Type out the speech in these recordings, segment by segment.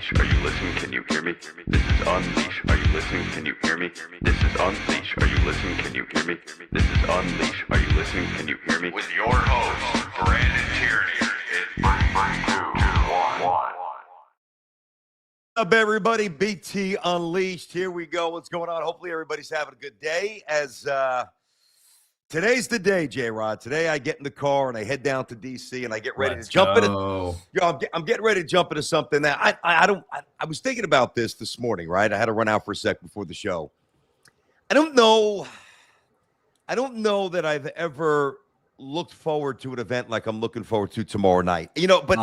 Unleash. Are you listening? Can you hear me? This is Unleash. Are you listening? Can you hear me? This is Unleash. Are you listening? Can you hear me? This is Unleash. Are you listening? Can you hear me? With your host, Brandon Tierney. In 3, 2, 1. What's up, everybody? BT Unleashed. Here we go. What's going on? Hopefully everybody's having a good day. Today's the day, J-Rod. Today I get in the car and I head down to D.C. and I get ready to jump into. I'm getting ready to jump into something that I was thinking about this morning, right? I had to run out for a sec before the show. I don't know that I've ever looked forward to an event like I'm looking forward to tomorrow night. You know, but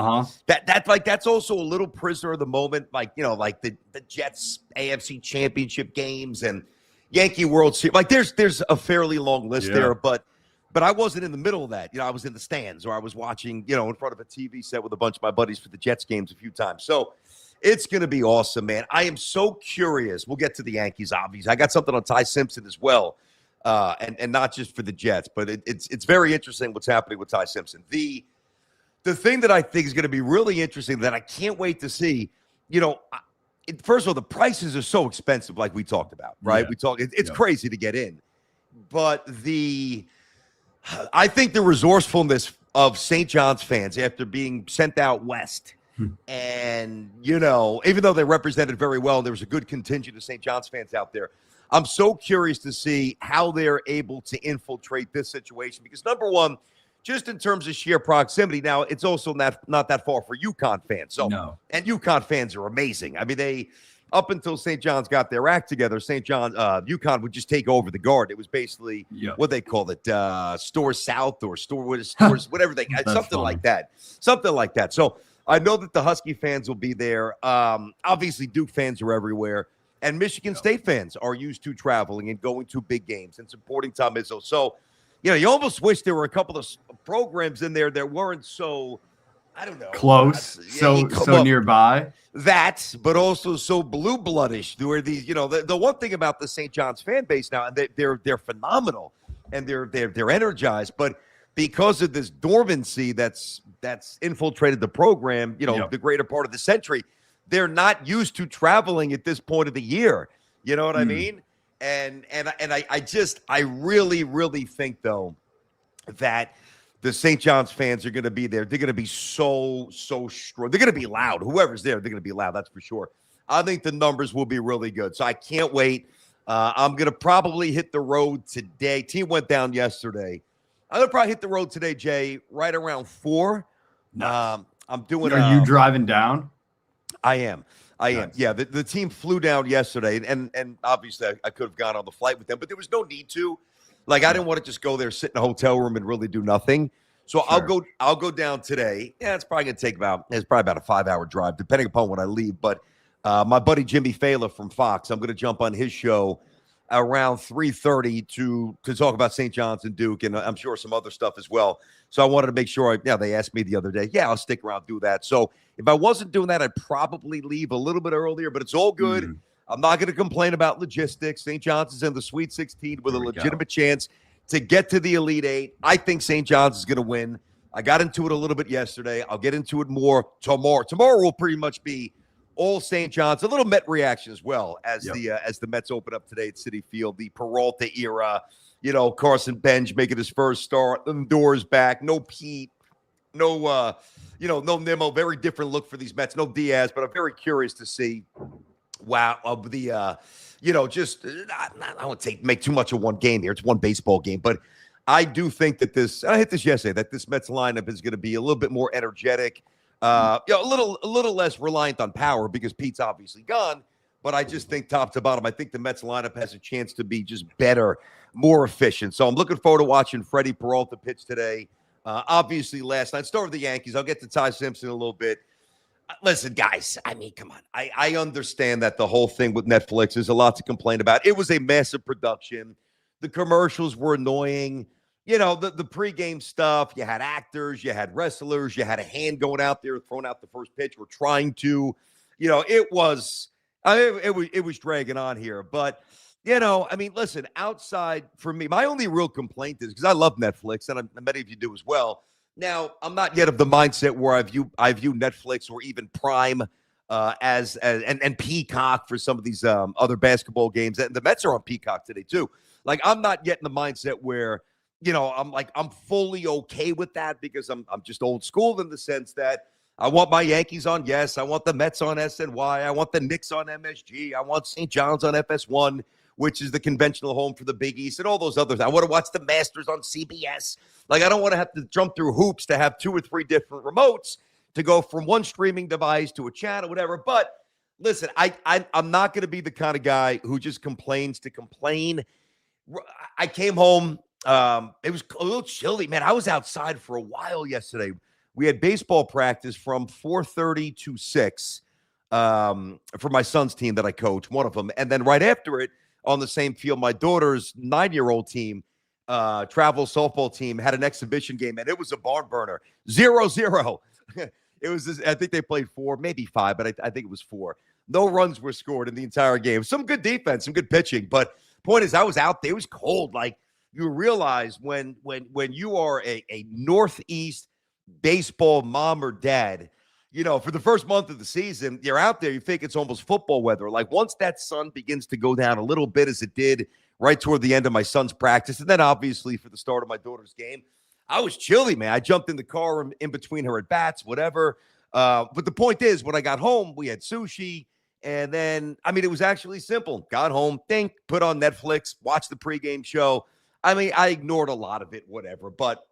that's also a little prisoner of the moment, like, you know, like the Jets AFC Championship games and Yankee World Series. Like there's a fairly long list there, but I wasn't in the middle of that. You know, I was in the stands or I was watching, you know, in front of a TV set with a bunch of my buddies for the Jets games a few times. So it's going to be awesome, man. I am so curious. We'll get to the Yankees, obviously. I got something on Ty Simpson as well, and not just for the Jets, but it's very interesting what's happening with Ty Simpson. The thing that I think is going to be really interesting that I can't wait to see, you know, first of all, the prices are so expensive, like we talked about, right? Yeah. It's crazy to get in, but I think the resourcefulness of St. John's fans after being sent out west, and you know, even though they represented very well, there was a good contingent of St. John's fans out there. I'm so curious to see how they're able to infiltrate this situation because number one, just in terms of sheer proximity. Now, it's also not that far for UConn fans. So, and UConn fans are amazing. I mean, they up until St. John's got their act together, UConn would just take over the Guard. It was basically what they called it, Store South or Stores, whatever they got, something like that. So I know that the Husky fans will be there. Obviously, Duke fans are everywhere. And Michigan State fans are used to traveling and going to big games and supporting Tom Izzo. So, you know, you almost wish there were a couple of programs in there that weren't so, I don't know, close, so nearby. That, but also so blue-bloodish. There were these, you know, the one thing about the St. John's fan base now, and they're phenomenal and they're energized, but because of this dormancy that's infiltrated the program, you know, the greater part of the century, they're not used to traveling at this point of the year. You know what I mean? And I really, really think, though, that the St. John's fans are going to be there. They're going to be so strong. They're going to be loud. Whoever's there, they're going to be loud. That's for sure. I think the numbers will be really good. So I can't wait. I'm going to probably hit the road today. Team went down yesterday. I'm going to probably hit the road today, Jay, right around 4. Nice. I'm doing. Are you driving down? I am. Yeah, the team flew down yesterday, and obviously I could have gone on the flight with them, but there was no need to. Like, I didn't want to just go there, sit in a hotel room, and really do nothing. So I'll go down today. Yeah, it's probably about a 5-hour drive, depending upon when I leave. But my buddy Jimmy Fallon from Fox, I'm going to jump on his show around 3:30 to talk about St. John's and Duke, and I'm sure some other stuff as well. So I wanted to make sure. They asked me the other day. Yeah, I'll stick around, do that. So if I wasn't doing that, I'd probably leave a little bit earlier, but it's all good. I'm not going to complain about logistics. St. John's is in the Sweet 16 with a legitimate chance to get to the Elite Eight. I think St. John's is going to win. I got into it a little bit yesterday. I'll get into it more tomorrow. Tomorrow will pretty much be all St. John's. A little Met reaction as well as the Mets open up today at Citi Field. The Peralta era, you know, Carson Bench making his first start. The doors back. No Pete. No, no Nimmo. Very different look for these Mets. No Diaz, but I'm very curious to see. Wow, of the, I won't make too much of one game here. It's one baseball game, but I do think that I hit this yesterday, that this Mets lineup is going to be a little bit more energetic, a little less reliant on power because Pete's obviously gone. But I just think top to bottom, I think the Mets lineup has a chance to be just better, more efficient. So I'm looking forward to watching Freddie Peralta pitch today. Obviously, last night, start with the Yankees. I'll get to Ty Simpson in a little bit. Listen, guys, I mean, come on. I understand that the whole thing with Netflix is a lot to complain about. It was a massive production. The commercials were annoying. You know, the pregame stuff, you had actors, you had wrestlers, you had a hand going out there, throwing out the first pitch or trying to. You know, it was dragging on here. But, you know, I mean, listen, outside for me, my only real complaint is because I love Netflix, and many of you do as well. Now, I'm not yet of the mindset where I view Netflix or even Prime and Peacock for some of these other basketball games. And the Mets are on Peacock today too. Like, I'm not yet in the mindset where, I'm fully okay with that, because I'm just old school in the sense that I want my Yankees on Yes. I want the Mets on SNY. I want the Knicks on MSG. I want St. John's on FS1, which is the conventional home for the Big East, and all those others. I want to watch the Masters on CBS. Like, I don't want to have to jump through hoops to have 2 or 3 different remotes to go from one streaming device to a channel, whatever. But listen, I'm not going to be the kind of guy who just complains to complain. I came home. It was a little chilly, man. I was outside for a while yesterday. We had baseball practice from 4:30 to 6 for my son's team that I coach, one of them. And then right after it, on the same field, my daughter's 9-year-old team, travel softball team, had an exhibition game, and it was a barn burner. 0-0. It was, I think they played 4, maybe 5, but I think it was 4. No runs were scored in the entire game. Some good defense, some good pitching. But point is, I was out there. It was cold. Like, you realize when you are a Northeast baseball mom or dad, for the first month of the season, you're out there, you think it's almost football weather. Like, once that sun begins to go down a little bit, as it did right toward the end of my son's practice, and then obviously for the start of my daughter's game, I was chilly, man. I jumped in the car in between her at bats, whatever. But the point is, when I got home, we had sushi. And then, it was actually simple. Got home, put on Netflix, watched the pregame show. I ignored a lot of it, whatever. But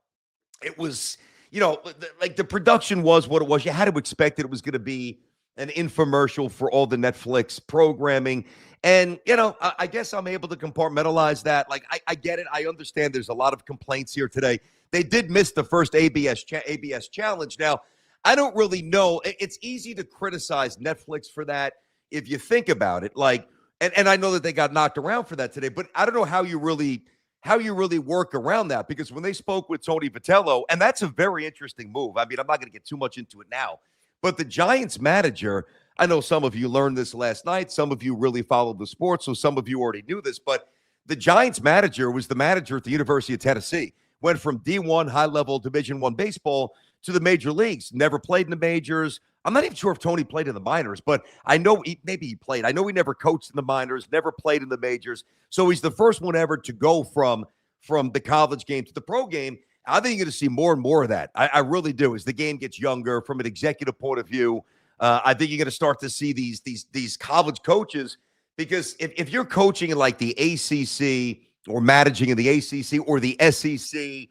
it was, like, the production was what it was. You had to expect it was going to be an infomercial for all the Netflix programming. And, I guess I'm able to compartmentalize that. Like, I get it. I understand there's a lot of complaints here today. They did miss the first ABS challenge. Now, I don't really know. It's easy to criticize Netflix for that if you think about it. Like, and I know that they got knocked around for that today, but I don't know how you really work around that, because when they spoke with Tony Vitello, and that's a very interesting move. I'm not going to get too much into it now, but the Giants manager, I know some of you learned this last night. Some of you really followed the sport, so some of you already knew this, but the Giants manager was the manager at the University of Tennessee. Went from D1 high-level Division I baseball to the major leagues. Never played in the majors. I'm not even sure if Tony played in the minors, but I know maybe he played. I know he never coached in the minors, never played in the majors. So he's the first one ever to go from the college game to the pro game. I think you're going to see more and more of that. I really do. As the game gets younger, from an executive point of view, I think you're going to start to see these college coaches, because if you're coaching in like the ACC or managing in the ACC or the SEC,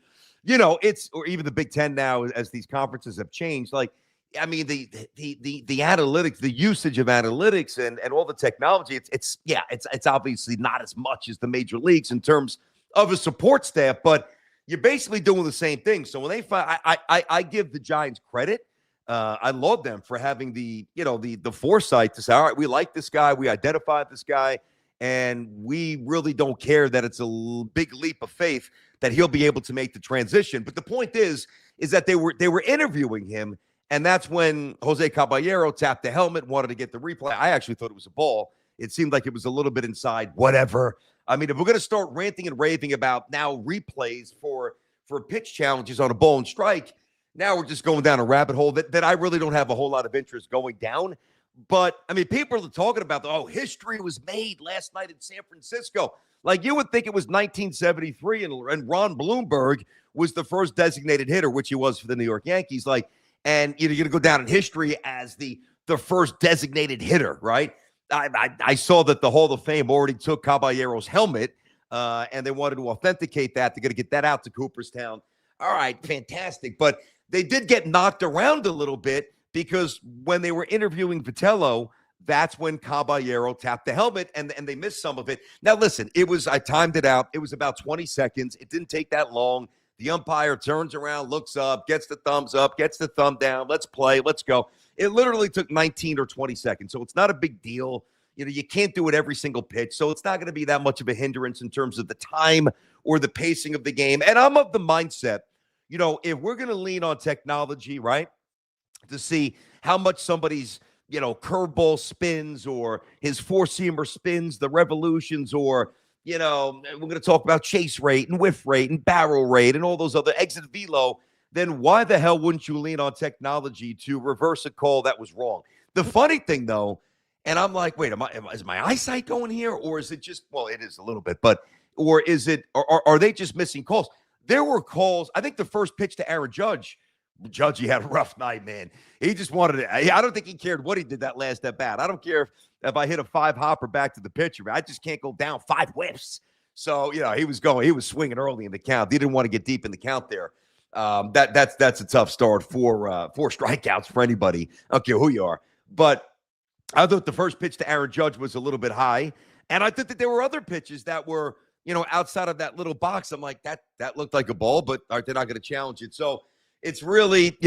or even the Big Ten now, as these conferences have changed, like, the analytics, the usage of analytics and all the technology, it's obviously not as much as the major leagues in terms of a support staff, but you're basically doing the same thing. So when they find, I give the Giants credit. I love them for having the foresight to say, all right, we like this guy, we identified this guy, and we really don't care that it's a big leap of faith that he'll be able to make the transition. But the point is that they were interviewing him. And that's when Jose Caballero tapped the helmet, wanted to get the replay. I actually thought it was a ball. It seemed like it was a little bit inside, whatever. If we're going to start ranting and raving about now replays for pitch challenges on a ball and strike, now we're just going down a rabbit hole that I really don't have a whole lot of interest going down. But, people are talking about, history was made last night in San Francisco. Like, you would think it was 1973 and Ron Blomberg was the first designated hitter, which he was for the New York Yankees. Like, and you're going to go down in history as the first designated hitter, right? I saw that the Hall of Fame already took Caballero's helmet, and they wanted to authenticate that. They're going to get that out to Cooperstown. All right, fantastic. But they did get knocked around a little bit, because when they were interviewing Vitello, that's when Caballero tapped the helmet, and they missed some of it. Now, listen, I timed it out. It was about 20 seconds. It didn't take that long. The umpire turns around, looks up, gets the thumbs up, gets the thumb down. Let's play. Let's go. It literally took 19 or 20 seconds, so it's not a big deal. You can't do it every single pitch, so it's not going to be that much of a hindrance in terms of the time or the pacing of the game. And I'm of the mindset, if we're going to lean on technology, right, to see how much somebody's, curveball spins or his four-seamer spins, the revolutions, or, we're going to talk about chase rate and whiff rate and barrel rate and all those other exit velo, then why the hell wouldn't you lean on technology to reverse a call that was wrong? The funny thing, though, and I'm like, wait, is my eyesight going here? Or is it just, well, it is a little bit, but, or is it, or are they just missing calls? There were calls. I think the first pitch to Aaron Judge, he had a rough night, man. He just wanted it. I don't think he cared what he did that last at bat. I don't care if I hit a 5-hopper back to the pitcher. I just can't go down 5 whiffs. So, he was swinging early in the count. He didn't want to get deep in the count there. That's a tough start for 4 strikeouts for anybody. I don't care who you are. But I thought the first pitch to Aaron Judge was a little bit high. And I thought that there were other pitches that were, outside of that little box. I'm like, that looked like a ball, but they're not going to challenge it. So it's really,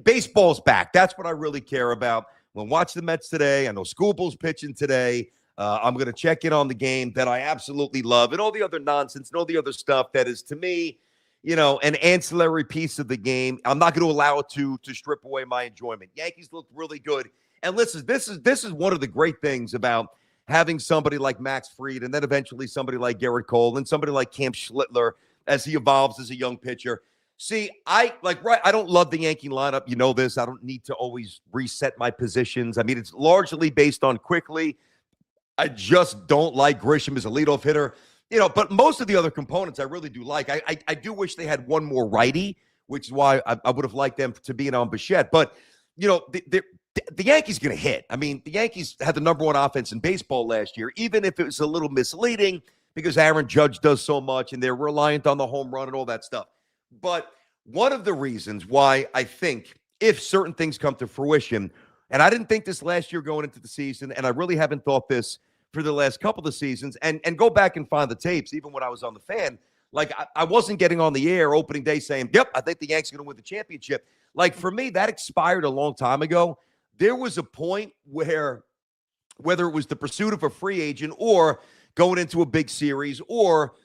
baseball's back. That's what I really care about. We'll watch the Mets today. I know Schoolball's pitching today. I'm going to check in on the game that I absolutely love and all the other nonsense and all the other stuff that is, to me, an ancillary piece of the game. I'm not going to allow it to strip away my enjoyment. Yankees look really good. And listen, this is one of the great things about having somebody like Max Fried and then eventually somebody like Garrett Cole and somebody like Cam Schlittler as he evolves as a young pitcher. See, I don't love the Yankee lineup. You know this. I don't need to always reset my positions. I mean, it's largely based on quickly. I just don't like Grisham as a leadoff hitter. But most of the other components I really do like. I do wish they had one more righty, which is why I would have liked them to be on Bichette. But, the Yankees going to hit. I mean, the Yankees had the number 1 offense in baseball last year, even if it was a little misleading because Aaron Judge does so much and they're reliant on the home run and all that stuff. But one of the reasons why I think if certain things come to fruition, and I didn't think this last year going into the season, and I really haven't thought this for the last couple of seasons, and go back and find the tapes, even when I was on the Fan, like I wasn't getting on the air opening day saying, yep, I think the Yankees are going to win the championship. Like for me, that expired a long time ago. There was a point where whether it was the pursuit of a free agent or going into a big series or,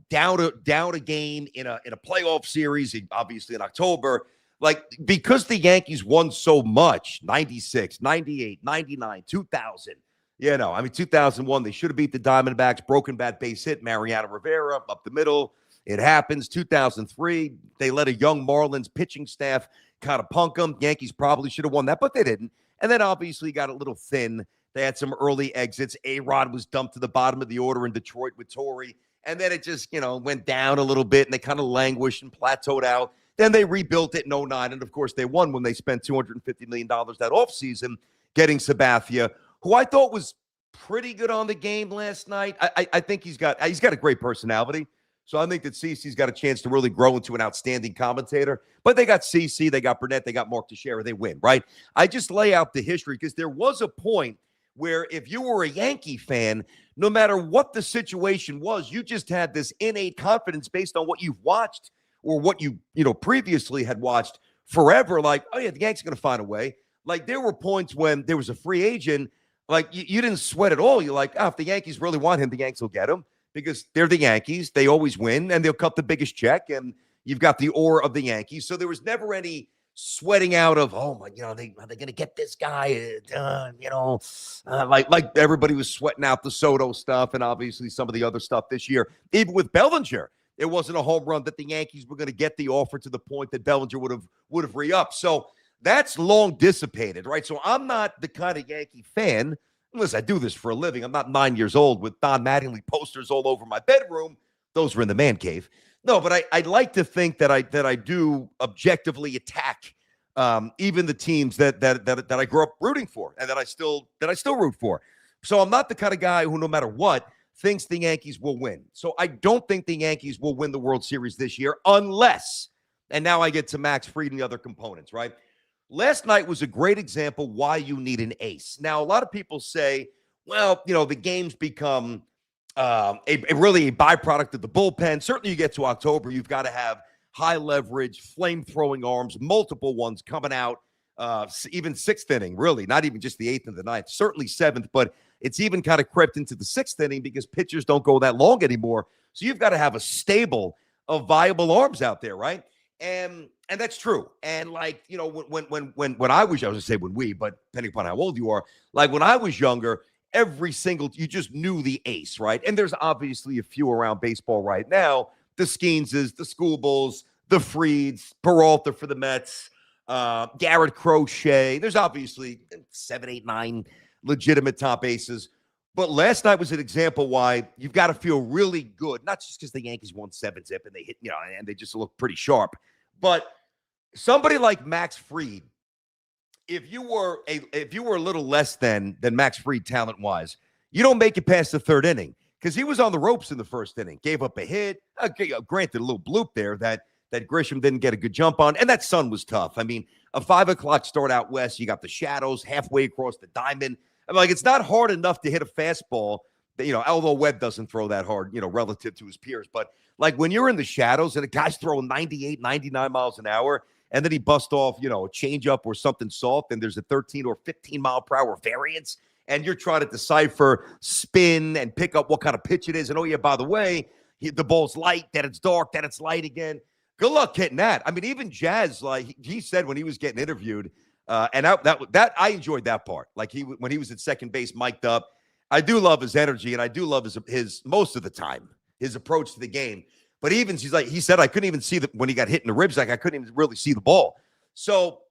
down a game in a playoff series, obviously in October, like because the Yankees won so much, 96, 98, 99, 2000, 2001, they should have beat the Diamondbacks, broken bat base hit, Mariano Rivera up the middle. It happens. 2003, they let a young Marlins pitching staff kind of punk them. Yankees probably should have won that, but they didn't. And then obviously got a little thin. They had some early exits. A-Rod was dumped to the bottom of the order in Detroit with Torrey. And then it just, went down a little bit, and they kind of languished and plateaued out. Then they rebuilt it in 2009, and of course they won when they spent $250 million that offseason getting Sabathia, who I thought was pretty good on the game last night. I think he's got a great personality. So I think that CeCe's got a chance to really grow into an outstanding commentator. But they got CeCe, they got Burnett, they got Mark Teixeira. They win, right? I just lay out the history because there was a point where if you were a Yankee fan, no matter what the situation was, you just had this innate confidence based on what you've watched or what you previously had watched forever. Like, oh, yeah, the Yankees are going to find a way. Like, there were points when there was a free agent, like, you didn't sweat at all. You're like, if the Yankees really want him, the Yankees will get him. Because they're the Yankees. They always win, and they'll cut the biggest check, and you've got the aura of the Yankees. So there was never any sweating out of, oh, my, are they going to get this guy? Like everybody was sweating out the Soto stuff and obviously some of the other stuff this year. Even with Bellinger, it wasn't a home run that the Yankees were going to get the offer to the point that Bellinger would have re-upped. So that's long dissipated, right? So I'm not the kind of Yankee fan. Listen, I do this for a living. I'm not 9 years old with Don Mattingly posters all over my bedroom. Those were in the man cave. No, but I'd like to think that I do objectively attack even the teams that I grew up rooting for and that I still root for. So I'm not the kind of guy who, no matter what, thinks the Yankees will win. So I don't think the Yankees will win the World Series this year unless, and now I get to Max Fried and the other components, right? Last night was a great example why you need an ace. Now, a lot of people say, well, the games become really a byproduct of the bullpen. Certainly you get to October, you've got to have high leverage, flame-throwing arms, multiple ones coming out, even 6th inning, really, not even just the 8th and the 9th, certainly 7th, but it's even kind of crept into the 6th inning because pitchers don't go that long anymore. So you've got to have a stable of viable arms out there, right? And that's true. And like, when I was going to say when we, but depending upon how old you are, like when I was younger, you just knew the ace, right? And there's obviously a few around baseball right now, the Skeenses, the Schoolballs, the Frieds, Peralta for the Mets, Garrett Crochet. There's obviously 7, 8, 9 legitimate top aces. But last night was an example why you've got to feel really good, not just because the Yankees won 7-zip and they hit, and they just look pretty sharp. But somebody like Max Fried, if you were a little less than Max Fried talent-wise, you don't make it past the third inning because he was on the ropes in the first inning. Gave up a hit. Granted, a little bloop there that Grisham didn't get a good jump on, and that sun was tough. I mean, a 5 o'clock start out west, you got the shadows halfway across the diamond. I'm like, it's not hard enough to hit a fastball, although Webb doesn't throw that hard, relative to his peers. But, like, when you're in the shadows and a guy's throwing 98, 99 miles an hour, and then he busts off, a changeup or something soft, and there's a 13 or 15 mile per hour variance, and you're trying to decipher spin and pick up what kind of pitch it is. And, oh, yeah, by the way, the ball's light, then it's dark, then it's light again. Good luck hitting that. I mean, even Jazz, like he said when he was getting interviewed, and that I enjoyed that part. Like when he was at second base, mic'd up. I do love his energy, and I do love his most of the time his approach to the game. But he said I couldn't even see when he got hit in the ribs. Like I couldn't even really see the ball. So,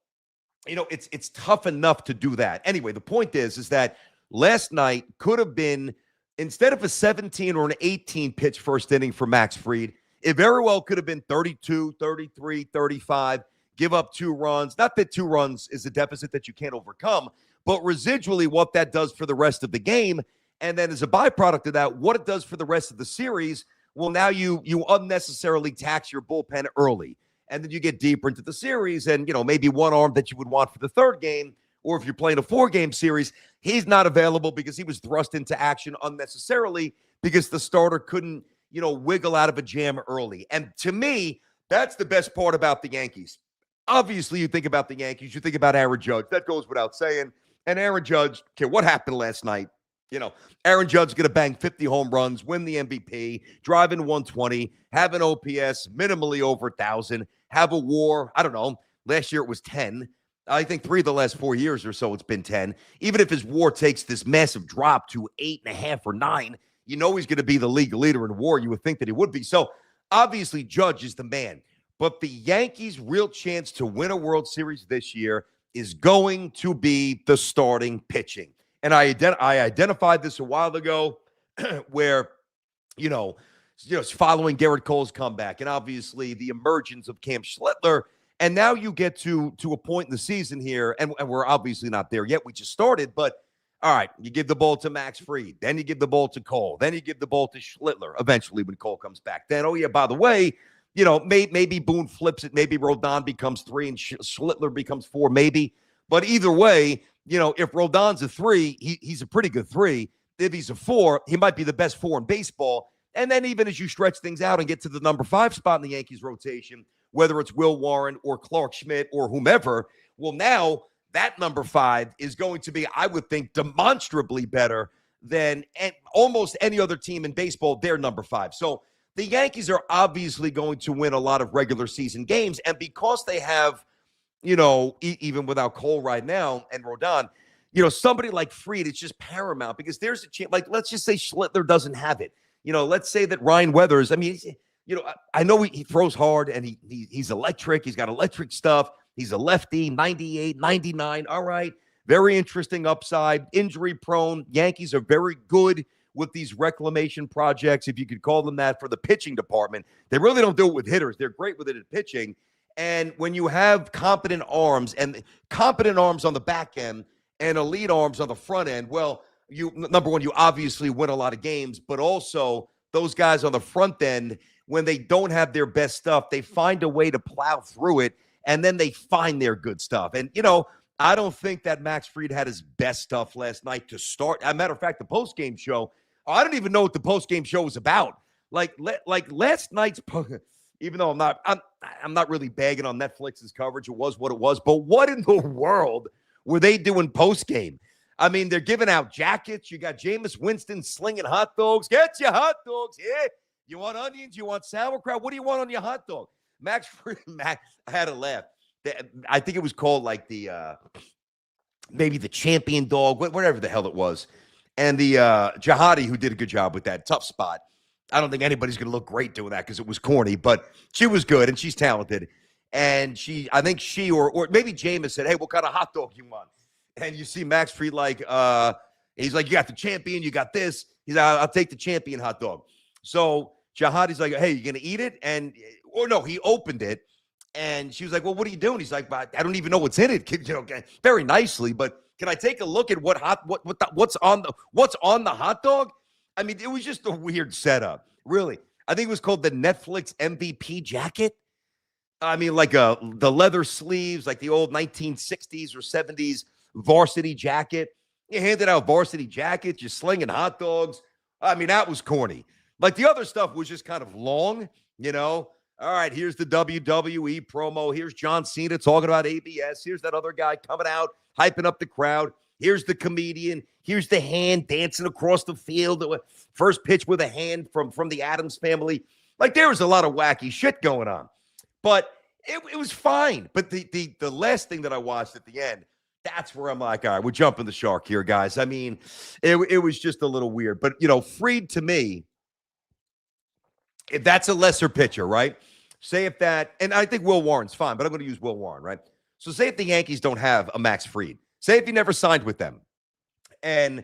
it's tough enough to do that. Anyway, the point is that last night could have been, instead of a 17 or an 18 pitch first inning for Max Fried, it very well could have been 32, 33, 35, give up 2 runs. Not that 2 runs is a deficit that you can't overcome, but residually what that does for the rest of the game. And then as a byproduct of that, what it does for the rest of the series, well, now you unnecessarily tax your bullpen early. And then you get deeper into the series and, maybe one arm that you would want for the third game, or if you're playing a 4-game series, he's not available because he was thrust into action unnecessarily because the starter couldn't, wiggle out of a jam early. And to me, that's the best part about the Yankees. Obviously, you think about the Yankees, you think about Aaron Judge. That goes without saying. And Aaron Judge, okay, what happened last night? Aaron Judge is going to bang 50 home runs, win the MVP, drive in 120, have an OPS minimally over 1,000, have a WAR. I don't know. Last year it was 10. I think 3 of the last 4 years or so it's been 10. Even if his WAR takes this massive drop to 8.5 or 9, he's going to be the league leader in WAR. You would think that he would be. So obviously Judge is the man. But the Yankees' real chance to win a World Series this year is going to be the starting pitching. And I identified this a while ago where, following Garrett Cole's comeback and obviously the emergence of Cam Schlittler. And now you get to a point in the season here, and we're obviously not there yet. We just started, but all right, you give the ball to Max Fried, then you give the ball to Cole, then you give the ball to Schlittler eventually when Cole comes back. Then, oh, yeah, by the way, maybe Boone flips it. Maybe Rodon becomes 3 and Schlittler becomes 4, maybe. But either way, if Rodon's a 3, he's a pretty good 3. If he's a 4, he might be the best 4 in baseball. And then even as you stretch things out and get to the number 5 spot in the Yankees rotation, whether it's Will Warren or Clark Schmidt or whomever, well, now that number 5 is going to be, I would think, demonstrably better than almost any other team in baseball, their number 5. So the Yankees are obviously going to win a lot of regular season games. And because they have, even without Cole right now and Rodon, somebody like Fried, it's just paramount because there's a chance. Like, let's just say Schlittler doesn't have it. Let's say that Ryan Weathers, I know he throws hard and he's electric. He's got electric stuff. He's a lefty, 98, 99. All right. Very interesting upside, injury prone. Yankees are very good with these reclamation projects, if you could call them that, for the pitching department. They really don't do it with hitters. They're great with it at pitching. And when you have competent arms on the back end and elite arms on the front end, well, number one, you obviously win a lot of games, but also those guys on the front end, when they don't have their best stuff, they find a way to plow through it, and then they find their good stuff. And, I don't think that Max Fried had his best stuff last night to start. As a matter of fact, the postgame show, I don't even know what the postgame show was about. Like last night's, even though I'm not really bagging on Netflix's coverage. It was what it was. But what in the world were they doing postgame? I mean, they're giving out jackets. You got Jameis Winston slinging hot dogs. Get your hot dogs here. You want onions? You want sauerkraut? What do you want on your hot dog? Max Fried, I had to laugh. I think it was called like maybe the champion dog, whatever the hell it was. And the Jihadi, who did a good job with that tough spot. I don't think anybody's going to look great doing that because it was corny, but she was good and she's talented. And I think she or maybe Jameis said, hey, what kind of hot dog you want? And you see Max Fried he's like, you got the champion, you got this. He's like, I'll take the champion hot dog. So Jihadi's like, hey, you going to eat it? Or no, he opened it. And she was like, well, what are you doing? He's like, I don't even know what's in it. Very nicely, but can I take a look at what's on the hot dog? I mean, it was just a weird setup, really. I think it was called the Netflix MVP jacket. I mean, like the leather sleeves, like the old 1960s or 70s varsity jacket. You handed out varsity jackets, you're slinging hot dogs. I mean, that was corny. Like the other stuff was just kind of long, All right, here's the WWE promo. Here's John Cena talking about ABS. Here's that other guy coming out, hyping up the crowd. Here's the comedian. Here's the hand dancing across the field. First pitch with a hand from the Addams family. Like there was a lot of wacky shit going on. But it was fine. But the last thing that I watched at the end, that's where I'm like, all right, we're jumping the shark here, guys. I mean, it was just a little weird. But, Fried to me, if that's a lesser pitcher, right? Say if that, and I think Will Warren's fine, but I'm going to use Will Warren, right? So say if the Yankees don't have a Max Fried. Say if he never signed with them and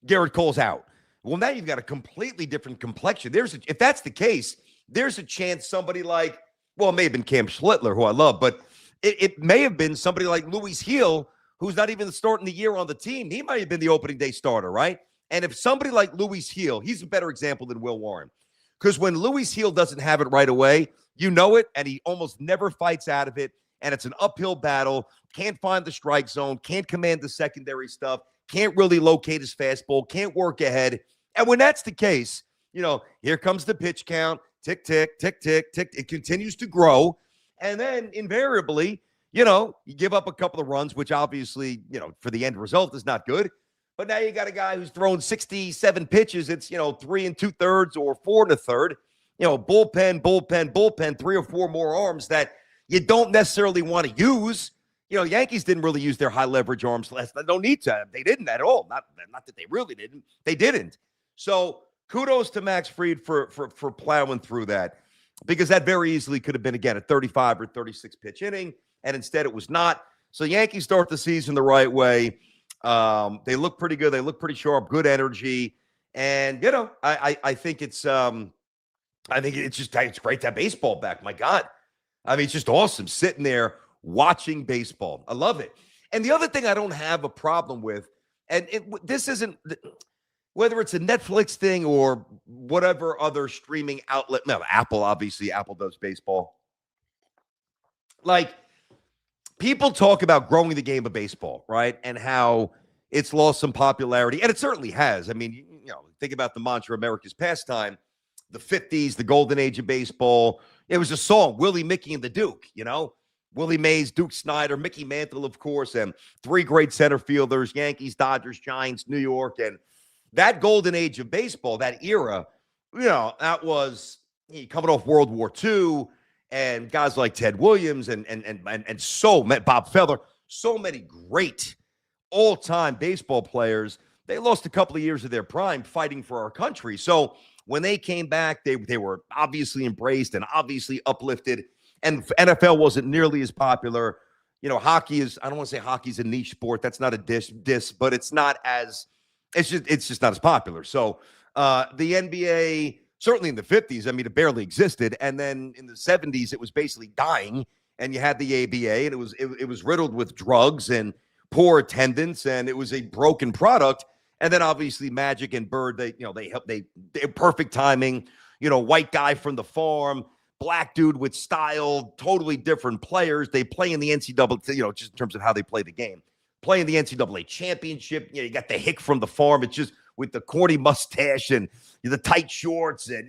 Garrett Cole's out. Well, now you've got a completely different complexion. If that's the case, there's a chance somebody like, well, it may have been Cam Schlittler, who I love, but it may have been somebody like Luis Heel, who's not even starting the year on the team. He might have been the opening day starter, right? And if somebody like Luis Heel, he's a better example than Will Warren. Because when Luis Heel doesn't have it right away, you know it, and he almost never fights out of it, and it's an uphill battle, can't find the strike zone, can't command the secondary stuff, can't really locate his fastball, can't work ahead. And when that's the case, here comes the pitch count, tick, tick, tick, tick, tick. It continues to grow. And then invariably, you give up a couple of runs, which obviously, for the end result is not good. But now you got a guy who's thrown 67 pitches. It's, 3 2/3 or 4 1/3. Bullpen, 3 or 4 more arms that you don't necessarily want to use. Yankees didn't really use their high leverage arms last night. No need to. They didn't at all. Not that they really didn't. They didn't. So kudos to Max Fried for plowing through that, because that very easily could have been, again, a 35 or 36 pitch inning, and instead it was not. So Yankees start the season the right way. They look pretty good. They look pretty sharp, good energy. And, I think it's great to have baseball back. My God. I mean, it's just awesome sitting there watching baseball. I love it. And the other thing I don't have a problem with, and this isn't, whether it's a Netflix thing or whatever other streaming outlet. No, Apple, obviously. Apple does baseball. Like, people talk about growing the game of baseball, right? And how it's lost some popularity. And it certainly has. I mean, think about the mantra, America's pastime, the 50s, the golden age of baseball. It was a song, Willie, Mickey, and the Duke, Willie Mays, Duke Snyder, Mickey Mantle, of course, and 3 great center fielders, Yankees, Dodgers, Giants, New York. And that golden age of baseball, that era, that was coming off World War II, and guys like Ted Williams and Bob Feller, so many great all-time baseball players. They lost a couple of years of their prime fighting for our country. So when they came back, they were obviously embraced and obviously uplifted, and NFL wasn't nearly as popular. Hockey is, I don't want to say hockey's a niche sport. That's not a diss, but it's just not as popular. So the NBA, certainly in the 50s, I mean, it barely existed. And then in the 70s, it was basically dying. And you had the ABA, and it was riddled with drugs and poor attendance, and it was a broken product. And then obviously Magic and Bird, they perfect timing, white guy from the farm, black dude with style, totally different players. They play in the NCAA, just in terms of how they play the game. Play in the NCAA championship. You got the hick from the farm. It's just with the corny mustache and the tight shorts, and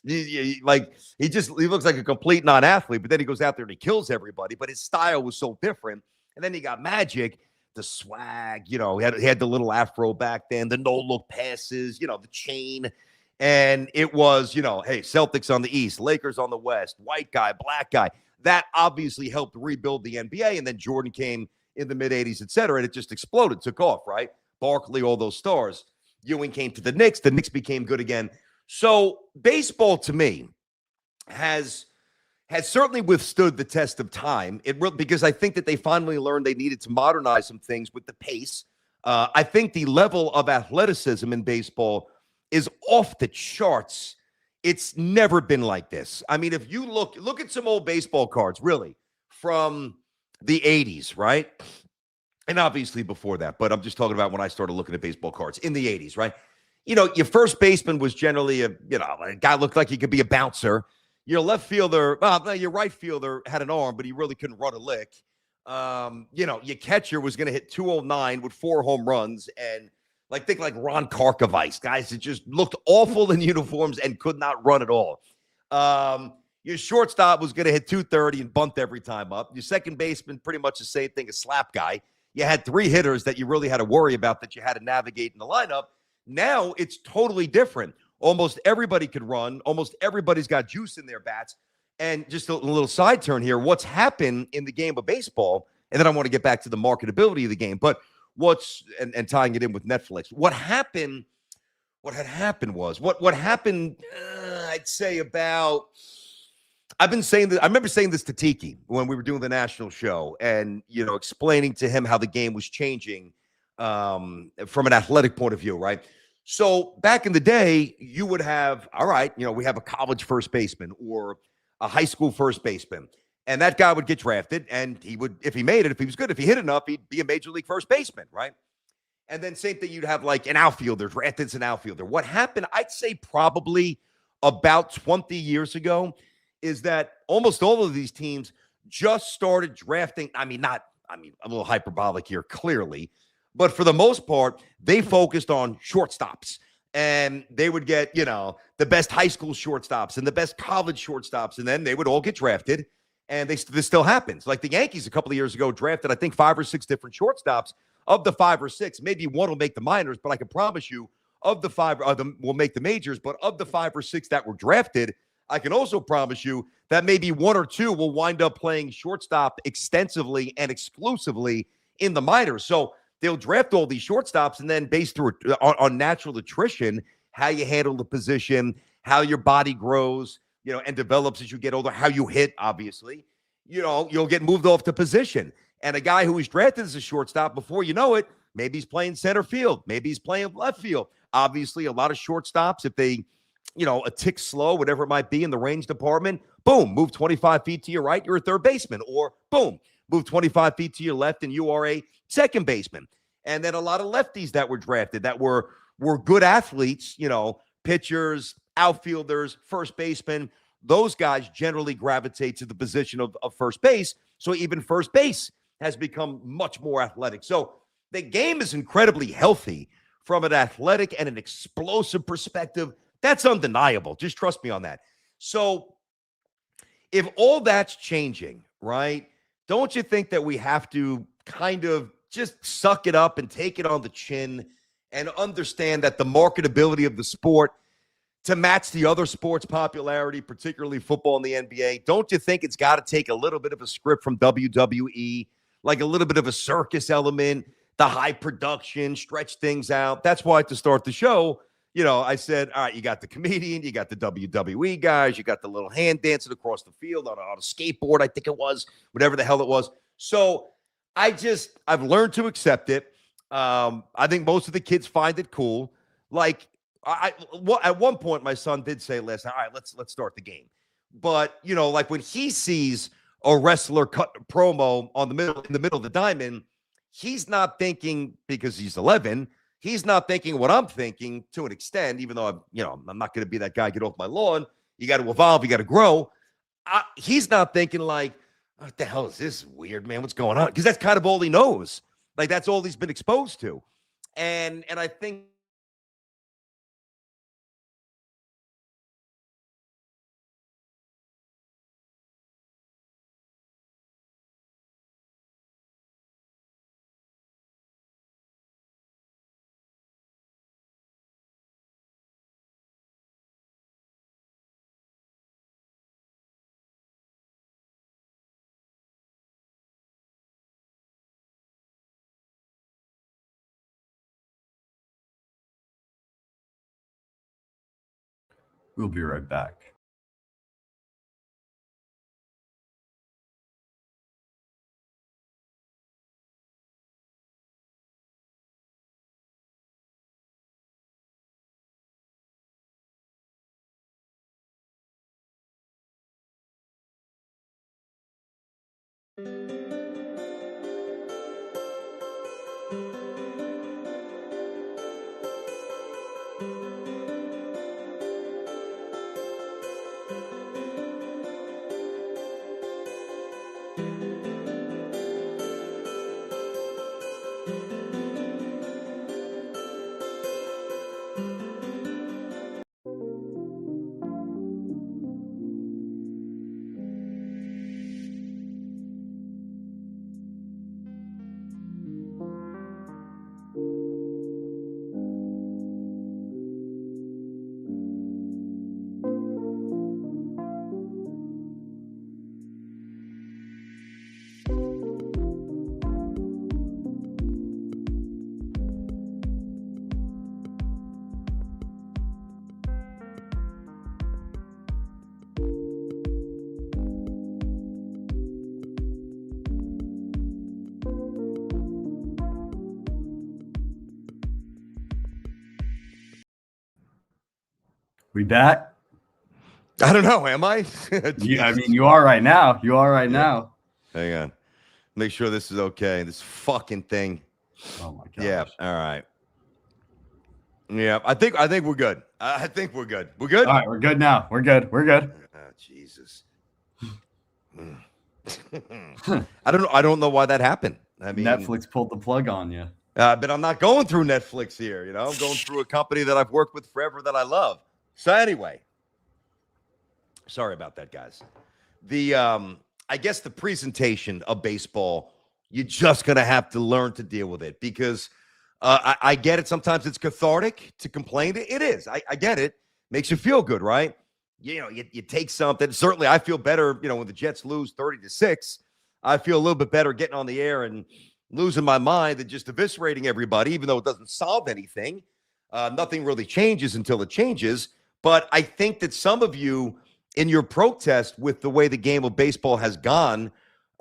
he looks like a complete non-athlete. But then he goes out there and he kills everybody. But his style was so different. And then you got Magic, the swag. He had the little afro back then, the no-look passes. The chain. And it was, hey, Celtics on the East, Lakers on the West, white guy, black guy. That obviously helped rebuild the NBA. And then Jordan came in the mid-'80s, et cetera, and it just exploded, took off, right? Barkley, all those stars. Ewing came to the Knicks. The Knicks became good again. So baseball, to me, has has certainly withstood the test of time. Because I think that they finally learned they needed to modernize some things with the pace. I think the level of athleticism in baseball is off the charts. It's never been like this. I mean, if you look at some old baseball cards, really, from the 80s, right? And obviously before that, but I'm just talking about when I started looking at baseball cards in the 80s, right? Your first baseman was generally a guy looked like he could be a bouncer. Your left fielder, your right fielder had an arm, but he really couldn't run a lick. Your catcher was going to hit 209 with 4 home runs, and think like Ron Karkovice, guys that just looked awful in uniforms and could not run at all. Your shortstop was going to hit 230 and bunt every time up. Your second baseman, pretty much the same thing, a slap guy. You had 3 hitters that you really had to worry about that you had to navigate in the lineup. Now it's totally different. Almost everybody could run. Almost everybody's got juice in their bats. And just a little side turn here, what's happened in the game of baseball, and then I want to get back to the marketability of the game, but and tying it in with Netflix, what happened, I'd say about, I've been saying that, I remember saying this to Tiki when we were doing the national show and, explaining to him how the game was changing from an athletic point of view, right? So back in the day, you would have, all right, we have a college first baseman or a high school first baseman, and that guy would get drafted, and he would, if he made it, if he was good, if he hit enough, he'd be a major league first baseman, right? And then same thing, you'd have like an outfielder, drafted as an outfielder. What happened, I'd say probably about 20 years ago, is that almost all of these teams just started drafting. I mean, a little hyperbolic here, clearly, but for the most part, they focused on shortstops. And they would get, the best high school shortstops and the best college shortstops, and then they would all get drafted. And this still happens. Like the Yankees a couple of years ago drafted, I think, 5 or 6 different shortstops. Of the 5 or 6, maybe one will make the minors, but I can promise you, of the 5 will make the majors. But of the 5 or 6 that were drafted, I can also promise you that maybe 1 or 2 will wind up playing shortstop extensively and exclusively in the minors. So they'll draft all these shortstops, and then based on natural attrition, how you handle the position, how your body grows, and develops as you get older, how you hit, obviously, you'll get moved off the position. And a guy who was drafted as a shortstop, before you know it, maybe he's playing center field, maybe he's playing left field. Obviously, a lot of shortstops, if they, a tick slow, whatever it might be in the range department, boom, move 25 feet to your right, you're a third baseman. Or boom, move 25 feet to your left, and you are a second baseman. And then a lot of lefties that were drafted that were good athletes, pitchers, outfielders, first baseman. Those guys generally gravitate to the position of first base. So even first base has become much more athletic. So the game is incredibly healthy from an athletic and an explosive perspective. That's undeniable. Just trust me on that. So if all that's changing, right, don't you think that we have to kind of just suck it up and take it on the chin and understand that the marketability of the sport to match the other sports' popularity, particularly football and the NBA, don't you think it's got to take a little bit of a script from WWE, like a little bit of a circus element, the high production, stretch things out? That's why to start the show, I said, all right, you got the comedian, you got the WWE guys, you got the little hand dancing across the field on a skateboard, I think it was, whatever the hell it was. So I've learned to accept it. I think most of the kids find it cool. Like, at one point, my son did say last night, all right, let's start the game. But, like when he sees a wrestler cut a promo in the middle of the diamond, he's not thinking, because he's 11, he's not thinking what I'm thinking to an extent, even though I'm not going to be that guy, get off my lawn. You got to evolve, you got to grow. He's not thinking like, what the hell is this weird, man? What's going on? Because that's kind of all he knows. Like that's all he's been exposed to. And I think We'll be right back. We back? I don't know. Am I? I mean, you are right now. You are right now. Hang on. Make sure this is okay. This fucking thing. Oh my god. Yeah. All right. Yeah. I think we're good. I think we're good. We're good. All right. We're good now. We're good. We're good. Oh, Jesus. I don't know why that happened. I mean, Netflix pulled the plug on you. But I'm not going through Netflix here. You know, I'm going through a company that I've worked with forever that I love. So anyway, sorry about that, guys. I guess the presentation of baseball, you're just going to have to learn to deal with it because I get it. Sometimes it's cathartic to complain. It is. I get it. Makes you feel good, right? You know, you take something. Certainly, I feel better, you know, when the Jets lose 30-6. I feel a little bit better getting on the air and losing my mind than just eviscerating everybody, even though it doesn't solve anything. Nothing really changes until it changes. But I think that some of you, in your protest with the way the game of baseball has gone,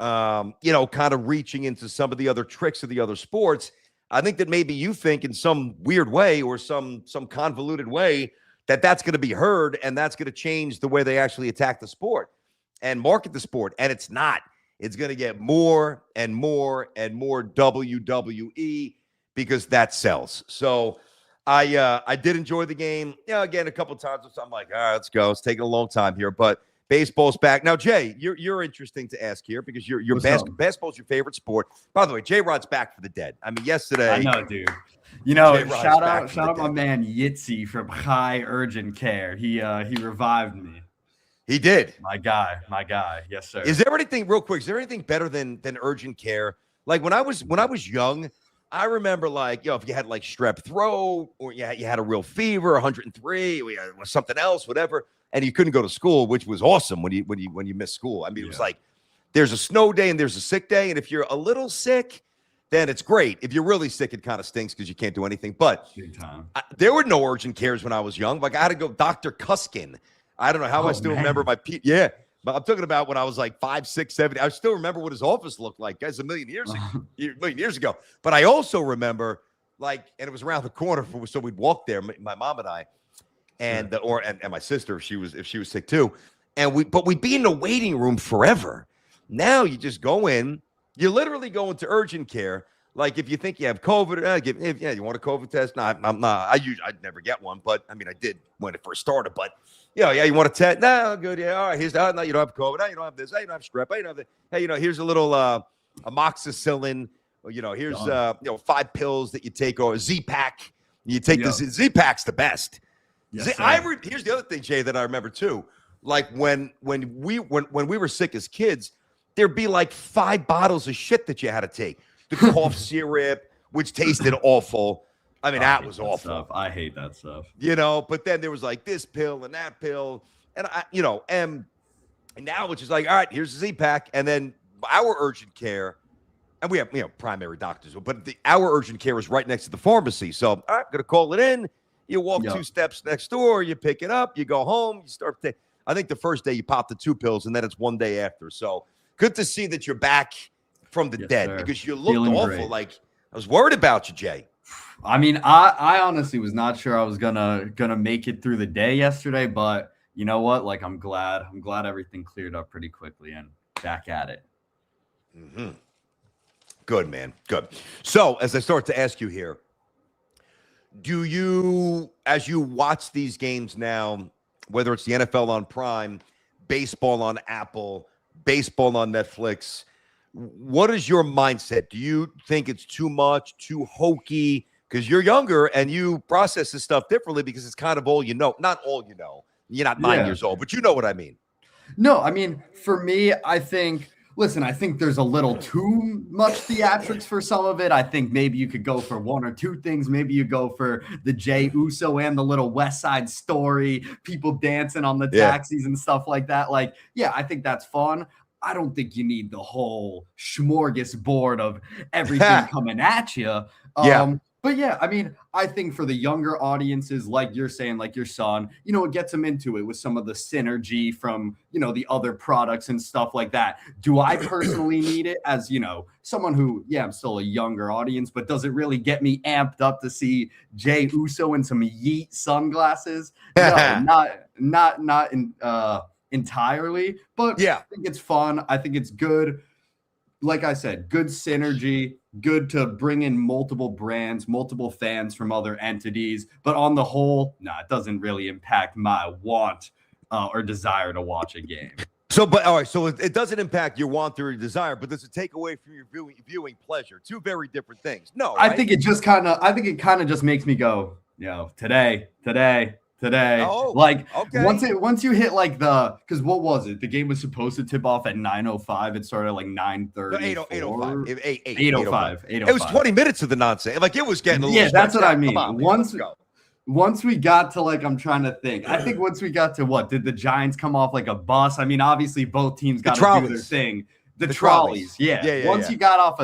you know, kind of reaching into some of the other tricks of the other sports, I think that maybe you think in some weird way or some convoluted way that that's going to be heard and that's going to change the way they actually attack the sport and market the sport. And it's not. It's going to get more and more and more WWE because that sells. So I did enjoy the game. Yeah, again, a couple of times. I'm like, all right, let's go. It's taking a long time here, but baseball's back. Now, Jay, you're interesting to ask here because basketball's your favorite sport. By the way, J-Rod's back for the dead. I mean, yesterday. I know, dude. You know, shout out my man Yitzy from High Urgent Care. He revived me. He did. My guy. Yes, sir. Is there anything real quick? Is there anything better than urgent care? Like when I was young, I remember like, you know, if you had like strep throat or you had a real fever, 103, or something else, whatever, and you couldn't go to school, which was awesome when you missed school. I mean, it was like there's a snow day and there's a sick day, and if you're a little sick, then it's great. If you're really sick, it kind of stinks because you can't do anything. But there were no urgent cares when I was young. Like I had to go Dr. Cuskin. I don't know how I still remember my yeah. But I'm talking about when I was like 5, 6, 7. I still remember what his office looked like, guys, a million years ago. But I also remember, like, and it was around the corner, so we'd walk there, my mom and I, and and my sister if she was sick too, and we'd be in the waiting room forever. Now you just go in, you literally go into urgent care. Like if you think you have COVID, you want a COVID test? No, I'm not. I'd never get one, but I mean I did when it first started, but. Yeah, you want to test? No, good. Yeah, all right. Here's no, you don't have COVID. No, you don't have this. Hey, you don't have strep. Hey, you don't have that. Hey, you know, here's a little amoxicillin. You know, here's 5 pills that you take or a Z-Pack. You take the Z-Pack's the best. Yes, here's the other thing, Jay, that I remember too. Like when we were sick as kids, there'd be like 5 bottles of shit that you had to take. The cough syrup, which tasted awful. I mean, that was awful. Stuff. I hate that stuff. You know, but then there was like this pill and that pill. And, and now it's just like, all right, here's the Z-Pack. And then our urgent care, and we have, primary doctors, but our urgent care is right next to the pharmacy. So, all right, going to call it in. You walk 2 steps next door, you pick it up, you go home, you start to, I think the first day you pop the 2 pills, and then it's 1 day after. So good to see that you're back from the dead, sir. Because you looked awful. Great. Like I was worried about you, Jay. I mean, I honestly was not sure I was gonna make it through the day yesterday, but you know what? Like, I'm glad everything cleared up pretty quickly and back at it. Mm-hmm. Good, man. Good. So as I start to ask you here, do you, as you watch these games now, whether it's the NFL on Prime, baseball on Apple, baseball on Netflix, what is your mindset? Do you think it's too much, too hokey? Because you're younger and you process this stuff differently because it's kind of all you know. Not all you know. You're not 9 years old, but you know what I mean. No, I mean, for me, I think there's a little too much theatrics for some of it. I think maybe you could go for one or two things. Maybe you go for the Jey Uso and the little West Side Story, people dancing on the taxis and stuff like that. Like, yeah, I think that's fun. I don't think you need the whole smorgasbord of everything coming at you. But yeah, I mean, I think for the younger audiences, like you're saying, like your son, it gets them into it with some of the synergy from, the other products and stuff like that. Do I personally need it as, someone who, I'm still a younger audience, but does it really get me amped up to see Jey Uso in some Yeet sunglasses? No, not entirely, but I think it's fun. I think it's good. Like I said, good synergy, good to bring in multiple brands, multiple fans from other entities. But on the whole, it doesn't really impact my want or desire to watch a game. So, but all right, so it doesn't impact your want or your desire, but does it take away from your viewing pleasure? Two very different things. No, right? I think it kind of just makes me go, today. Oh, like once you hit like because what was it? The game was supposed to tip off at 9:05. It started at like 9:30. 8:05. It was 20 minutes of the nonsense. Like it was getting a little. Yeah, that's what I mean. On, once we got to I'm trying to think. I think once we got to what did the Giants come off like a bus? I mean, obviously both teams got to do their thing. The trolleys. Yeah. Once you got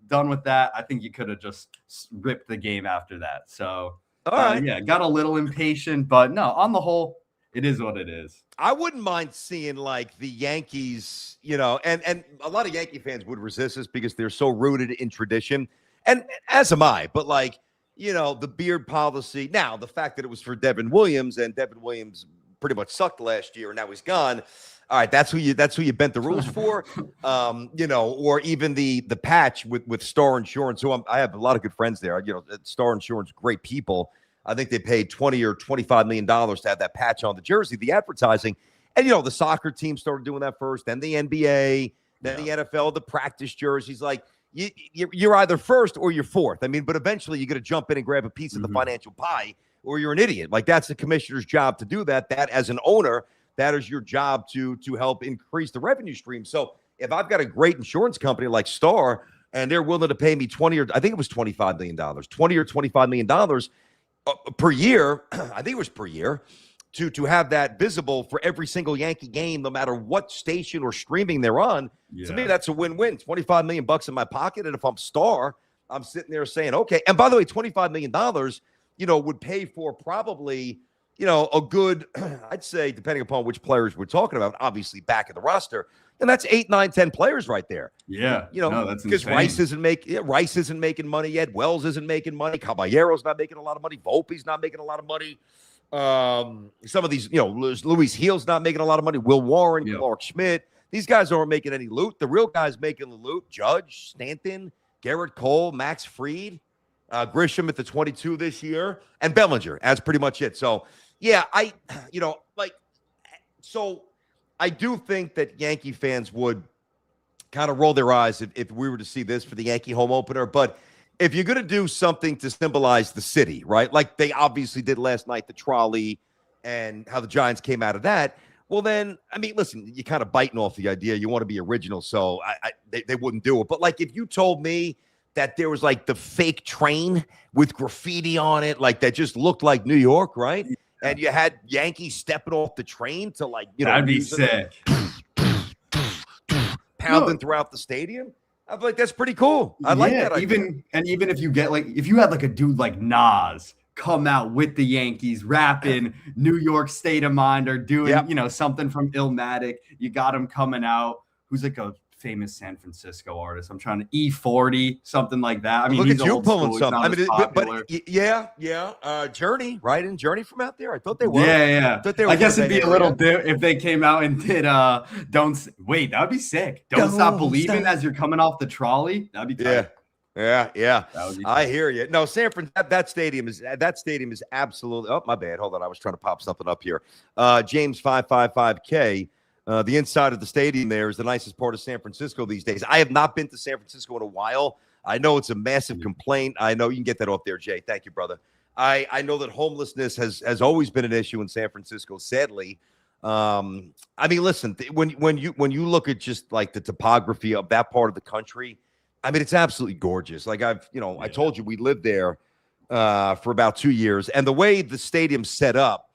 done with that, I think you could have just ripped the game after that. So. All right. Got a little impatient, but no, on the whole, it is what it is. I wouldn't mind seeing like the Yankees, and a lot of Yankee fans would resist this because they're so rooted in tradition, and as am I. But the beard policy. Now, the fact that it was for Devin Williams, and Devin Williams pretty much sucked last year, and now he's gone. All right, that's who you bent the rules for, or even the patch with Star Insurance. Who I have a lot of good friends there. Star Insurance, great people. I think they paid $20 or $25 million to have that patch on the jersey, the advertising, and the soccer team started doing that first, then the NBA, then the NFL, the practice jerseys. Like you're either first or you're fourth. I mean, but eventually you got to jump in and grab a piece of the financial pie, or you're an idiot. Like that's the commissioner's job to do that. That as an owner. That is your job to help increase the revenue stream. So if I've got a great insurance company like Star and they're willing to pay me $25 million, $20 or $25 million per year, I think it was per year, to have that visible for every single Yankee game, no matter what station or streaming they're on. To me, that's a win-win. $25 million in my pocket. And if I'm Star, I'm sitting there saying, okay. And by the way, $25 million, would pay for probably – a good, I'd say, depending upon which players we're talking about, obviously back of the roster, and that's 8, 9, 10 players right there. Yeah, that's because Rice isn't making money yet. Wells isn't making money. Caballero's not making a lot of money. Volpe's not making a lot of money. Some of these, Luis Heal's not making a lot of money. Will Warren, Clark Schmidt, these guys aren't making any loot. The real guys making the loot: Judge, Stanton, Garrett Cole, Max Fried, Grisham at the 22 this year, and Bellinger. That's pretty much it. So. Yeah, I do think that Yankee fans would kind of roll their eyes if we were to see this for the Yankee home opener. But if you're going to do something to symbolize the city, right, like they obviously did last night, the trolley and how the Giants came out of that, well, then, I mean, listen, you're kind of biting off the idea. You want to be original, so they wouldn't do it. But, if you told me that there was, the fake train with graffiti on it, that just looked like New York, right? And you had Yankees stepping off the train to that'd be sick. Pounding throughout the stadium. I'm like, that's pretty cool. I like that idea. Even if you get if you had a dude like Nas come out with the Yankees rapping New York State of Mind or doing something from Illmatic, you got him coming out who's a famous San Francisco artist? I'm trying to E40, something like that. I mean, look he's at you old pulling school, something. I mean, popular. yeah. Journey, right? And Journey from out there. I thought they were. Yeah. I guess it'd be a little if they came out and did don't wait, that'd be sick. Don't stop believing as you're coming off the trolley. That'd be tight. Yeah. I hear you. No, San Fran, that stadium is absolutely. Oh, my bad. Hold on. I was trying to pop something up here. James 555K. The inside of the stadium there is the nicest part of San Francisco these days. I have not been to San Francisco in a while. I know it's a massive complaint. I know you can get that off there, Jay. Thank you, brother. I know that homelessness has always been an issue in San Francisco, sadly. I mean, listen, when you look at just like the topography of that part of the country, I mean, it's absolutely gorgeous. Like I told you, we lived there for about 2 years, and the way the stadium's set up.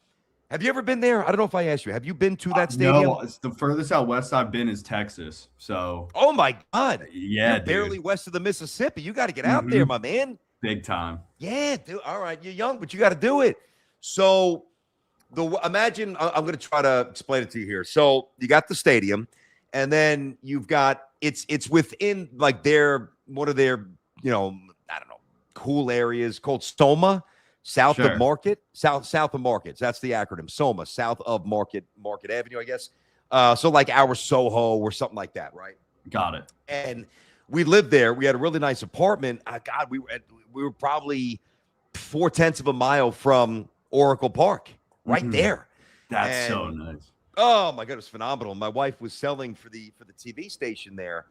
Have you ever been there? I don't know if I asked you. Have you been to that stadium? No, it's the furthest out west I've been is Texas. So, oh my God, yeah, you're barely west of the Mississippi. You got to get out there, my man. Big time. Yeah, dude. All right, you're young, but you got to do it. So, imagine I'm going to try to explain it to you here. So, you got the stadium, and then you've got it's within like one of their I don't know, cool areas called Soma. South of Market, south of Markets. That's the acronym. SOMA, south of Market Avenue, I guess. So like our Soho or something like that, right? Got it. And we lived there. We had a really nice apartment. God, we were probably 0.4 of a mile from Oracle Park, right there. That's so nice. Oh my God, it was phenomenal. My wife was selling for the TV station there,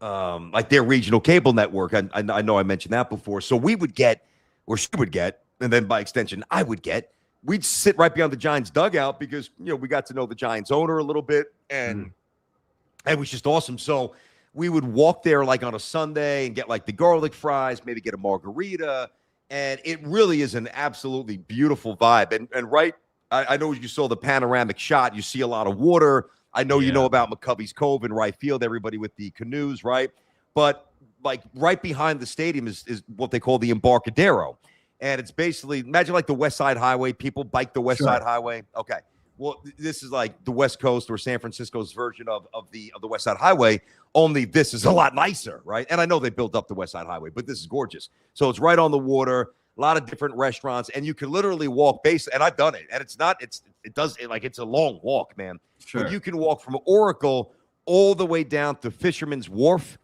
like their regional cable network. I know I mentioned that before. So we would get, or she would get, and then by extension, I would get, we'd sit right behind the Giants dugout because, we got to know the Giants owner a little bit, and it was just awesome. So we would walk there like on a Sunday and get like the garlic fries, maybe get a margarita, and it really is an absolutely beautiful vibe. And right, I know you saw the panoramic shot. You see a lot of water. I know you know about McCovey's Cove in right field, everybody with the canoes, right? But like right behind the stadium is what they call the Embarcadero. And it's basically, imagine like the West Side Highway. People bike the West Side Highway. Okay. Well, this is like the West Coast or San Francisco's version of the West Side Highway, only this is a lot nicer, right? And I know they built up the West Side Highway, but this is gorgeous. So it's right on the water, a lot of different restaurants, and you can literally walk and I've done it. And it's a long walk, man. Sure. But you can walk from Oracle all the way down to Fisherman's Wharf.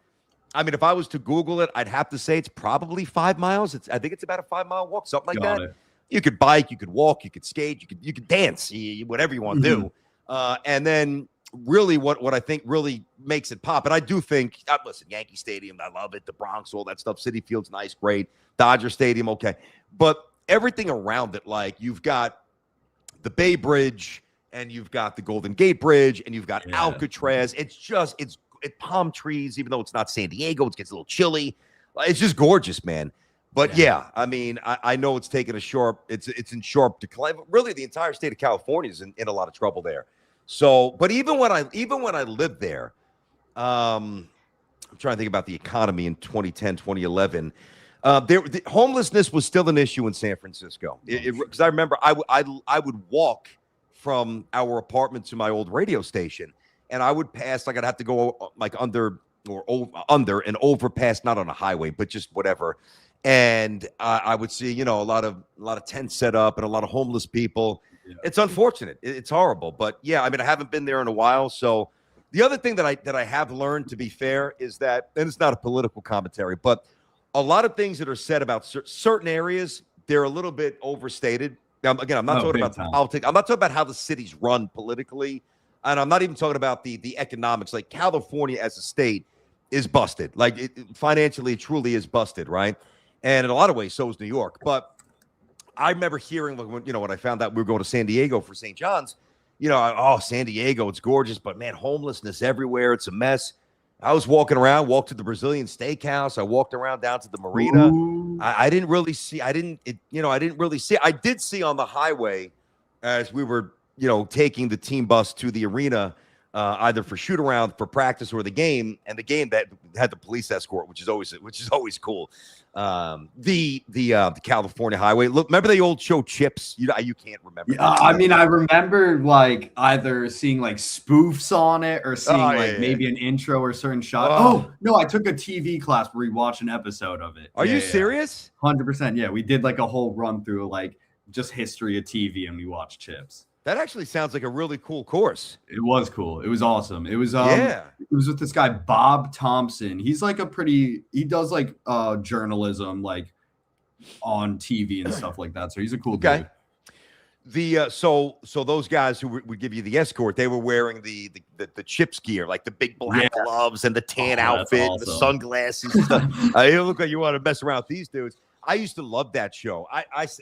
I mean, if I was to Google it, I'd have to say it's probably 5 miles. I think it's about a 5-mile walk, something like that. You could bike, you could walk, you could skate, you could dance, whatever you want to do. And then really what I think really makes it pop, and I do think, listen, Yankee Stadium, I love it. The Bronx, all that stuff. Citi Field's nice, great. Dodger Stadium, okay. But everything around it, like you've got the Bay Bridge, and you've got the Golden Gate Bridge, and you've got Alcatraz. It's palm trees, even though it's not San Diego, it gets a little chilly. It's just gorgeous, man. But I mean, I know it's taken it's in sharp decline. Really, the entire state of California is in a lot of trouble there. So, but even when I lived there, I'm trying to think about the economy in 2010, 2011. The homelessness was still an issue in San Francisco. Because I remember I would walk from our apartment to my old radio station. And I would pass, like I'd have to go like under an overpass, not on a highway, but just whatever. And I would see, a lot of tents set up and a lot of homeless people. Yeah. It's unfortunate. It's horrible. But yeah, I mean, I haven't been there in a while. So the other thing that I have learned, to be fair, is that, and it's not a political commentary, but a lot of things that are said about certain areas, they're a little bit overstated. Now, again, I'm not talking about politics. I'm not talking about how the city's run politically. And I'm not even talking about the economics. Like California as a state is busted. Like financially, it truly is busted, right? And in a lot of ways, so is New York. But I remember hearing, when I found out we were going to San Diego for St. John's, San Diego, it's gorgeous, but man, homelessness everywhere. It's a mess. I was walked to the Brazilian steakhouse. I walked around down to the marina. I didn't really see. I did see on the highway as we were taking the team bus to the arena, either for shoot around, for practice, or the game. And the game that had the police escort, which is always cool. The California highway. Look, remember the old show Chips? You can't remember. Yeah, I mean, I remember like either seeing like spoofs on it or seeing maybe an intro or certain shot. Oh no, I took a TV class where we watched an episode of it. Are you serious? 100%. Yeah, we did like a whole run through like just history of TV, and we watched Chips. That actually sounds like a really cool course. It was cool. It was awesome. It was it was with this guy Bob Thompson. He's like he does like journalism like on TV and stuff like that. So he's a cool dude. So those guys who would give you the escort, they were wearing the Chips gear, like the big black gloves and the tan outfit and the sunglasses and stuff. You look like you want to mess around with these dudes. I used to love that show.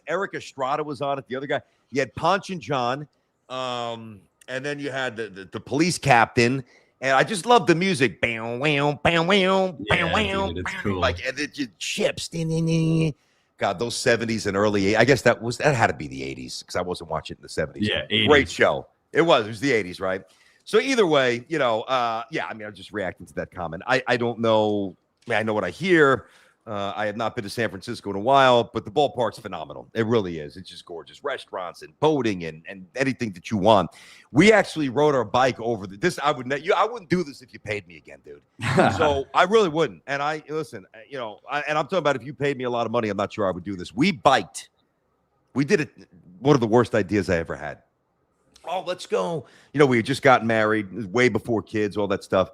Eric Estrada was on it. The other guy, you had Ponch and John, and then you had the police captain. And I just love the music. Bam, wham, bam, wham, bam, wham. It's cool. Like and then Chips. God, those 70s and early 80s. I guess that had to be the 80s because I wasn't watching it in the 70s. Yeah, 80s. Great show. It was the 80s, right? So either way, I mean, I'm just reacting to that comment. I don't know. I mean, I know what I hear. I have not been to San Francisco in a while, but the ballpark's phenomenal. It really is. It's just gorgeous. Restaurants and boating and anything that you want. We actually rode our bike over this. I wouldn't do this if you paid me again, dude. So I really wouldn't. And and I'm talking about if you paid me a lot of money, I'm not sure I would do this. We biked. We did it. One of the worst ideas I ever had. Oh, let's go. We had just gotten married way before kids, all that stuff.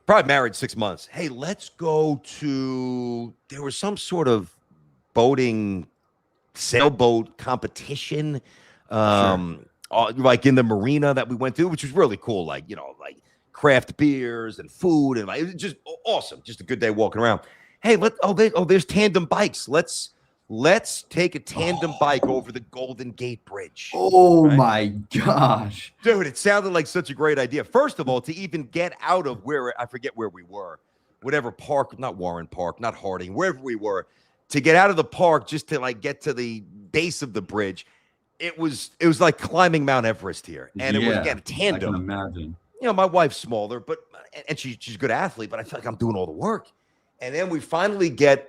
Probably married 6 months. Hey, let's go to, there was some sort of boating, sailboat competition, like in the marina that we went to, which was really cool. Like, like craft beers and food and it was just awesome. Just a good day walking around. Hey, there's tandem bikes. Let's take a tandem bike over the Golden Gate Bridge. Oh my gosh. Dude, it sounded like such a great idea. First of all, to even get out of I forget where we were, whatever park, not Warren Park, not Harding, wherever we were, to get out of the park just to like get to the base of the bridge. It was like climbing Mount Everest here. And it was, again, a tandem. I can imagine. My wife's smaller, and she's a good athlete, but I feel like I'm doing all the work. And then we finally get,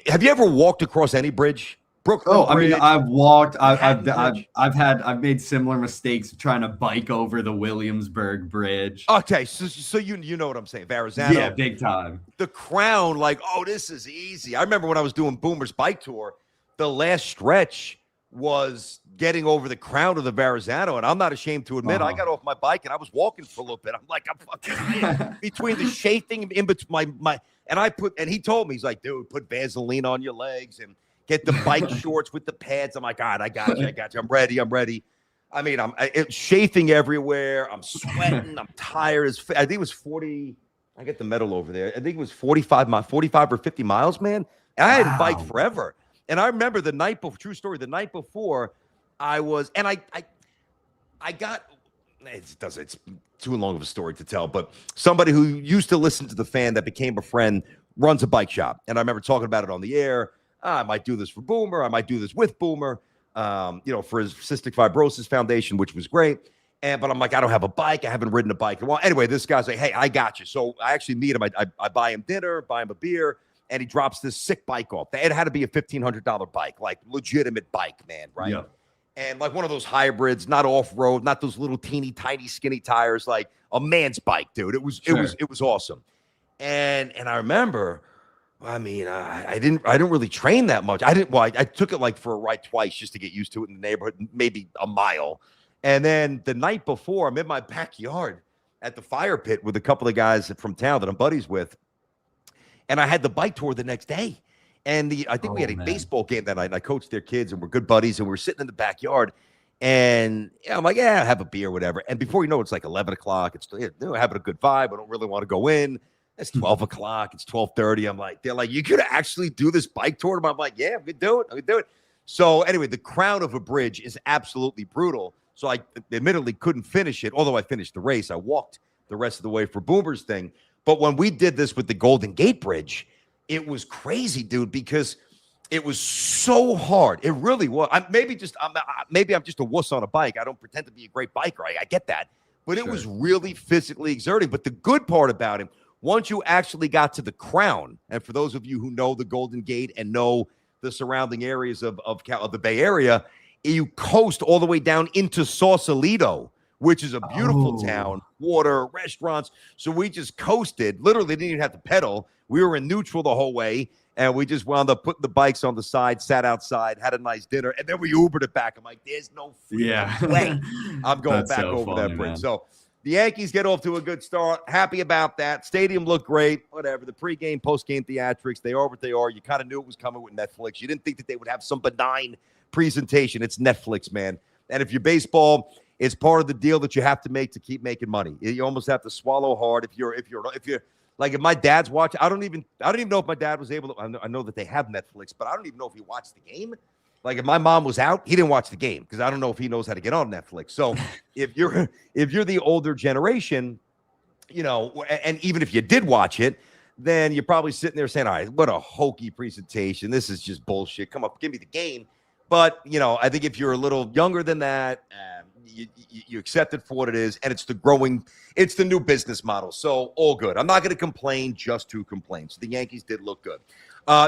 have you ever walked across any bridge? Brooklyn Bridge? I mean, I've walked. I've made similar mistakes trying to bike over the Williamsburg Bridge. Okay, so you know what I'm saying, Verrazano. Yeah, big time. The Crown, like, this is easy. I remember when I was doing Boomer's bike tour, the last stretch was getting over the Crown of the Verrazano, and I'm not ashamed to admit I got off my bike and I was walking for a little bit. I'm like, I'm fucking between the chafing in between my. And he told me, he's like, dude, put Vaseline on your legs and get the bike shorts with the pads. I'm like, God, I got you. I'm ready. I mean, it's chafing everywhere. I'm sweating. I'm tired. I think it was 40. I get the medal over there. I think it was 45 or 50 miles, man. And I hadn't biked forever. And I remember the night before, true story, the night before I got, it's too long of a story to tell, but somebody who used to listen to the fan that became a friend runs a bike shop. And I remember talking about it on the air. I might do this for Boomer. I might do this with Boomer, for his Cystic Fibrosis Foundation, which was great. But I'm like, I don't have a bike. I haven't ridden a bike. Well, anyway, this guy's like, hey, I got you. So I actually meet him. I buy him dinner, buy him a beer, and he drops this sick bike off. It had to be a $1,500 bike, like legitimate bike, man, right? Yeah. And like one of those hybrids, not off-road, not those little teeny tiny skinny tires, like a man's bike, dude. It was awesome. And I remember, I mean, I didn't really train that much. I took it like for a ride twice just to get used to it in the neighborhood, maybe a mile. And then the night before, I'm in my backyard at the fire pit with a couple of guys from town that I'm buddies with. And I had the bike tour the next day. And I think we had a baseball game that night, and I coached their kids, and we're good buddies, and we were sitting in the backyard. And I'm like, have a beer, whatever. And before you know it, it's like 11 o'clock. It's having a good vibe. I don't really want to go in. It's 12 o'clock. It's 12:30. I'm like, they're like, you could actually do this bike tour? And I'm like, yeah, we could do it. So anyway, the crown of a bridge is absolutely brutal. So I admittedly couldn't finish it, although I finished the race. I walked the rest of the way for Boomer's thing. But when we did this with the Golden Gate Bridge, it was crazy, dude, because it was so hard. It really was. Maybe I'm just a wuss on a bike. I don't pretend to be a great biker. I get that. but it was really physically exerting. But the good part about him, once you actually got to the crown, and for those of you who know the Golden Gate and know the surrounding areas of the Bay Area, you coast all the way down into Sausalito, which is a beautiful town, water, restaurants. So we just coasted, literally didn't even have to pedal. We were in neutral the whole way, and we just wound up putting the bikes on the side, sat outside, had a nice dinner, and then we Ubered it back. I'm like, there's no way I'm going back over that bridge. Man. So the Yankees get off to a good start. Happy about that. Stadium looked great. Whatever. The pregame, postgame theatrics, they are what they are. You kind of knew it was coming with Netflix. You didn't think that they would have some benign presentation. It's Netflix, man. And if you're baseball, it's part of the deal that you have to make to keep making money. You almost have to swallow hard. If you're like, if my dad's watching, I don't even know if my dad was able to. I know that they have Netflix, but I don't even know if he watched the game. Like, if my mom was out, he didn't watch the game because I don't know if he knows how to get on Netflix. So if you're the older generation, and even if you did watch it, then you're probably sitting there saying, all right, what a hokey presentation. This is just bullshit. Come up, give me the game. But, I think if you're a little younger than that, you accept it for what it is, and it's the new business model. So all good. I'm not going to complain just to complain. So the Yankees did look good.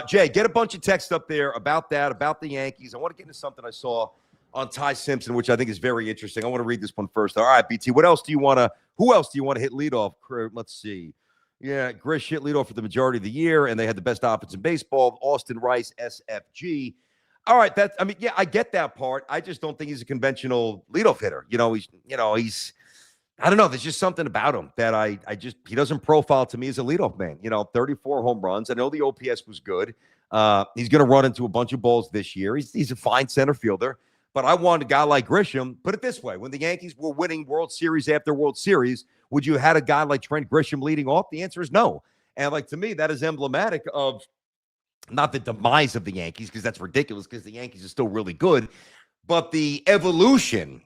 Jay, get a bunch of text up there about that, about the Yankees. I want to get into something I saw on Ty Simpson, which I think is very interesting. I want to read this one first. All right, BT, who else do you want to hit leadoff? Let's see. Yeah, Grish hit leadoff for the majority of the year, and they had the best offense in baseball. Austin Rice, SFG. All right, I get that part. I just don't think he's a conventional leadoff hitter. He's I don't know. There's just something about him that he doesn't profile to me as a leadoff man. 34 home runs. I know the OPS was good. He's going to run into a bunch of balls this year. He's a fine center fielder, but I want a guy like Grisham. Put it this way. When the Yankees were winning World Series after World Series, would you have had a guy like Trent Grisham leading off? The answer is no. And to me, that is emblematic of not the demise of the Yankees, because that's ridiculous, because the Yankees are still really good, but the evolution,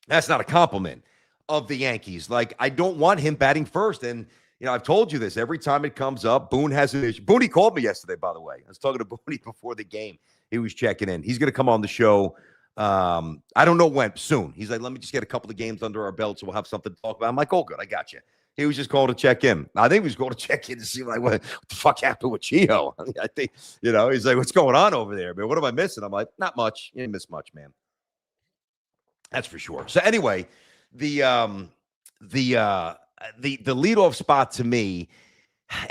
that's not a compliment, of the Yankees. I don't want him batting first. And, I've told you this every time it comes up. Boone has an issue. Boone called me yesterday, by the way. I was talking to Boone before the game. He was checking in. He's going to come on the show. I don't know when, soon. He's like, let me just get a couple of games under our belt so we'll have something to talk about. I'm like, oh, good. I got you. He was just calling to check in. I think he was going to check in to see what the fuck happened with Chio. I think, he's like, what's going on over there, man? What am I missing? I'm like, not much. You didn't miss much, man. That's for sure. So anyway, the leadoff spot to me,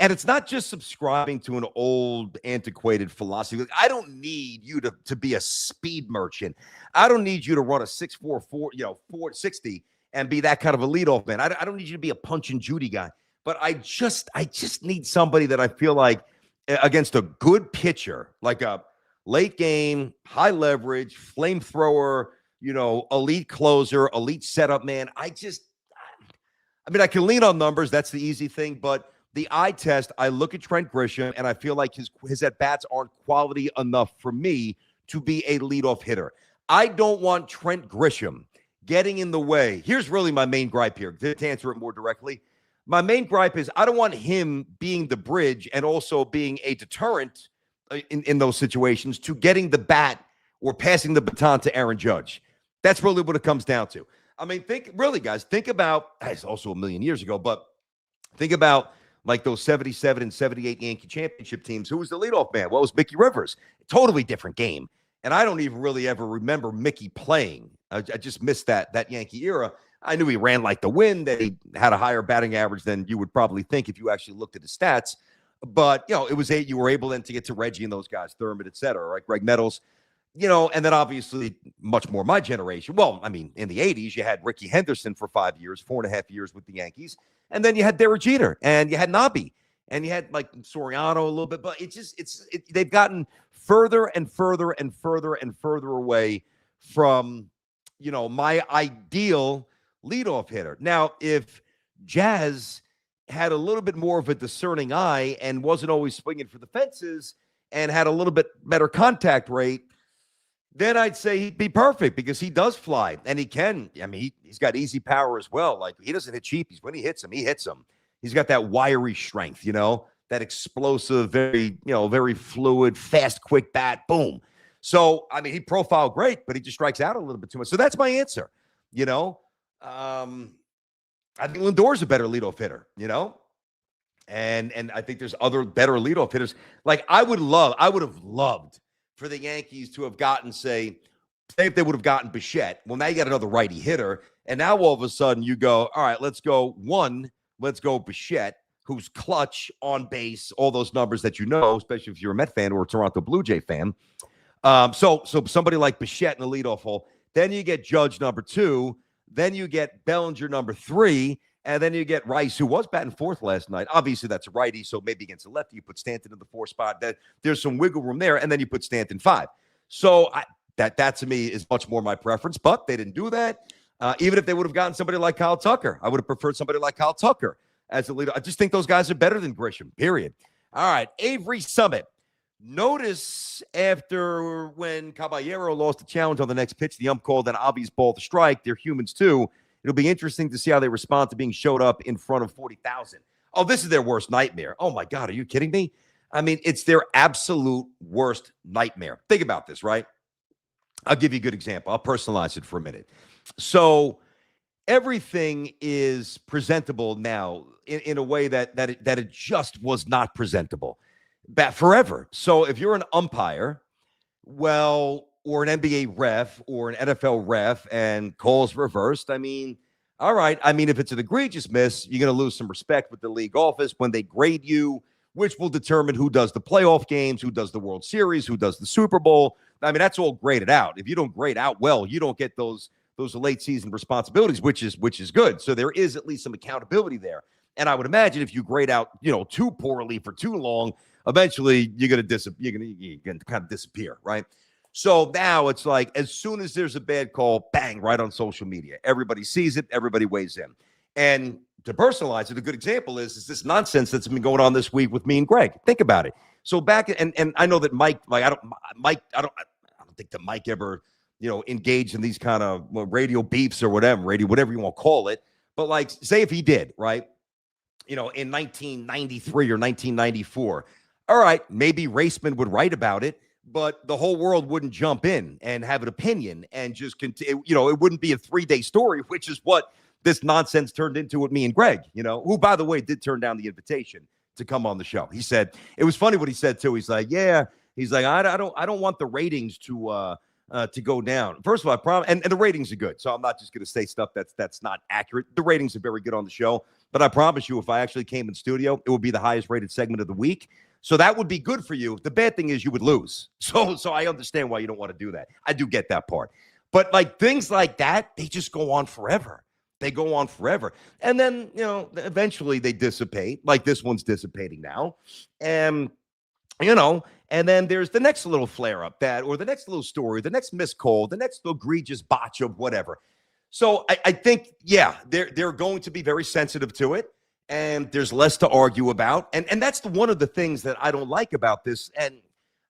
and it's not just subscribing to an old antiquated philosophy. I don't need you to be a speed merchant. I don't need you to run a 6.44, 460 and be that kind of a leadoff man. I don't need you to be a punch and Judy guy, but I just need somebody that I feel like against a good pitcher, like a late game, high leverage, flamethrower, elite closer, elite setup man. I can lean on numbers. That's the easy thing. But the eye test, I look at Trent Grisham, and I feel like his at-bats aren't quality enough for me to be a leadoff hitter. I don't want Trent Grisham getting in the way. Here's really my main gripe here, to answer it more directly. My main gripe is I don't want him being the bridge and also being a deterrent in those situations to getting the bat or passing the baton to Aaron Judge. That's really what it comes down to. Think about, it's also a million years ago, but think about like those 77 and 78 Yankee championship teams. Who was the leadoff man? Well, it was Mickey Rivers. Totally different game. And I don't even really ever remember Mickey playing. I just missed that Yankee era. I knew he ran like the wind, that he had a higher batting average than you would probably think if you actually looked at his stats. But, it was you were able then to get to Reggie and those guys, Thurman, et cetera, right? Greg Nettles. And then obviously much more my generation. Well, in the 80s, you had Ricky Henderson for 5 years, 4.5 years with the Yankees. And then you had Derek Jeter, and you had Nobby, and you had like Soriano a little bit. But they've gotten further and further and further and further away from, my ideal leadoff hitter. Now, if Jazz had a little bit more of a discerning eye and wasn't always swinging for the fences and had a little bit better contact rate, then I'd say he'd be perfect, because he does fly, and he can. He's got easy power as well. Like, he doesn't hit cheapies. When he hits him, he hits him. He's got that wiry strength, that explosive, very, very fluid, fast, quick bat. Boom. So, he profiled great, but he just strikes out a little bit too much. So that's my answer. I think Lindor's a better leadoff hitter, and I think there's other better leadoff hitters. Like I would have loved for the Yankees to have gotten, say if they would have gotten Bichette. Well, now you got another righty hitter, and now all of a sudden you go, all right, let's go Bichette, who's clutch, on base, all those numbers that especially if you're a Met fan or a Toronto Blue Jay fan. So somebody like Bichette in the leadoff hole. Then you get Judge number 2. Then you get Bellinger number 3. And then you get Rice, who was batting 4th last night. Obviously, that's a righty, so maybe against a lefty, you put Stanton in the 4th spot. There's some wiggle room there, and then you put Stanton 5. So that to me is much more my preference, but they didn't do that. Even if they would have gotten somebody like Kyle Tucker, I would have preferred somebody like Kyle Tucker as a leader. I just think those guys are better than Grisham, period. All right, Avery Summit. Notice after when Caballero lost the challenge on the next pitch, the ump called an obvious ball to strike. They're humans too. It'll be interesting to see how they respond to being showed up in front of 40,000. Oh, this is their worst nightmare. Oh, my God. Are you kidding me? I mean, it's their absolute worst nightmare. Think about this, right? I'll give you a good example. I'll personalize it for a minute. So everything is presentable now in a way that it just was not presentable forever. So if you're an umpire, or an NBA ref or an NFL ref and calls reversed, I mean, all right. I mean, if it's an egregious miss, you're going to lose some respect with the league office when they grade you, which will determine who does the playoff games, who does the World Series, who does the Super Bowl. I mean, that's all graded out. If you don't grade out well, you don't get those late season responsibilities, which is good. So there is at least some accountability there. And I would imagine if you grade out, too poorly for too long, eventually you're going to kind of disappear, right? So now it's like as soon as there's a bad call, bang, right on social media. Everybody sees it. Everybody weighs in. And to personalize it, a good example is this nonsense that's been going on this week with me and Greg. Think about it. So back and I know that Mike, I don't think that Mike ever, engaged in these kind of radio beefs or whatever you want to call it. But like, say if he did, right? In 1993 or 1994, all right, maybe Raceman would write about it. But the whole world wouldn't jump in and have an opinion and just continue. It wouldn't be a 3-day story, which is what this nonsense turned into with me and Greg, who, by the way, did turn down the invitation to come on the show. He said, it was funny what he said, too. He's like, I don't want the ratings to go down. First of all, I promise, and the ratings are good. So I'm not just going to say stuff that's not accurate. The ratings are very good on the show. But I promise you, if I actually came in studio, it would be the highest rated segment of the week. So that would be good for you. The bad thing is you would lose. So I understand why you don't want to do that. I do get that part. But like things like that, they just go on forever. They go on forever. And then, eventually they dissipate. Like this one's dissipating now. And, and then there's the next little flare up or the next little story, the next missed call, the next egregious botch of whatever. So I think, they're going to be very sensitive to it. And there's less to argue about. And that's one of the things that I don't like about this. And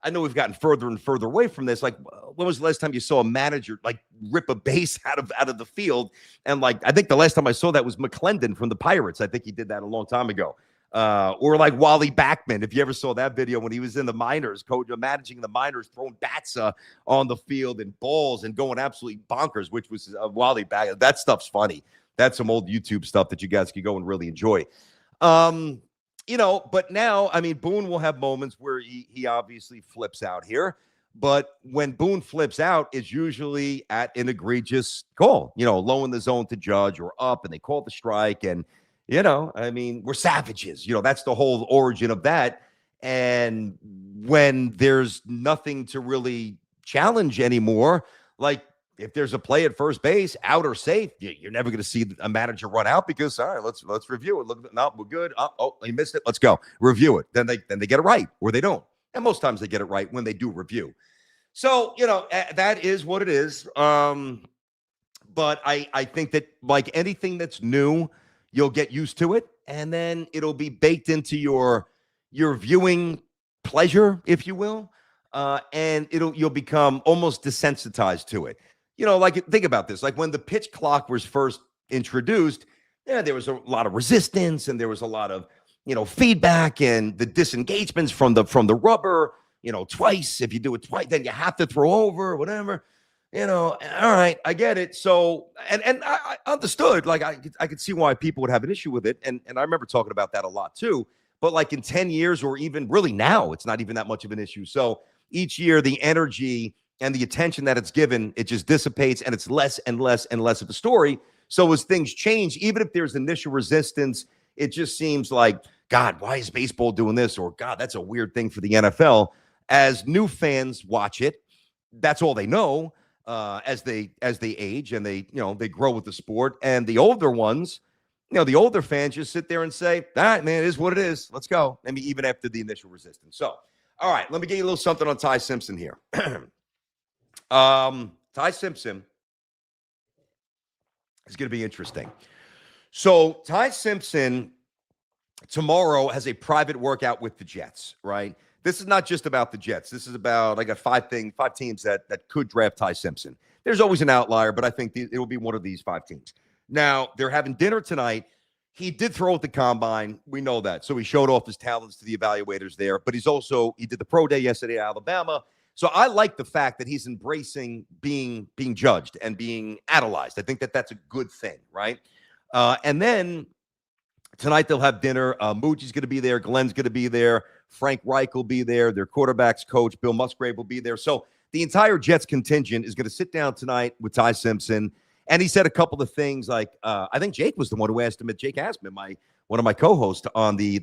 I know we've gotten further and further away from this. Like, when was the last time you saw a manager like rip a base out of the field? And like, I think the last time I saw that was McClendon from the Pirates. I think he did that a long time ago. Or like Wally Backman, if you ever saw that video when he was in the minors, managing the minors, throwing bats on the field and balls and going absolutely bonkers, which was Wally Backman. That stuff's funny. That's some old YouTube stuff that you guys can go and really enjoy. But now, I mean, Boone will have moments where he obviously flips out here. But when Boone flips out, it's usually at an egregious call, low in the zone to Judge or up, and they call the strike. And, I mean, we're savages. That's the whole origin of that. And when there's nothing to really challenge anymore, like, if there's a play at first base, out or safe, you're never going to see a manager run out because, all right, let's review it. Look, no, we're good. Oh, he missed it. Let's go review it. Then they get it right, or they don't. And most times they get it right when they do review. So that is what it is. But I think that like anything that's new, you'll get used to it, and then it'll be baked into your viewing pleasure, if you will, and you'll become almost desensitized to it. Like think about this. Like when the pitch clock was first introduced, there was a lot of resistance and there was a lot of, feedback and the disengagements from the rubber, twice. If you do it twice, then you have to throw over, whatever. all right, I get it. So, and I understood, like, I could see why people would have an issue with it. And I remember talking about that a lot too. But like in 10 years, or even really now, it's not even that much of an issue. So each year, the energy and the attention that it's given, it just dissipates, and it's less and less and less of a story. So as things change, even if there's initial resistance, it just seems like, God, why is baseball doing this? Or, God, that's a weird thing for the NFL. As new fans watch it, that's all they know. As they age and they grow with the sport, and the older ones, the older fans just sit there and say, all right, man, it is what it is. Let's go. I mean, even after the initial resistance. So, all right, let me get you a little something on Ty Simpson here. Ty Simpson is going to be interesting. So Ty Simpson tomorrow has a private workout with the Jets, right? This is not just about the Jets. This is about, I got five teams that could draft Ty Simpson. There's always an outlier, but I think it will be one of these 5 teams. Now, they're having dinner tonight. He did throw at the combine. We know that. So he showed off his talents to the evaluators there. But he did the pro day yesterday at Alabama. So I like the fact that he's embracing being judged and being analyzed. I think that's a good thing, right? And then tonight they'll have dinner. Moogie's going to be there. Glenn's going to be there. Frank Reich will be there. Their quarterbacks coach, Bill Musgrave, will be there. So the entire Jets contingent is going to sit down tonight with Ty Simpson. And he said a couple of things like, I think Jake was the one who asked him. Jake Asman, one of my co-hosts on the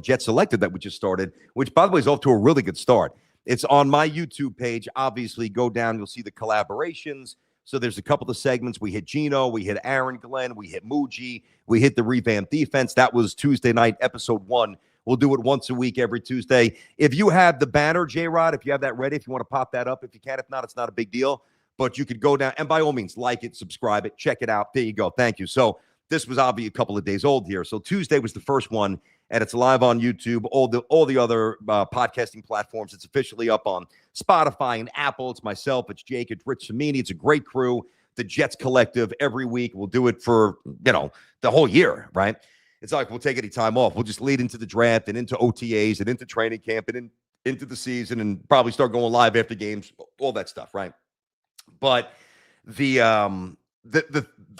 Jets Selected that we just started, which, by the way, is off to a really good start. It's on my YouTube page. Obviously, go down. You'll see the collaborations. So there's a couple of segments. We hit Gino. We hit Aaron Glenn. We hit Moogie. We hit the revamped defense. That was Tuesday night, episode 1. We'll do it once a week, every Tuesday. If you have the banner, J-Rod, if you have that ready, if you want to pop that up, if you can. If not, it's not a big deal. But you could go down, and by all means, like it, subscribe it, check it out. There you go. Thank you. So this was obviously a couple of days old here. So Tuesday was the first one, and it's live on YouTube, all the other podcasting platforms. It's officially up on Spotify and Apple. It's myself. It's Jake. It's Rich Samini. It's a great crew. The Jets Collective every week. We'll do it for, the whole year, right? It's not like we'll take any time off. We'll just lead into the draft and into OTAs and into training camp and into the season, and probably start going live after games, all that stuff, right? But the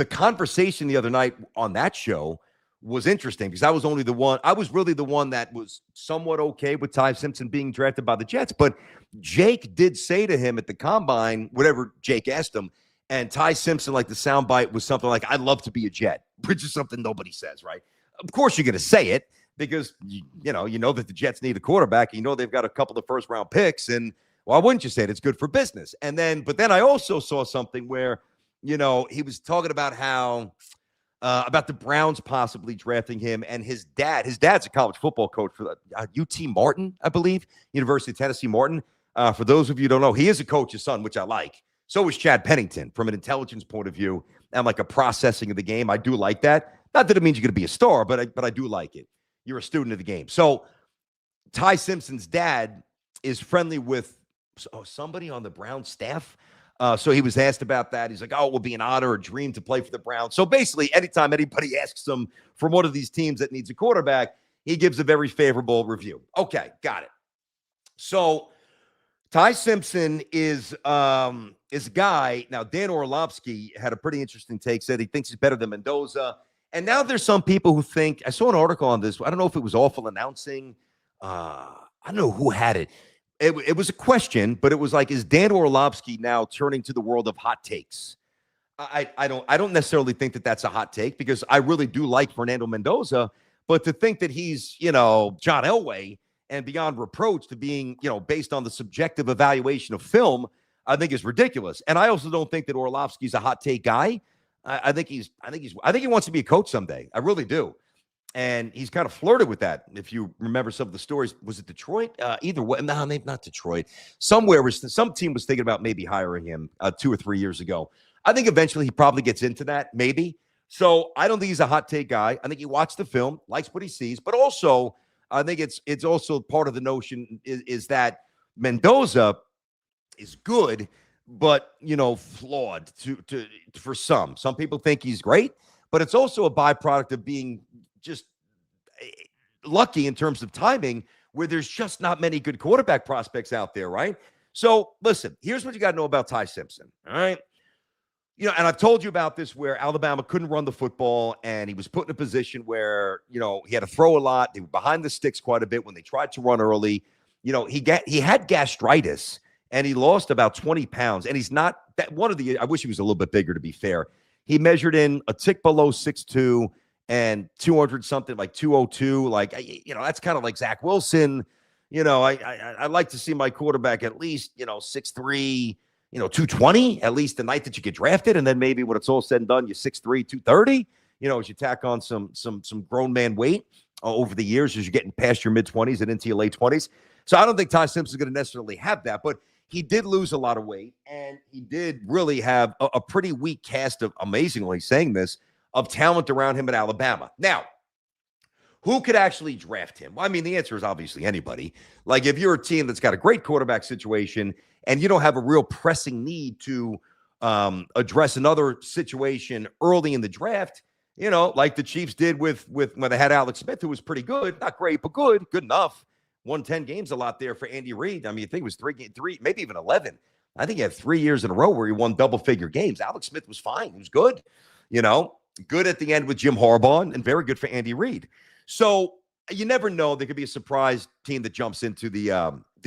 conversation the other night on that show was interesting because I was really the one that was somewhat okay with Ty Simpson being drafted by the Jets. But Jake did say to him at the combine, whatever Jake asked him, and Ty Simpson, like the soundbite was something like, "I'd love to be a Jet," which is something nobody says, right? Of course you're going to say it because you know that the Jets need a quarterback. And they've got a couple of first-round picks, and why wouldn't you say it? It's good for business. But then I also saw something where, he was talking about how about the Browns possibly drafting him, and his dad's a college football coach for UT Martin, I believe, University of Tennessee Martin. For those of you who don't know, he is a coach's son, which I like. So is Chad Pennington from an intelligence point of view and like a processing of the game. I do like that. Not that it means you're going to be a star, but I do like it. You're a student of the game. So Ty Simpson's dad is friendly with somebody on the Browns staff. So he was asked about that. He's like, "Oh, it will be an honor or a dream to play for the Browns." So basically, anytime anybody asks him from one of these teams that needs a quarterback, he gives a very favorable review. Okay, got it. So Ty Simpson is a guy. Now, Dan Orlovsky had a pretty interesting take, said he thinks he's better than Mendoza. And now there's some people who think, I saw an article on this. I don't know if it was Awful Announcing. I don't know who had it. It was a question, but it was like, is Dan Orlovsky now turning to the world of hot takes? I don't necessarily think that that's a hot take because I really do like Fernando Mendoza, but to think that he's, John Elway and beyond reproach to being, based on the subjective evaluation of film, I think is ridiculous. And I also don't think that Orlovsky's a hot take guy. I think he wants to be a coach someday. I really do. And he's kind of flirted with that. If you remember some of the stories, was it Detroit? Either way, no, maybe not Detroit. Somewhere some team was thinking about maybe hiring him 2 or 3 years ago. I think eventually he probably gets into that, maybe. So I don't think he's a hot take guy. I think he watched the film, likes what he sees, but also I think it's also part of the notion is that Mendoza is good, but flawed for some. Some people think he's great, but it's also a byproduct of being just lucky in terms of timing, where there's just not many good quarterback prospects out there, right? So listen, here's what you got to know about Ty Simpson. All right. And I've told you about this where Alabama couldn't run the football and he was put in a position where, he had to throw a lot. They were behind the sticks quite a bit when they tried to run early. He had gastritis and he lost about 20 pounds. And he's not that one of the, I wish he was a little bit bigger to be fair. He measured in a tick below 6'2" and 200 something, like 202. Like, that's kind of like Zach Wilson. I like to see my quarterback at least, 6'3", 220, at least the night that you get drafted. And then maybe when it's all said and done, you're 6'3", 230, as you tack on some grown man weight over the years as you're getting past your mid-20s and into your late 20s. So I don't think Ty Simpson is going to necessarily have that, but he did lose a lot of weight, and he did really have a pretty weak cast of, amazingly saying this, of talent around him at Alabama. Now, who could actually draft him? Well, I mean, the answer is obviously anybody. Like if you're a team that's got a great quarterback situation and you don't have a real pressing need to address another situation early in the draft, like the Chiefs did with when they had Alex Smith, who was pretty good, not great, but good enough. Won 10 games a lot there for Andy Reid. I mean, I think it was three, maybe even 11. I think he had 3 years in a row where he won double-figure games. Alex Smith was fine. He was good, good at the end with Jim Harbaugh and very good for Andy Reid. So you never know. There could be a surprise team that jumps into the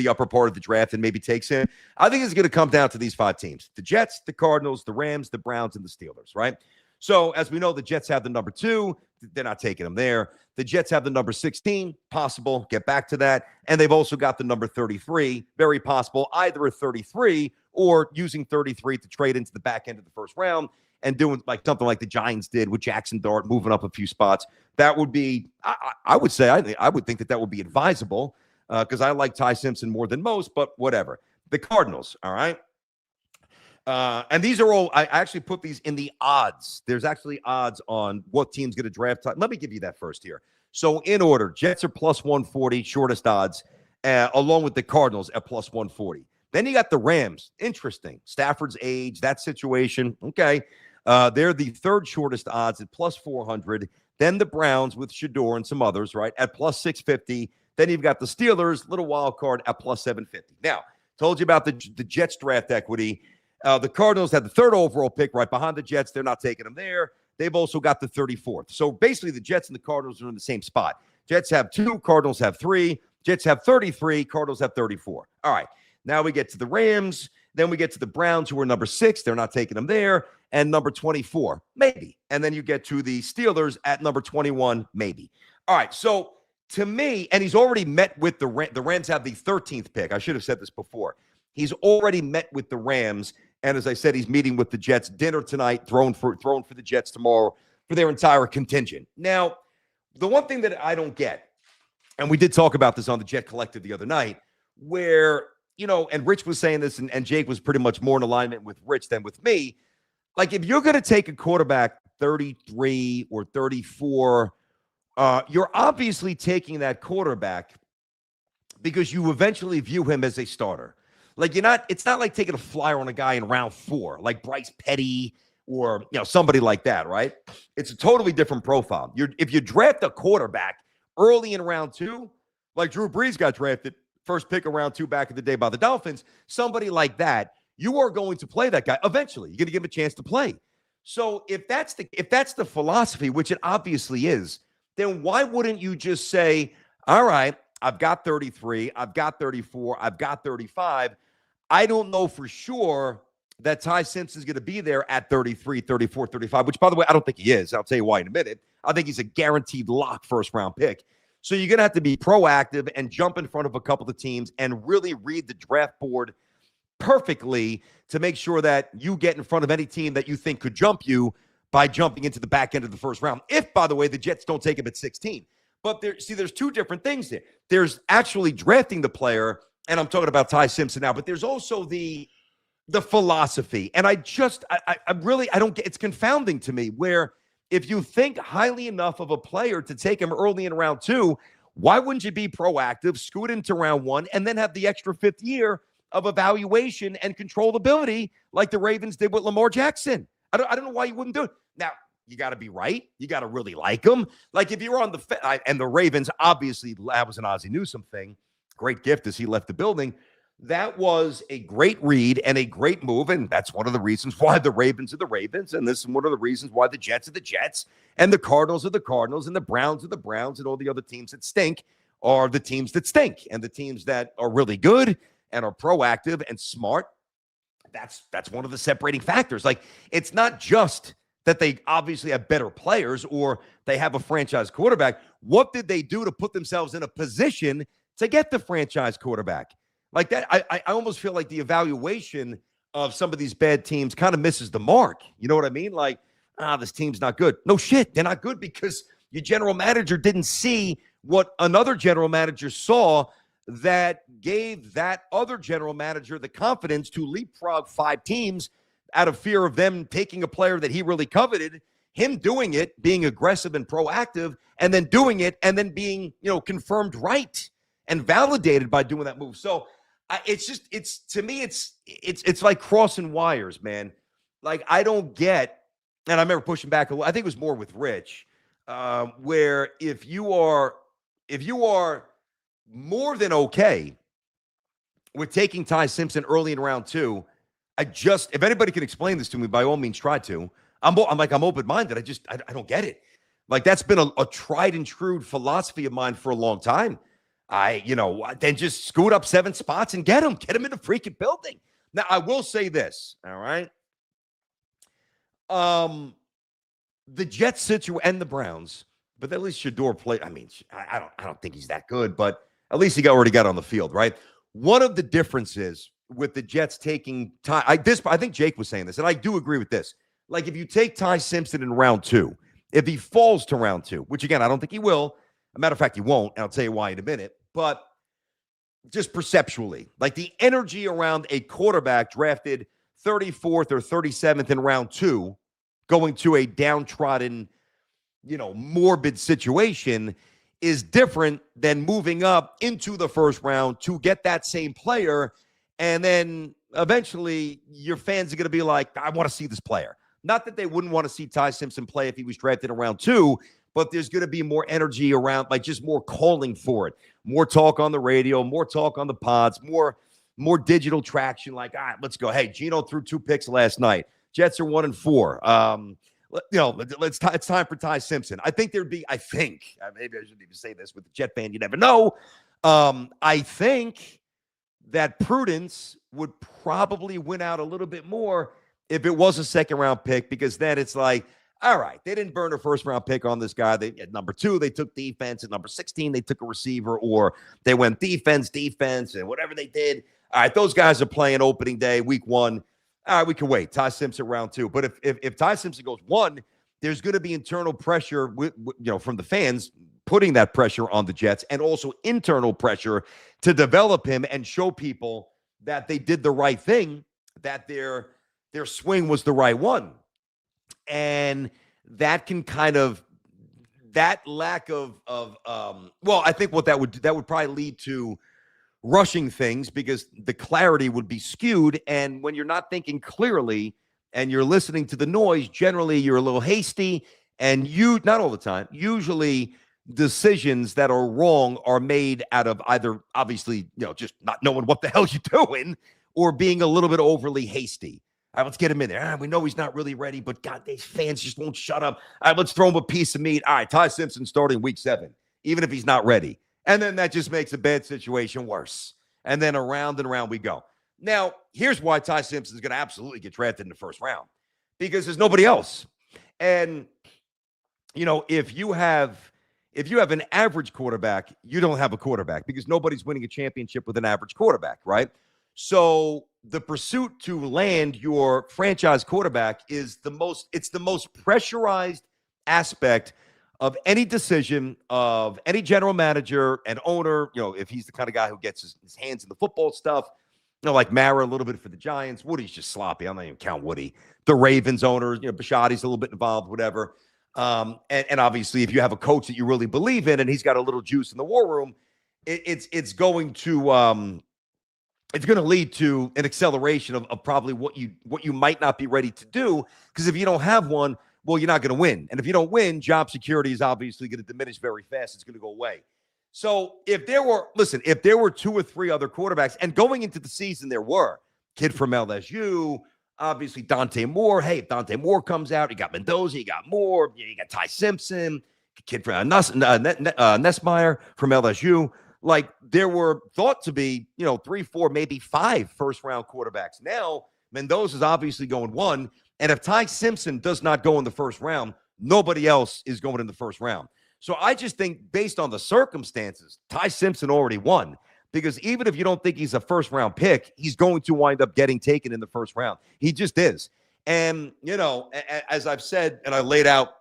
upper part of the draft and maybe takes him. I think it's going to come down to these 5 teams: the Jets, the Cardinals, the Rams, the Browns, and the Steelers, right? So as we know, the Jets have the number 2. They're not taking them there. The Jets have the number 16, possible. Get back to that. And they've also got the number 33, very possible, either a 33 or using 33 to trade into the back end of the first round and doing like something like the Giants did with Jackson Dart, moving up a few spots. That would be, I would say, I would think that would be advisable because I like Ty Simpson more than most, but whatever. The Cardinals, all right? And these are all, I actually put these in the odds. There's actually odds on what team's going to draft. Let me give you that first here. So in order, Jets are plus 140, shortest odds, along with the Cardinals at plus 140. Then you got the Rams. Interesting. Stafford's age, that situation. Okay. They're the third shortest odds at plus 400. Then the Browns with Shador and some others, right, at plus 650. Then you've got the Steelers, little wild card, at plus 750. Now, told you about the Jets draft equity. The Cardinals had the third overall pick right behind the Jets. They're not taking them there. They've also got the 34th. So basically the Jets and the Cardinals are in the same spot. Jets have 2, Cardinals have 3. Jets have 33, Cardinals have 34. All right. Now we get to the Rams. Then we get to the Browns, who are number 6. They're not taking them there. And number 24, maybe. And then you get to the Steelers at number 21, maybe. All right. So to me, and he's already met with the Rams have the 13th pick. I should have said this before. He's already met with the Rams. And as I said, he's meeting with the Jets. Dinner tonight, thrown for the Jets tomorrow for their entire contingent. Now, the one thing that I don't get, and we did talk about this on the Jet Collective the other night, where, and Rich was saying this, and Jake was pretty much more in alignment with Rich than with me. Like, if you're going to take a quarterback 33 or 34, you're obviously taking that quarterback because you eventually view him as a starter. Like, it's not like taking a flyer on a guy in round 4, like Bryce Petty or, somebody like that, right? It's a totally different profile. If you draft a quarterback early in round 2, like Drew Brees got drafted, first pick of round 2 back in the day by the Dolphins, somebody like that, you are going to play that guy eventually. You're going to give him a chance to play. So if that's the philosophy, which it obviously is, then why wouldn't you just say, all right, I've got 33, I've got 34, I've got 35. I don't know for sure that Ty Simpson's going to be there at 33, 34, 35, which, by the way, I don't think he is. I'll tell you why in a minute. I think he's a guaranteed lock first-round pick. So you're going to have to be proactive and jump in front of a couple of teams and really read the draft board perfectly to make sure that you get in front of any team that you think could jump you by jumping into the back end of the first round. If, by the way, the Jets don't take him at 16. But there's 2 different things there. There's actually drafting the player, and I'm talking about Ty Simpson now, but there's also the philosophy. And I really don't get, it's confounding to me where if you think highly enough of a player to take him early in round 2, why wouldn't you be proactive, scoot into round 1, and then have the extra 5th year of evaluation and controllability like the Ravens did with Lamar Jackson? I don't know why you wouldn't do it. Now, you got to be right. You got to really like him. Like if you're on and the Ravens, obviously, that was an Ozzie Newsome thing. Great gift as he left the building. that was a great read and a great move. And that's one of the reasons why the Ravens are the Ravens. And this is one of the reasons why the Jets are the Jets and the Cardinals are the Cardinals and the Browns are the Browns and all the other teams that stink are the teams that stink. And the teams that are really good and are proactive and smart, that's one of the separating factors. Like, it's not just that they obviously have better players or they have a franchise quarterback. What did they do to put themselves in a position to get the franchise quarterback? Like that, I almost feel like the evaluation of some of these bad teams kind of misses the mark. You know what I mean? Like, this team's not good. No shit, they're not good because your general manager didn't see what another general manager saw that gave that other general manager the confidence to leapfrog 5 teams out of fear of them taking a player that he really coveted, him doing it, being aggressive and proactive, and then doing it, and then being, confirmed right and validated by doing that move. So to me, it's like crossing wires, man. Like, I don't get, and I remember pushing back a little, I think it was more with Rich, where if you are more than okay with taking Ty Simpson early in round 2, if anybody can explain this to me, by all means, try to. I'm open-minded. I don't get it. Like, that's been a tried and true philosophy of mine for a long time. Then just scoot up 7 spots and get him in the freaking building. Now, I will say this, all right? The Jets situation and the Browns, but at least Shador played. I mean, I don't think he's that good, but at least he already got on the field, right? One of the differences with the Jets taking Ty, I think Jake was saying this, and I do agree with this. Like, if you take Ty Simpson in round 2, if he falls to round 2, which again, I don't think he will. As a matter of fact, he won't, and I'll tell you why in a minute. But just perceptually, like the energy around a quarterback drafted 34th or 37th in round 2, going to a downtrodden, morbid situation is different than moving up into the first round to get that same player. And then eventually your fans are going to be like, I want to see this player. Not that they wouldn't want to see Ty Simpson play if he was drafted in round 2, but there's going to be more energy around, like just more calling for it, more talk on the radio, more talk on the pods, more digital traction. Like, all right, let's go. Hey, Geno threw 2 picks last night. Jets are 1-4. It's time for Ty Simpson. I think maybe I shouldn't even say this with the Jet fan. You never know. I think that prudence would probably win out a little bit more if it was a second-round pick, because then it's like, all right, they didn't burn a first-round pick on this guy. At number 2, they took defense. At number 16, they took a receiver, or they went defense, and whatever they did. All right, those guys are playing opening day, week 1. All right, we can wait. Ty Simpson round 2. But if Ty Simpson goes 1, there's going to be internal pressure, from the fans putting that pressure on the Jets, and also internal pressure to develop him and show people that they did the right thing, that their swing was the right one. And that can that lack of I think what that would probably lead to rushing things, because the clarity would be skewed. And when you're not thinking clearly and you're listening to the noise, generally you're a little hasty, and not all the time, usually decisions that are wrong are made out of either obviously, just not knowing what the hell you're doing, or being a little bit overly hasty. All right, let's get him in there. We know he's not really ready, but God, these fans just won't shut up. All right, let's throw him a piece of meat. All right, Ty Simpson starting week 7, even if he's not ready. And then that just makes a bad situation worse. And then around and around we go. Now, here's why Ty Simpson is going to absolutely get drafted in the first round, because there's nobody else. And, if you have an average quarterback, you don't have a quarterback, because nobody's winning a championship with an average quarterback, right? So the pursuit to land your franchise quarterback is the most pressurized aspect of any decision of any general manager and owner, if he's the kind of guy who gets his hands in the football stuff, like Mara a little bit for the Giants. Woody's just sloppy. I'm not even count Woody. The Ravens owners, Bisciotti's a little bit involved, whatever. And obviously if you have a coach that you really believe in and he's got a little juice in the war room, it's going to lead to an acceleration of probably what you might not be ready to do, because if you don't have one, well, you're not going to win. And if you don't win, job security is obviously going to diminish very fast. It's going to go away. So if there were 2 or 3 other quarterbacks, and going into the season there were, kid from LSU, obviously Dante Moore. Hey, if Dante Moore comes out, you got Mendoza, you got Moore, you got Ty Simpson, kid from Nessmeyer from LSU. Like, there were thought to be, 3, 4, maybe 5 first-round quarterbacks. Now, Mendoza's obviously going 1, and if Ty Simpson does not go in the first round, nobody else is going in the first round. So I just think, based on the circumstances, Ty Simpson already won, because even if you don't think he's a first-round pick, he's going to wind up getting taken in the first round. He just is. And, as I've said, and I laid out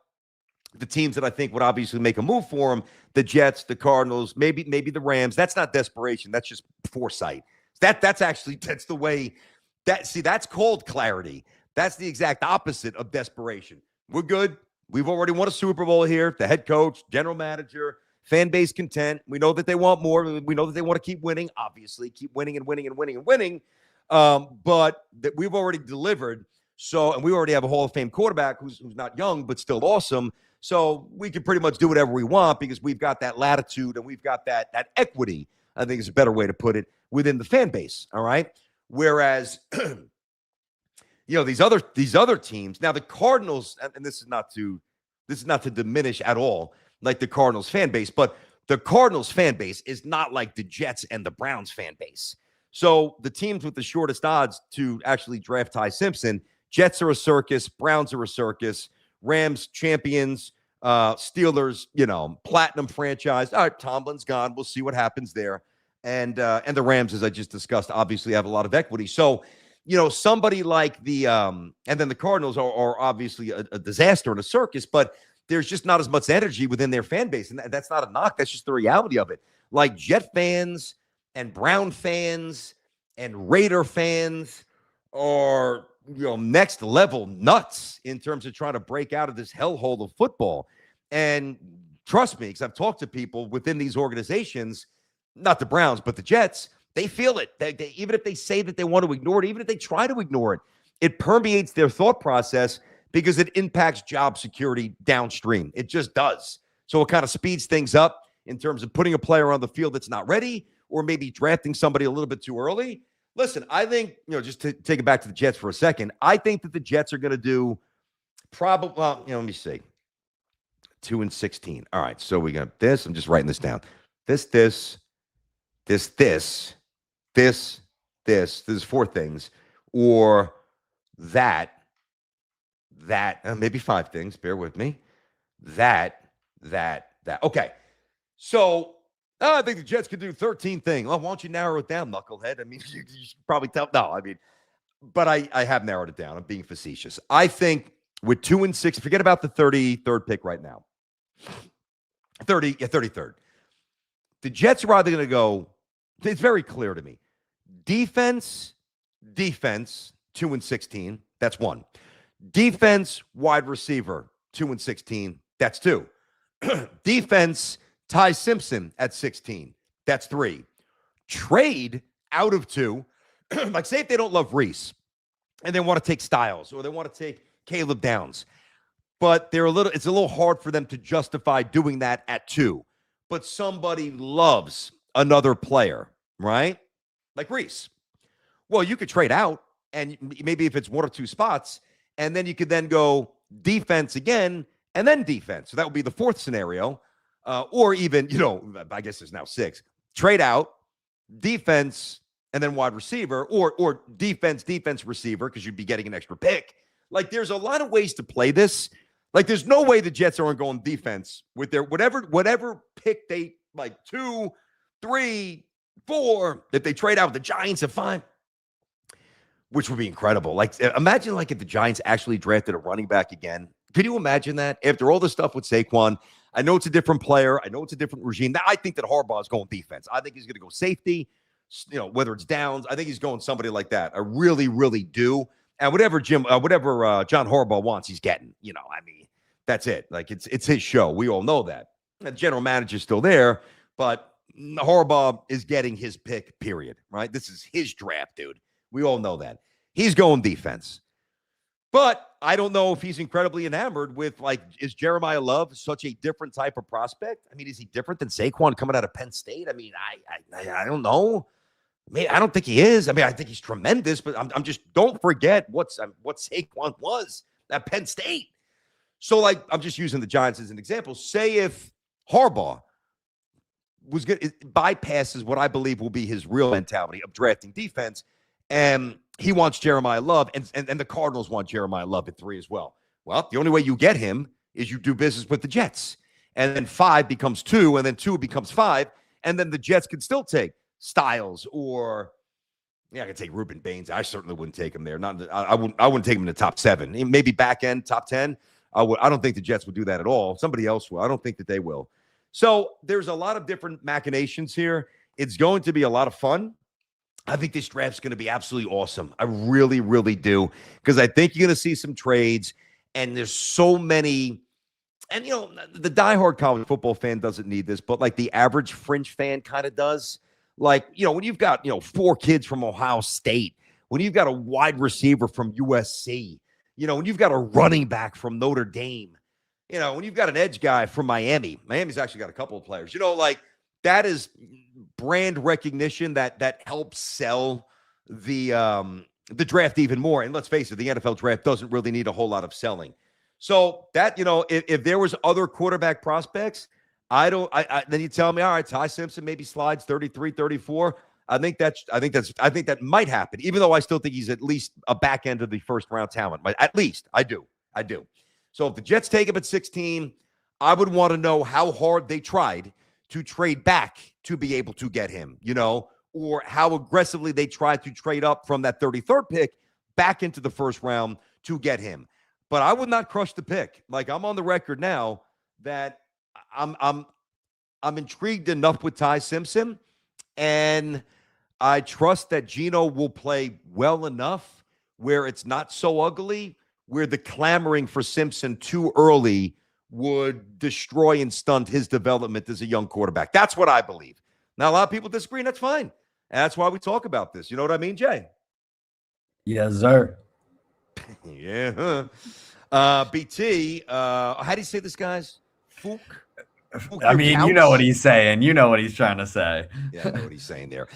the teams that I think would obviously make a move for him, the Jets, the Cardinals, maybe the Rams. That's not desperation. That's just foresight. That's the way that's called clarity. That's the exact opposite of desperation. We're good. We've already won a Super Bowl here. The head coach, general manager, fan base content. We know that they want more. We know that they want to keep winning, obviously, keep winning and winning and winning and winning. But that we've already delivered. So, and we already have a Hall of Fame quarterback who's not young, but still awesome. So we can pretty much do whatever we want because we've got that latitude and we've got that equity, I think is a better way to put it, within the fan base. All right. Whereas, these other teams, now the Cardinals, and this is not to diminish at all, like the Cardinals fan base, but the Cardinals fan base is not like the Jets and the Browns fan base. So the teams with the shortest odds to actually draft Ty Simpson, Jets are a circus, Browns are a circus, Rams champions, Steelers, platinum franchise. All right, Tomlin's gone. We'll see what happens there. And the Rams, as I just discussed, obviously have a lot of equity. So, somebody like and then the Cardinals are obviously a disaster and a circus, but there's just not as much energy within their fan base. And that's not a knock. That's just the reality of it. Like Jet fans and Brown fans and Raider fans are, next level nuts in terms of trying to break out of this hellhole of football. And trust me, because I've talked to people within these organizations, not the Browns, but the Jets, they feel it. They, even if they say that they want to ignore it, even if they try to ignore it, it permeates their thought process because it impacts job security downstream. It just does. So it kind of speeds things up in terms of putting a player on the field that's not ready or maybe drafting somebody a little bit too early. Listen, I think, just to take it back to the Jets for a second, I think that the Jets are going to do probably, let me see, 2-16. All right, so we got this. I'm just writing this down. This is 4 things, or that, maybe 5 things. Bear with me. That. Okay, so I think the Jets could do 13 things. Well, why don't you narrow it down, knucklehead? I mean, you should probably tell. No, I mean, but I have narrowed it down. I'm being facetious. I think with 2-6, forget about the 33rd pick right now. 33rd. The Jets are either going to go, it's very clear to me. Defense, 2-16. That's 1. Defense, wide receiver, 2-16. That's 2. Defense, Ty Simpson at 16. That's 3. Trade out of 2. Like, say if they don't love Reese and they want to take Styles or they want to take Caleb Downs, but it's a little hard for them to justify doing that at 2. But somebody loves another player, right? Like Reese. Well, you could trade out, and maybe if it's 1 or 2 spots, and then you could then go defense again and then defense. So that would be the 4th scenario. Or even, I guess there's now 6. Trade out, defense, and then wide receiver, or defense, receiver, because you'd be getting an extra pick. Like, there's a lot of ways to play this. Like, there's no way the Jets aren't going defense with their whatever pick they, like 2, 3, 4, if they trade out with the Giants at 5, which would be incredible. Like, imagine like if the Giants actually drafted a running back again. Could you imagine that? After all this stuff with Saquon, I know it's a different player. I know it's a different regime. Now, I think that Harbaugh is going defense. I think he's going to go safety, whether it's Downs. I think he's going somebody like that. I really, really do. And whatever John Harbaugh wants, he's getting. I mean, that's it. Like, it's his show. We all know that. The general manager's still there, but Harbaugh is getting his pick, period, right? This is his draft, dude. We all know that. He's going defense. But I don't know if he's incredibly enamored with, like, is Jeremiah Love such a different type of prospect? I mean, is he different than Saquon coming out of Penn State? I mean, I don't know. I mean, I don't think he is. I mean, I think he's tremendous, but I'm just, don't forget what Saquon was at Penn State. So, like, I'm just using the Giants as an example. Say if Harbaugh was good, bypasses what I believe will be his real mentality of drafting defense, and he wants Jeremiah Love, and the Cardinals want Jeremiah Love at 3 as well. Well, the only way you get him is you do business with the Jets, and then 5 becomes 2, and then 2 becomes 5, and then the Jets can still take Styles, or I could take Reuben Baines. I certainly wouldn't take him there. I wouldn't take him in the top 7. Maybe back end top 10. I don't think the Jets would do that at all. Somebody else will. I don't think that they will. So there's a lot of different machinations here. It's going to be a lot of fun. I think this draft's going to be absolutely awesome. I really, really do, because I think you're going to see some trades, and there's so many. And, the diehard college football fan doesn't need this, but like the average fringe fan kind of does. Like, when you've got, 4 kids from Ohio State, when you've got a wide receiver from USC, when you've got a running back from Notre Dame, when you've got an edge guy from Miami, Miami's actually got a couple of players, like that is brand recognition that helps sell the draft even more. And let's face it, the NFL draft doesn't really need a whole lot of selling. So that, if there was other quarterback prospects, then you tell me, all right, Ty Simpson maybe slides 33, 34. I think that might happen, even though I still think he's at least a back end of the first round talent. But at least I do. So if the Jets take him at 16, I would want to know how hard they tried to trade back to be able to get him, or how aggressively they tried to trade up from that 33rd pick back into the first round to get him. But I would not crush the pick. Like, I'm on the record now that I'm intrigued enough with Ty Simpson, and I trust that Geno will play well enough where it's not so ugly, where the clamoring for Simpson too early would destroy and stunt his development as a young quarterback. That's what I believe. Now, a lot of people disagree, and that's fine. And that's why we talk about this. You know what I mean, Jay? Yes, sir. Yeah. BT, how do you say this, guys? Fook? I mean, you know what he's saying. You know what he's trying to say. Yeah, I know what he's saying there.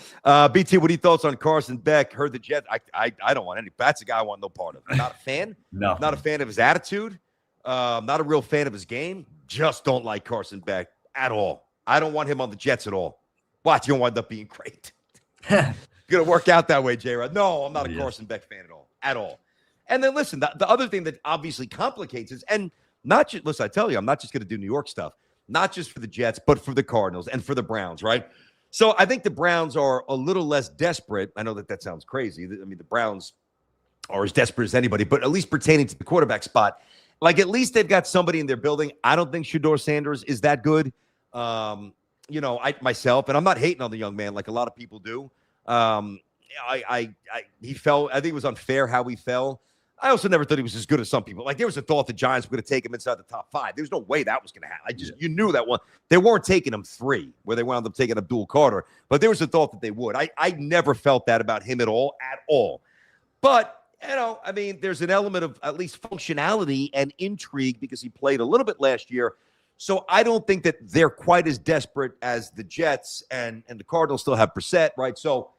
BT, what are your thoughts on Carson Beck? Heard the Jets. I don't want any. That's a guy I want no part of. Not a fan. No. Not a fan of his attitude. Not a real fan of his game. Just don't like Carson Beck at all. I don't want him on the Jets at all. Watch, you'll wind up being great. Going to work out that way, J-Rod. No, I'm not a Carson Beck fan at all. At all. And then listen, the other thing that obviously complicates is, and not just, listen, I tell you, I'm not just going to do New York stuff. Not just for the Jets, but for the Cardinals and for the Browns, right? So I think the Browns are a little less desperate. I know that sounds crazy. I mean, the Browns are as desperate as anybody, but at least pertaining to the quarterback spot, like at least they've got somebody in their building. I don't think Shedeur Sanders is that good. I myself, and I'm not hating on the young man like a lot of people do. He fell. I think it was unfair how he fell. I also never thought he was as good as some people. Like, there was a thought the Giants were going to take him inside the top 5. There's no way that was going to happen. You knew that one. They weren't taking him 3, where they wound up taking Abdul Carter. But there was a thought that they would. I never felt that about him at all. But, I mean, there's an element of at least functionality and intrigue because he played a little bit last year. So I don't think that they're quite as desperate as the Jets, and the Cardinals still have Brissett, right? So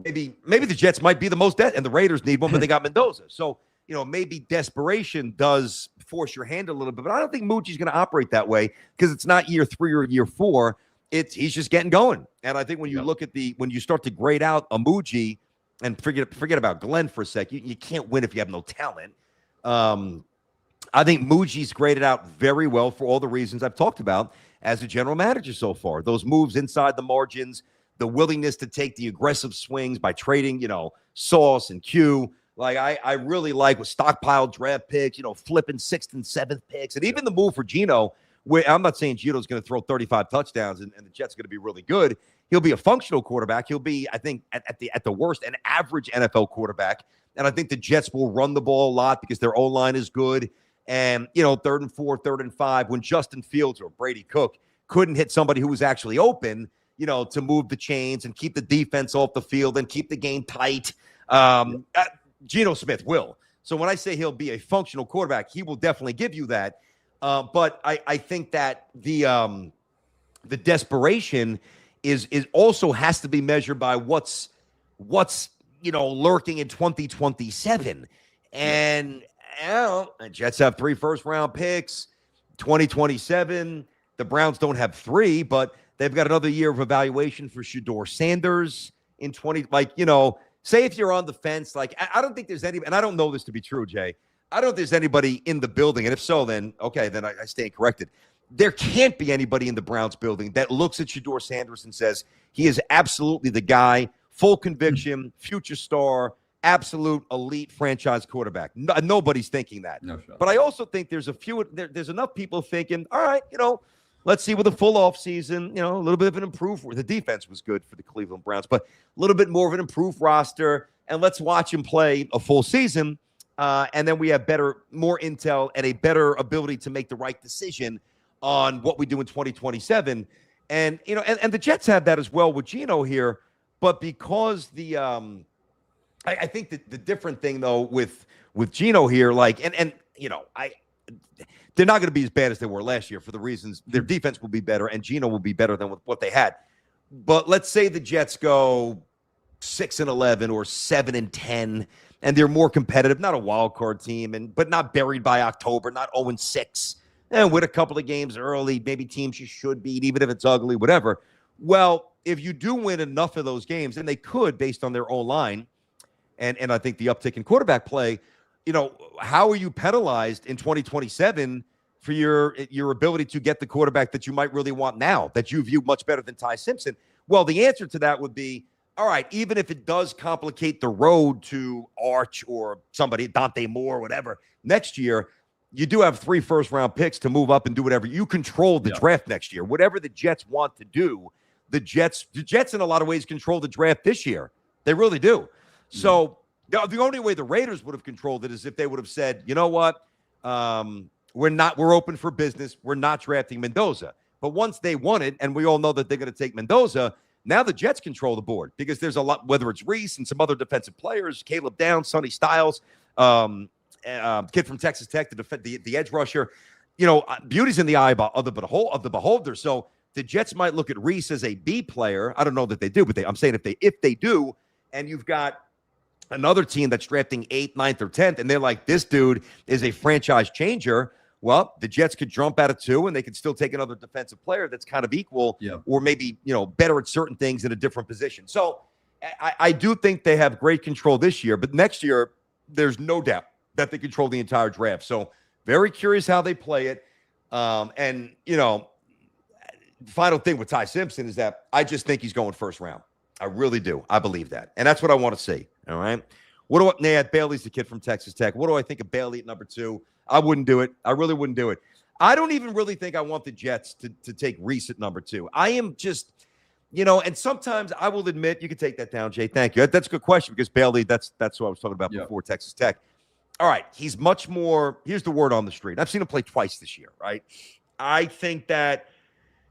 maybe the Jets might be the most and the Raiders need one, but they got Mendoza. So, maybe desperation does force your hand a little bit, but I don't think Moochie's going to operate that way because it's not year 3 or year 4. He's just getting going. And I think when you look at when you start to grade out a Moochie, and forget about Glenn for a sec, you can't win if you have no talent. I think Moogie's graded out very well for all the reasons I've talked about as a general manager so far. Those moves inside the margins, the willingness to take the aggressive swings by trading, Sauce and Q. Like, I really like with stockpiled draft picks, flipping 6th and 7th picks. And even the move for Geno, where I'm not saying Geno's going to throw 35 touchdowns and the Jets are going to be really good. He'll be a functional quarterback. He'll be, I think, at the worst, an average NFL quarterback. And I think the Jets will run the ball a lot because their O-line is good. And, 3rd and 4, 3rd and 5, when Justin Fields or Brady Cook couldn't hit somebody who was actually open, to move the chains and keep the defense off the field and keep the game tight. Geno Smith will. So when I say he'll be a functional quarterback, he will definitely give you that. But I think that the desperation is also has to be measured by what's lurking in 2027. And the Jets have 3 first-round picks. 2027, the Browns don't have 3, but they've got another year of evaluation for Shedeur Sanders in 20. Say if you're on the fence, I don't think there's any, and I don't know this to be true, Jay. I don't think there's anybody in the building, and if so, then okay, then I stand corrected. There can't be anybody in the Browns building that looks at Shedeur Sanders and says he is absolutely the guy, full conviction, future star, absolute elite franchise quarterback. Nobody's thinking that. No shot. But I also think there's there's enough people thinking, all right, let's see with a full off season, a little bit of an improved. The defense was good for the Cleveland Browns, but a little bit more of an improved roster, and let's watch him play a full season, and then we have more intel and a better ability to make the right decision on what we do in 2027. And and the Jets have that as well with Geno here, but because I think that the different thing though with Geno here, they're not going to be as bad as they were last year for the reasons their defense will be better and Geno will be better than what they had. But let's say the Jets go 6-11 or 7-10, and they're more competitive, not a wild card team, but not buried by October, not 0-6, and with a couple of games early, maybe teams you should beat, even if it's ugly, whatever. Well, if you do win enough of those games, and they could based on their own line, and I think the uptick in quarterback play, how are you penalized in 2027 for your ability to get the quarterback that you might really want now, that you view much better than Ty Simpson? Well, the answer to that would be, all right, even if it does complicate the road to Arch or somebody, Dante Moore, whatever, next year, you do have 3 first-round picks to move up and do whatever. You control the draft next year. Whatever the Jets want to do, the Jets in a lot of ways control the draft this year. They really do. So the only way the Raiders would have controlled it is if they would have said, you know what, we're open for business. We're not drafting Mendoza. But once they won it, and we all know that they're going to take Mendoza, now the Jets control the board because there's a lot, whether it's Reese and some other defensive players, Caleb Downs, Sonny Styles, kid from Texas Tech, the edge rusher. Beauty's in the eye of the beholder. So the Jets might look at Reese as a B player. I don't know that they do, but I'm saying if they do, and you've got another team that's drafting 8th, 9th, or 10th, and they're like, this dude is a franchise changer. Well, the Jets could jump out of 2, and they could still take another defensive player that's kind of equal, or maybe better at certain things in a different position. So I do think they have great control this year, but next year there's no doubt that they control the entire draft. So very curious how they play it. And the final thing with Ty Simpson is that I just think he's going first round. I really do. I believe that. And that's what I want to see. All right. Bailey's the kid from Texas Tech. What do I think of Bailey at number 2? I wouldn't do it. I really wouldn't do it. I don't even really think I want the Jets to take Reese at number 2. I am just, and sometimes I will admit, you can take that down, Jay. Thank you. That's a good question because Bailey, that's what I was talking about before Texas Tech. All right. He's much more, here's the word on the street. I've seen him play twice this year, right? I think that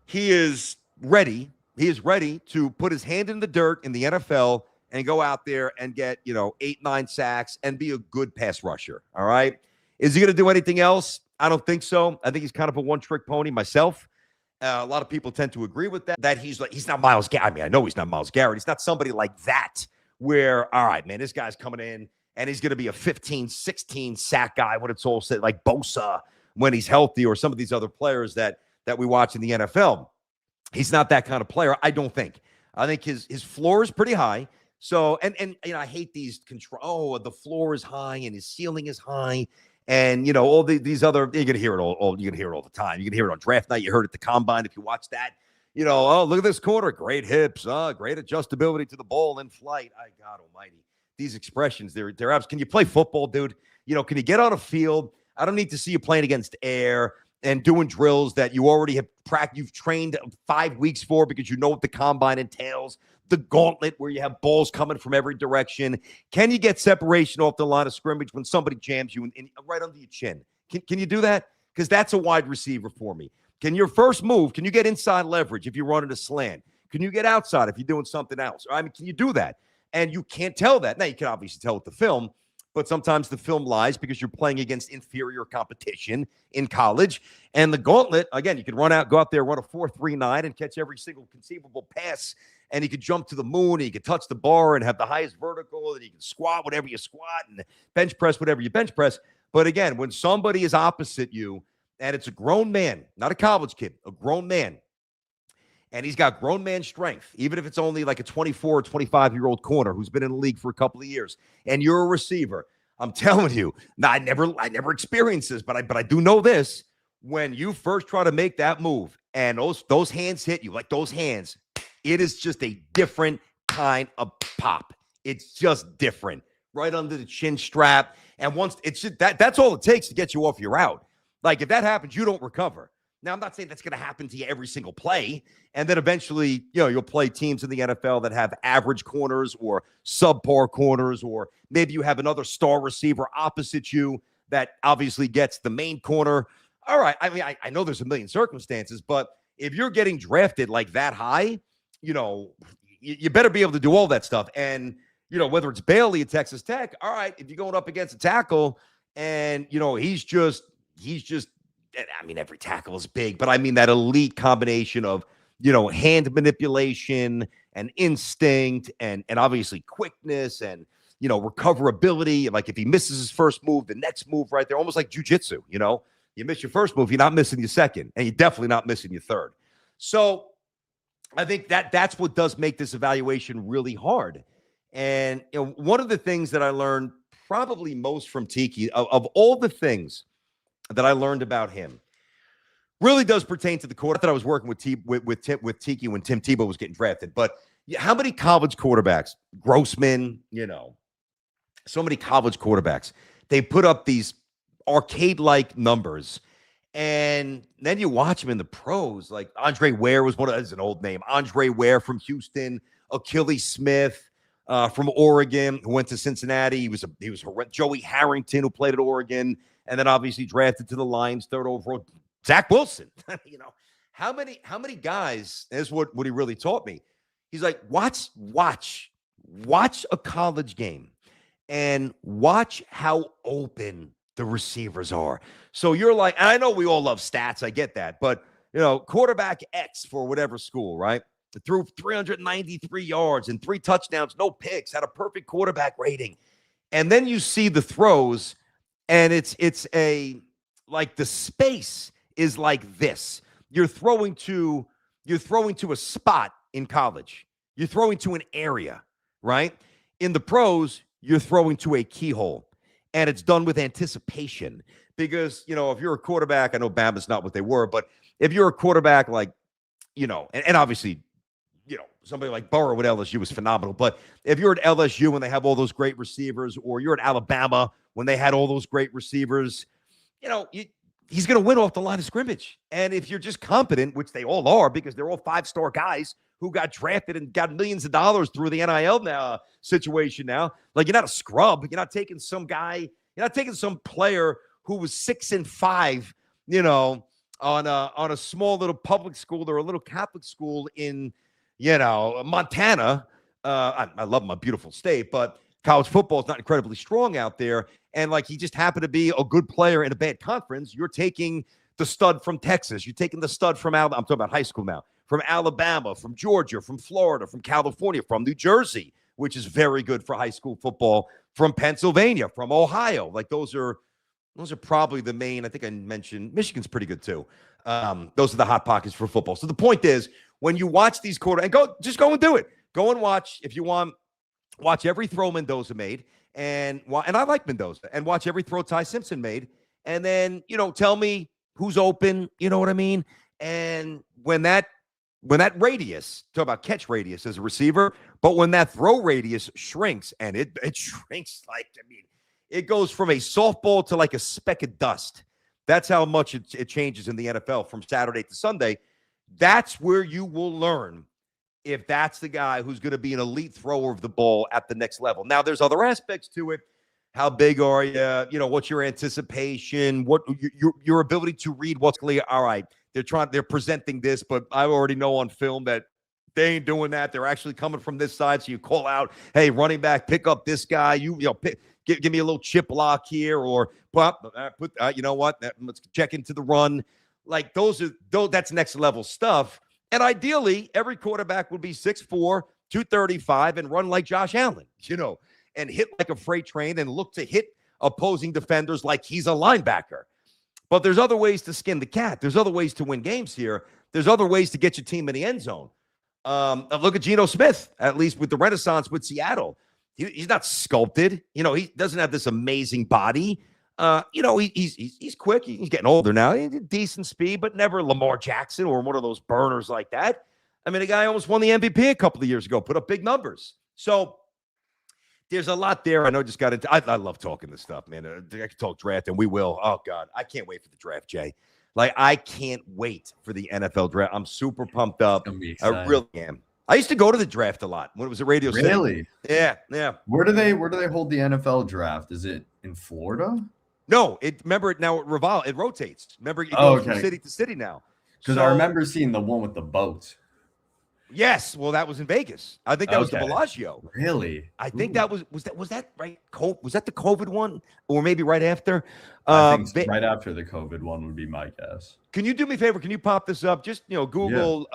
he is ready. He is ready to put his hand in the dirt in the NFL and go out there and get, 8, 9 sacks and be a good pass rusher. All right. Is he going to do anything else? I don't think so. I think he's kind of a one-trick pony myself. A lot of people tend to agree with that. He's not Myles Garrett. I mean, I know he's not Myles Garrett. He's not somebody like that where, all right, man, this guy's coming in and he's going to be a 15, 16 sack guy when it's all said, like Bosa when he's healthy or some of these other players that we watch in the NFL. He's not that kind of player, I don't think. I think his floor is pretty high. So, and I hate these the floor is high and his ceiling is high. And, all these other, you're going to hear it all. You're going to hear it all the time. You can hear it on draft night. You heard it at the combine. If you watch that, look at this quarter. Great hips. Great adjustability to the ball in flight. God almighty. These expressions, they're abs. Can you play football, dude? Can you get on a field? I don't need to see you playing against air and doing drills that you already have you've trained 5 weeks for because you know what the combine entails. The gauntlet where you have balls coming from every direction. Can you get separation off the line of scrimmage when somebody jams you in right under your chin? Can you do that? Because that's a wide receiver for me. Can your first move, can you get inside leverage if you're running a slant? Can you get outside if you're doing something else? I mean, can you do that? And you can't tell that. Now, you can obviously tell with the film, but sometimes the film lies because you're playing against inferior competition in college. And the gauntlet, again, you could go out there, run a 4.39 and catch every single conceivable pass. And you could jump to the moon, and you could touch the bar and have the highest vertical, and you can squat whatever you squat and bench press whatever you bench press. But again, when somebody is opposite you, and it's a grown man, not a college kid, a grown man, and he's got grown man strength, even if it's only like a 24 or 25-year-old corner who's been in the league for a couple of years, and you're a receiver, I'm telling you, now I never experienced this, but I do know this. When you first try to make that move and those hands hit you, like those hands, it is just a different kind of pop. It's just different. Right under the chin strap. And once it's just that's all it takes to get you off your route. Like if that happens, you don't recover. Now, I'm not saying that's going to happen to you every single play. And then eventually, you'll play teams in the NFL that have average corners or subpar corners, or maybe you have another star receiver opposite you that obviously gets the main corner. All right. I mean, I know there's a million circumstances, but if you're getting drafted like that high, you better be able to do all that stuff. And, whether it's Bailey at Texas Tech, all right, if you're going up against a tackle and, he's just, I mean, every tackle is big, but I mean that elite combination of, hand manipulation and instinct and obviously quickness and, recoverability. Like if he misses his first move, the next move right there, almost like jujitsu, you miss your first move, you're not missing your second, and you're definitely not missing your third. So I think that's what does make this evaluation really hard. And one of the things that I learned probably most from Tiki, of all the things that I learned about him, really does pertain to the quarterback that I was working with Tiki when Tim Tebow was getting drafted. But how many college quarterbacks, Grossman, so many college quarterbacks, they put up these arcade-like numbers. And then you watch him in the pros, like Andre Ware was that's an old name. Andre Ware from Houston, Achilles Smith from Oregon, who went to Cincinnati. He was horrendous. Joey Harrington, who played at Oregon, and then obviously drafted to the Lions, third overall. Zach Wilson. How many guys? This is what he really taught me. He's like, watch a college game and watch how open the receivers are. So you're like, and I know we all love stats. I get that. But, quarterback X for whatever school, right? Threw 393 yards and 3 touchdowns, no picks, had a perfect quarterback rating. And then you see the throws, and it's like the space is like this. You're throwing to a spot in college. You're throwing to an area, right? In the pros, you're throwing to a keyhole. And it's done with anticipation because, if you're a quarterback, I know Bama's not what they were, but if you're a quarterback like, and obviously, somebody like Burrow at LSU was phenomenal. But if you're at LSU when they have all those great receivers, or you're at Alabama when they had all those great receivers, he's going to win off the line of scrimmage. And if you're just competent, which they all are because they're all 5-star guys who got drafted and got millions of dollars through the NIL situation now. Like, you're not a scrub. You're not taking some guy. You're not taking some player who was 6-5, on a small little public school or a little Catholic school in, Montana. I love my beautiful state, but college football is not incredibly strong out there. And like, he just happened to be a good player in a bad conference. You're taking the stud from Texas. You're taking the stud from Alabama. I'm talking about high school now. From Alabama, from Georgia, from Florida, from California, from New Jersey, which is very good for high school football, from Pennsylvania, from Ohio. Like those are probably the main. I think I mentioned Michigan's pretty good too. Those are the hot pockets for football. So the point is, when you watch these and go and do it. Go and watch if you want. Watch every throw Mendoza made, and I like Mendoza, and watch every throw Ty Simpson made, and then tell me who's open. You know what I mean? And when that radius, talk about catch radius as a receiver, but when that throw radius shrinks, and it shrinks it goes from a softball to like a speck of dust. That's how much it changes in the NFL from Saturday to Sunday. That's where you will learn if that's the guy who's going to be an elite thrower of the ball at the next level. Now, there's other aspects to it. How big are you? What's your anticipation? What your ability to read what's clear? All right, they're presenting this, but I already know on film that they ain't doing that. They're actually coming from this side. So you call out, hey, running back, pick up this guy. give me a little chip block here, or you know what? Let's check into the run. Like that's next level stuff. And ideally, every quarterback would be 6'4", 235, and run like Josh Allen, and hit like a freight train and look to hit opposing defenders like he's a linebacker. But there's other ways to skin the cat. There's other ways to win games here. There's other ways to get your team in the end zone. Look at Geno Smith, at least with the Renaissance with Seattle. He's not sculpted. He doesn't have this amazing body. He's quick. He's getting older now. He's decent speed, but never Lamar Jackson or one of those burners like that. I mean, the guy almost won the MVP a couple of years ago, put up big numbers. So there's a lot there. I know just got into I love talking this stuff, man. I can talk draft, and we will. Oh, God. I can't wait for the draft, Jay. Like, I can't wait for the NFL draft. I'm super pumped up. I really am. I used to go to the draft a lot when it was at Radio City. Really? Yeah. Where do they hold the NFL draft? Is it in Florida? No, remember it now. It rotates. Remember, it goes from city to city now. Because I remember seeing the one with the boat. Yes, well, that was in Vegas. I think that was the Bellagio. Really? I think that was that right? Was that the COVID one, or maybe right after? I think right after the COVID one would be my guess. Can you do me a favor? Can you pop this up? Just Google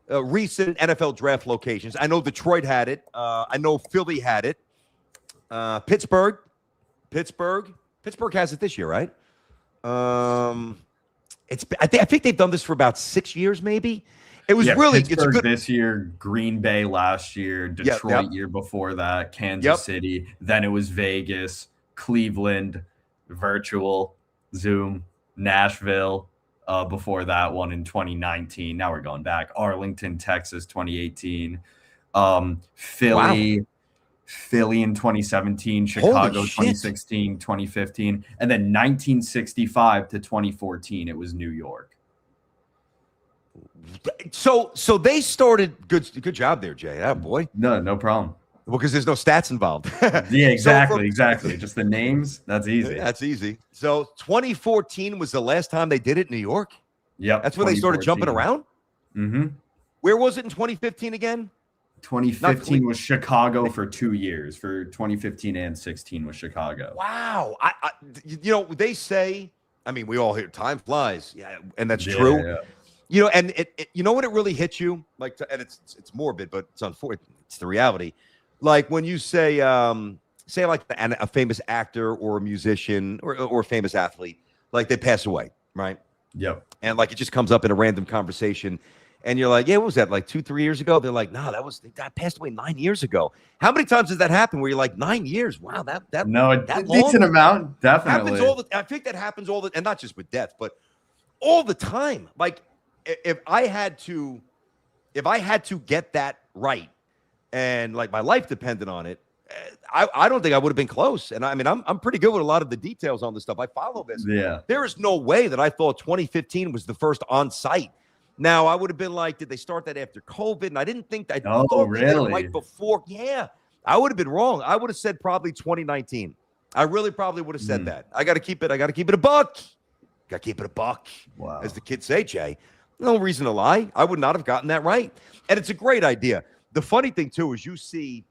recent NFL draft locations. I know Detroit had it. I know Philly had it. Pittsburgh has it this year, right? I think they've done this for about 6 years, maybe. It was Pittsburgh it's good this year, Green Bay last year, Detroit year before that, Kansas City. Then it was Vegas, Cleveland, virtual, Zoom, Nashville. Before that one in 2019. Now we're going back. Arlington, Texas, 2018. Philly in 2017. Chicago, 2016, 2015. And then 1965 to 2014, it was New York. So they started good job there, Jay. Oh, boy. No problem. Well, because there's no stats involved. Yeah, exactly. Just the names. That's easy. So 2014 was the last time they did it in New York? Yeah. That's when they started jumping around? Mm-hmm. Where was it in 2015 again? 2015 was Chicago for 2 years. For 2015 and 16 was Chicago. Wow. They say, I mean, we all hear time flies. Yeah, and that's true. Yeah. And you know what it really hits you? Like, and it's morbid, but it's unfortunate. It's the reality. Like when you say like a famous actor or a musician or a famous athlete, like they pass away, right? Yep. And like it just comes up in a random conversation, and you're like, yeah, what was that? Like 2-3 years ago? They're like, no, that passed away 9 years ago. How many times does that happen? Where you're like 9 years? Wow, that a decent amount, definitely. I think that happens and not just with death, but all the time. Like if I had to get that right. And like my life depended on it, I don't think I would have been close. And I mean, I'm pretty good with a lot of the details on this stuff. I follow this. Yeah. There is no way that I thought 2015 was the first on site. Now I would have been like, did they start that after COVID? And I didn't think that. Oh, really? Right before. Yeah, I would have been wrong. I would have said probably 2019. I really probably would have said that. I got to keep it a buck. Got to keep it a buck. Wow. As the kids say, Jay. No reason to lie. I would not have gotten that right. And it's a great idea. The funny thing, too, is you see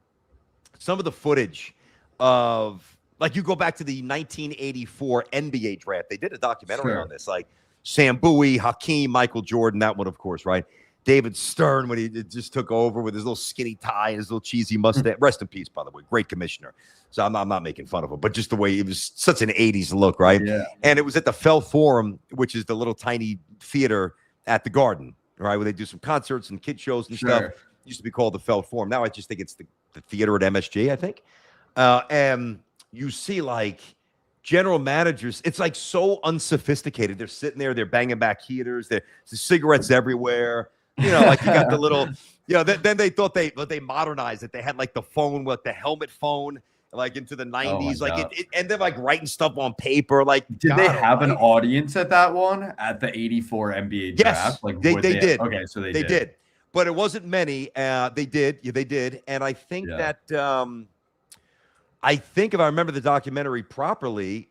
some of the footage of, like, you go back to the 1984 NBA draft. They did a documentary on this, like Sam Bowie, Hakeem, Michael Jordan, that one, of course, right? David Stern, when he just took over with his little skinny tie and his little cheesy mustache. Rest in peace, by the way. Great commissioner. So I'm not making fun of him, but just the way it was such an 80s look, right? Yeah. And it was at the Fell Forum, which is the little tiny theater at the Garden, right, where they do some concerts and kid shows and stuff. Used to be called the Feld Forum. Now I just think it's the theater at MSG, I think. And you see like general managers, it's like so unsophisticated. They're sitting there, they're banging back heaters, there's cigarettes everywhere. Like you got the little, then they thought they modernized it. They had like the phone with the helmet phone, like into the 90s. And they're like writing stuff on paper. Like, did they have an audience at that one at the 84 NBA draft? Yes, like they did. Okay, so they did. But it wasn't many. They did. Yeah, they did. And I think that if I remember the documentary properly,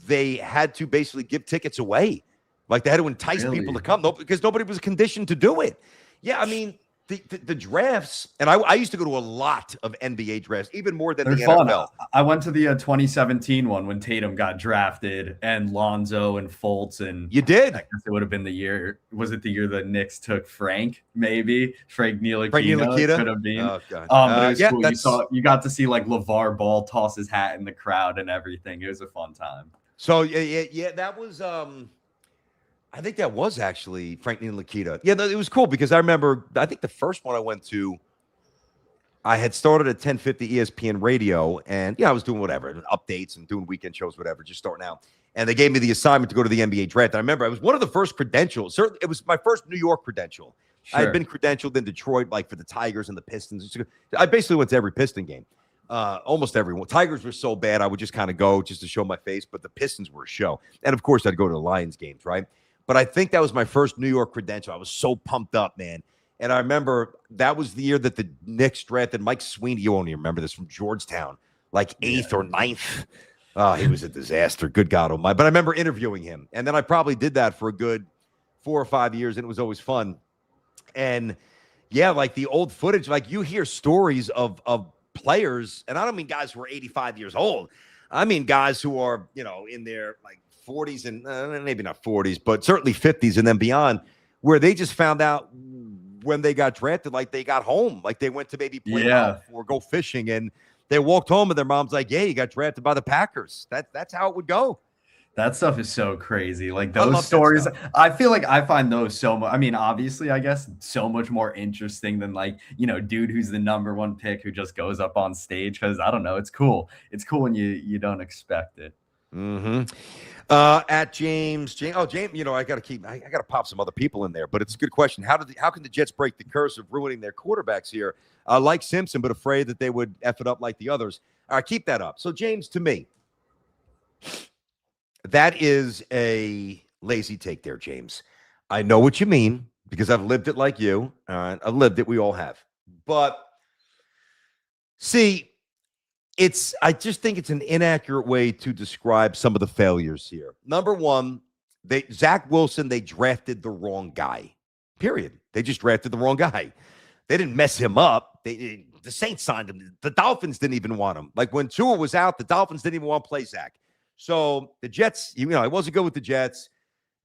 they had to basically give tickets away. Like they had to entice people to come, because nobody was conditioned to do it. Yeah, I mean, The drafts, and I used to go to a lot of NBA drafts, even more than They're the fun. NFL. I went to the 2017 one when Tatum got drafted and Lonzo and Fultz, and You did. I guess it would have been the year. Was it the year the Knicks took Frank? Maybe Frank Ntilikina could have been. Oh god. But it was yeah, cool. You got to see like LeVar Ball toss his hat in the crowd and everything. It was a fun time. So yeah, that was I think that was actually Frank Ntilikina. Yeah, it was cool because I remember, I think the first one I went to, I had started at 1050 ESPN radio, and I was doing whatever, updates and doing weekend shows, whatever, just starting out. And they gave me the assignment to go to the NBA draft. And I remember it was one of the first credentials. Certainly, it was my first New York credential. Sure. I had been credentialed in Detroit, like for the Tigers and the Pistons. I basically went to every Piston game, almost everyone. Tigers were so bad, I would just kind of go just to show my face, but the Pistons were a show. And of course, I'd go to the Lions games, right? But I think that was my first New York credential. I was so pumped up, man. And I remember that was the year that the Knicks drafted Mike Sweeney. You won't even remember this, from Georgetown, like 8th or 9th. Oh, he was a disaster. Good God almighty. But I remember interviewing him. And then I probably did that for a good 4 or 5 years, and it was always fun. And yeah, like the old footage, like you hear stories of players, and I don't mean guys who are 85 years old. I mean guys who are, in their like 40s and maybe not 40s, but certainly 50s and then beyond, where they just found out when they got drafted, like they got home, like they went to maybe play golf or go fishing, and they walked home and their mom's like, "Yeah, you got drafted by the Packers." That's how it would go. That stuff is so crazy. Like those stories, I feel like I find those so much. I mean, obviously, I guess so much more interesting than like, dude who's the #1 pick who just goes up on stage. Cause I don't know. It's cool. It's cool when you don't expect it. Mm-hmm. At James. Oh, James, I got to pop some other people in there, but it's a good question. How can the Jets break the curse of ruining their quarterbacks here? Like Simpson, but afraid that they would F it up like the others. All right, keep that up. So James, to me, that is a lazy take there, James. I know what you mean because I've lived it like you. I've lived it. We all have. But see, I just think it's an inaccurate way to describe some of the failures here. Number one, Zach Wilson, they drafted the wrong guy. Period. They just drafted the wrong guy. They didn't mess him up. The Saints signed him. The Dolphins didn't even want him. Like when Tua was out, the Dolphins didn't even want to play Zach. So the Jets, it wasn't good with the Jets.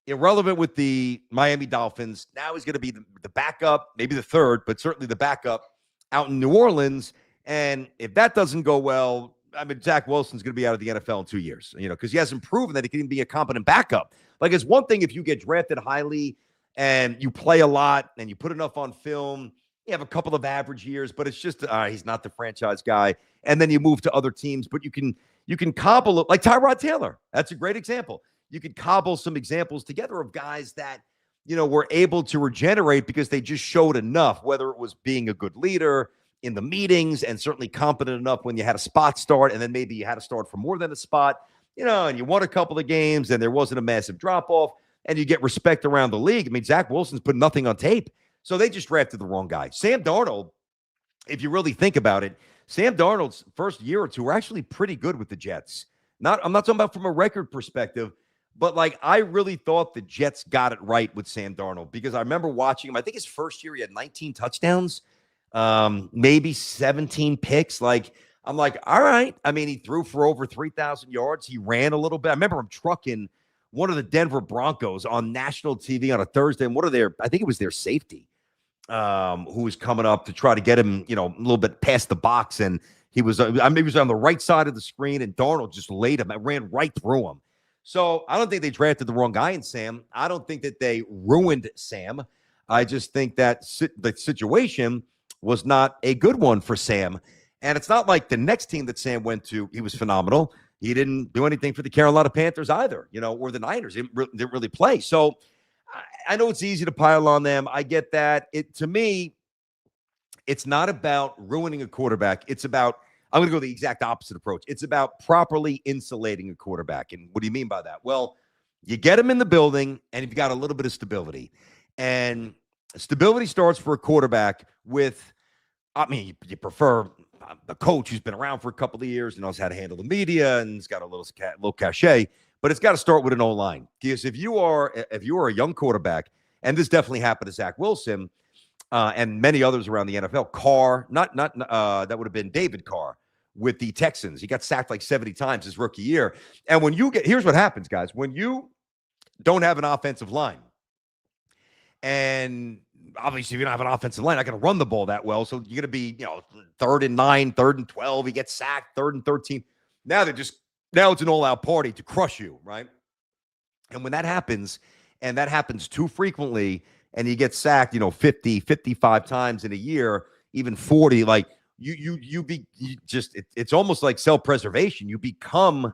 Irrelevant with the Miami Dolphins. Now he's going to be the backup, maybe the third, but certainly the backup out in New Orleans. And if that doesn't go well, I mean, Zach Wilson's going to be out of the NFL in 2 years, because he hasn't proven that he can be a competent backup. Like, it's one thing if you get drafted highly and you play a lot and you put enough on film, you have a couple of average years, but it's just he's not the franchise guy. And then you move to other teams, but you can cobble it, like Tyrod Taylor. That's a great example. You could cobble some examples together of guys that, were able to regenerate because they just showed enough, whether it was being a good leader in the meetings and certainly competent enough when you had a spot start, and then maybe you had to start for more than a spot, and you won a couple of games and there wasn't a massive drop-off and you get respect around the league. I mean, Zach Wilson's put nothing on tape. So they just drafted the wrong guy. Sam Darnold, if you really think about it, Sam Darnold's first year or two were actually pretty good with the Jets. I'm not talking about from a record perspective, but like I really thought the Jets got it right with Sam Darnold because I remember watching him. I think his first year he had 19 touchdowns. Maybe 17 picks. Like, I'm like, all right. I mean, he threw for over 3,000 yards. He ran a little bit. I remember him trucking one of the Denver Broncos on national TV on a Thursday. And I think it was their safety, who was coming up to try to get him, a little bit past the box. And he was on the right side of the screen, and Darnold just laid him. I ran right through him. So I don't think they drafted the wrong guy in Sam. I don't think that they ruined Sam. I just think that the situation was not a good one for Sam. And it's not like the next team that Sam went to, he was phenomenal. He didn't do anything for the Carolina Panthers either, or the Niners. He didn't really play. So I know it's easy to pile on them. I get that. To me, it's not about ruining a quarterback. It's about, I'm going to go the exact opposite approach. It's about properly insulating a quarterback. And what do you mean by that? Well, you get him in the building and you've got a little bit of stability. And stability starts for a quarterback with, you prefer a coach who's been around for a couple of years and knows how to handle the media and has got a little cachet, but it's got to start with an O-line. Because if you are a young quarterback, and this definitely happened to Zach Wilson, and many others around the NFL. Carr, not that would have been David Carr with the Texans. He got sacked like 70 times his rookie year. And when you here's what happens, guys. When you don't have an offensive line, and obviously if you don't have an offensive line, not going to run the ball that well. So you're going to be, 3rd and 9, 3rd and 12. He gets sacked, 3rd and 13. Now it's an all-out party to crush you, right? And when that happens, and that happens too frequently, and you get sacked, 50, 55 times in a year, even 40, like it's almost like self-preservation. You become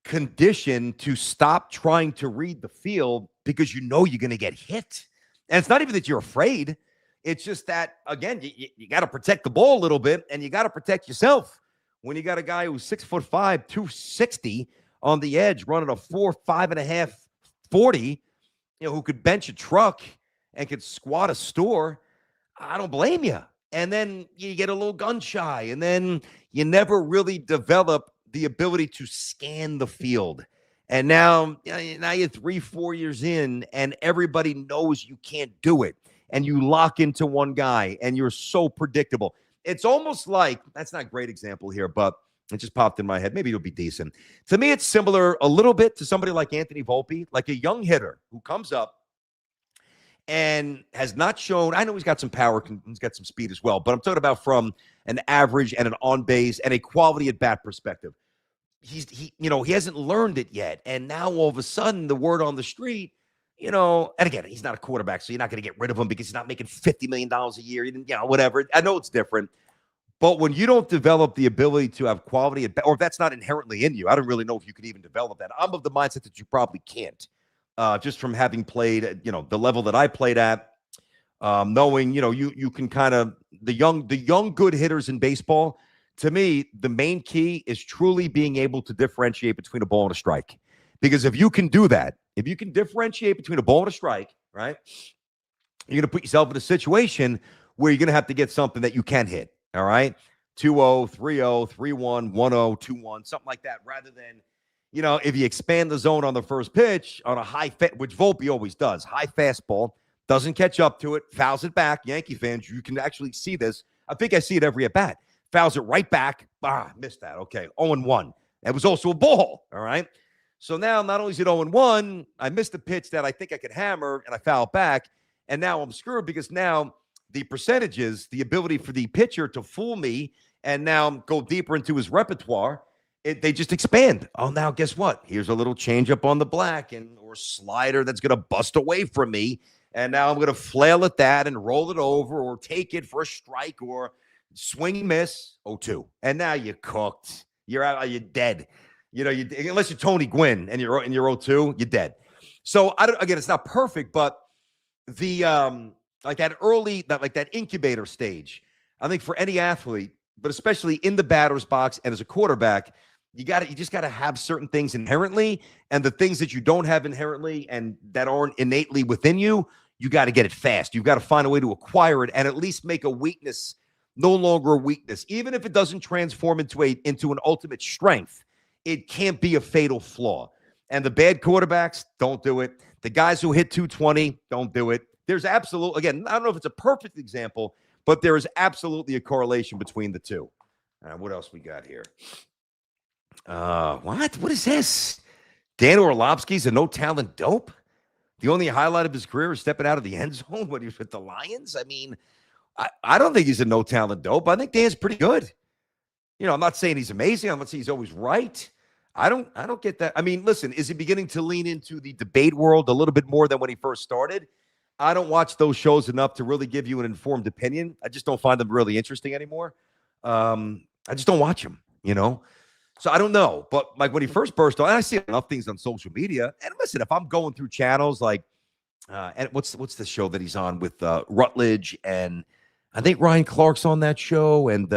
conditioned to stop trying to read the field because you're going to get hit. And it's not even that you're afraid. It's just that, again, you got to protect the ball a little bit, and you got to protect yourself. When you got a guy who's 6'5", 260 on the edge, running a 4.5 40, who could bench a truck and could squat a store, I don't blame you. And then you get a little gun shy, and then you never really develop the ability to scan the field. And now you're 3-4 years in, and everybody knows you can't do it. And you lock into one guy, and you're so predictable. It's almost like, that's not a great example here, but it just popped in my head. Maybe it'll be decent. To me, it's similar a little bit to somebody like Anthony Volpe, like a young hitter who comes up and has not shown, I know he's got some power, he's got some speed as well, but I'm talking about from an average and an on-base and a quality at-bat perspective. He hasn't learned it yet. And now all of a sudden, the word on the street, and again, he's not a quarterback, so you're not going to get rid of him because he's not making $50 million a year, whatever. I know it's different. But when you don't develop the ability to have quality, or if that's not inherently in you, I don't really know if you could even develop that. I'm of the mindset that you probably can't, just from having played at, the level that I played at, knowing, you can kind of, the young good hitters in baseball. To me, the main key is truly being able to differentiate between a ball and a strike. Because if you can do that, if you can differentiate between a ball and a strike, right, you're going to put yourself in a situation where you're going to have to get something that you can hit, all right? 2-0, 3-0, 3-1, 1-0, 2-1, something like that, rather than, if you expand the zone on the first pitch on a high, which Volpe always does, high fastball, doesn't catch up to it, fouls it back. Yankee fans, you can actually see this. I think I see it every at-bat. Fouls it right back. Missed that. Okay, 0-1. That was also a ball, all right? So now not only is it 0-1, I missed the pitch that I think I could hammer, and I foul back, and now I'm screwed because now the percentages, the ability for the pitcher to fool me and now go deeper into his repertoire, they just expand. Oh, now guess what? Here's a little changeup on the black or slider that's going to bust away from me, and now I'm going to flail at that and roll it over or take it for a strike or swing and miss, 0-2. And now you're cooked. You're out. You're dead. Unless you're Tony Gwynn and you're 0-2, you're dead. So again, it's not perfect, but the that incubator stage, I think for any athlete, but especially in the batter's box and as a quarterback, you just got to have certain things inherently, and the things that you don't have inherently and that aren't innately within you, you got to get it fast. You've got to find a way to acquire it and at least make a weakness no longer a weakness. Even if it doesn't transform into an ultimate strength, it can't be a fatal flaw. And the bad quarterbacks don't do it. The guys who hit 220 don't do it. There's absolutely, again, I don't know if it's a perfect example, but there is absolutely a correlation between the two. What else we got here? What is this? Dan Orlovsky's a no-talent dope? The only highlight of his career is stepping out of the end zone when he was with the Lions? I mean, I don't think he's a no-talent dope. I think Dan's pretty good. I'm not saying he's amazing. I'm not saying he's always right. I don't get that. I mean, listen, is he beginning to lean into the debate world a little bit more than when he first started? I don't watch those shows enough to really give you an informed opinion. I just don't find them really interesting anymore. I just don't watch them, So I don't know. But like when he first burst on, and I see enough things on social media. And listen, if I'm going through channels like, and what's the show that he's on with Rutledge, and I think Ryan Clark's on that show, and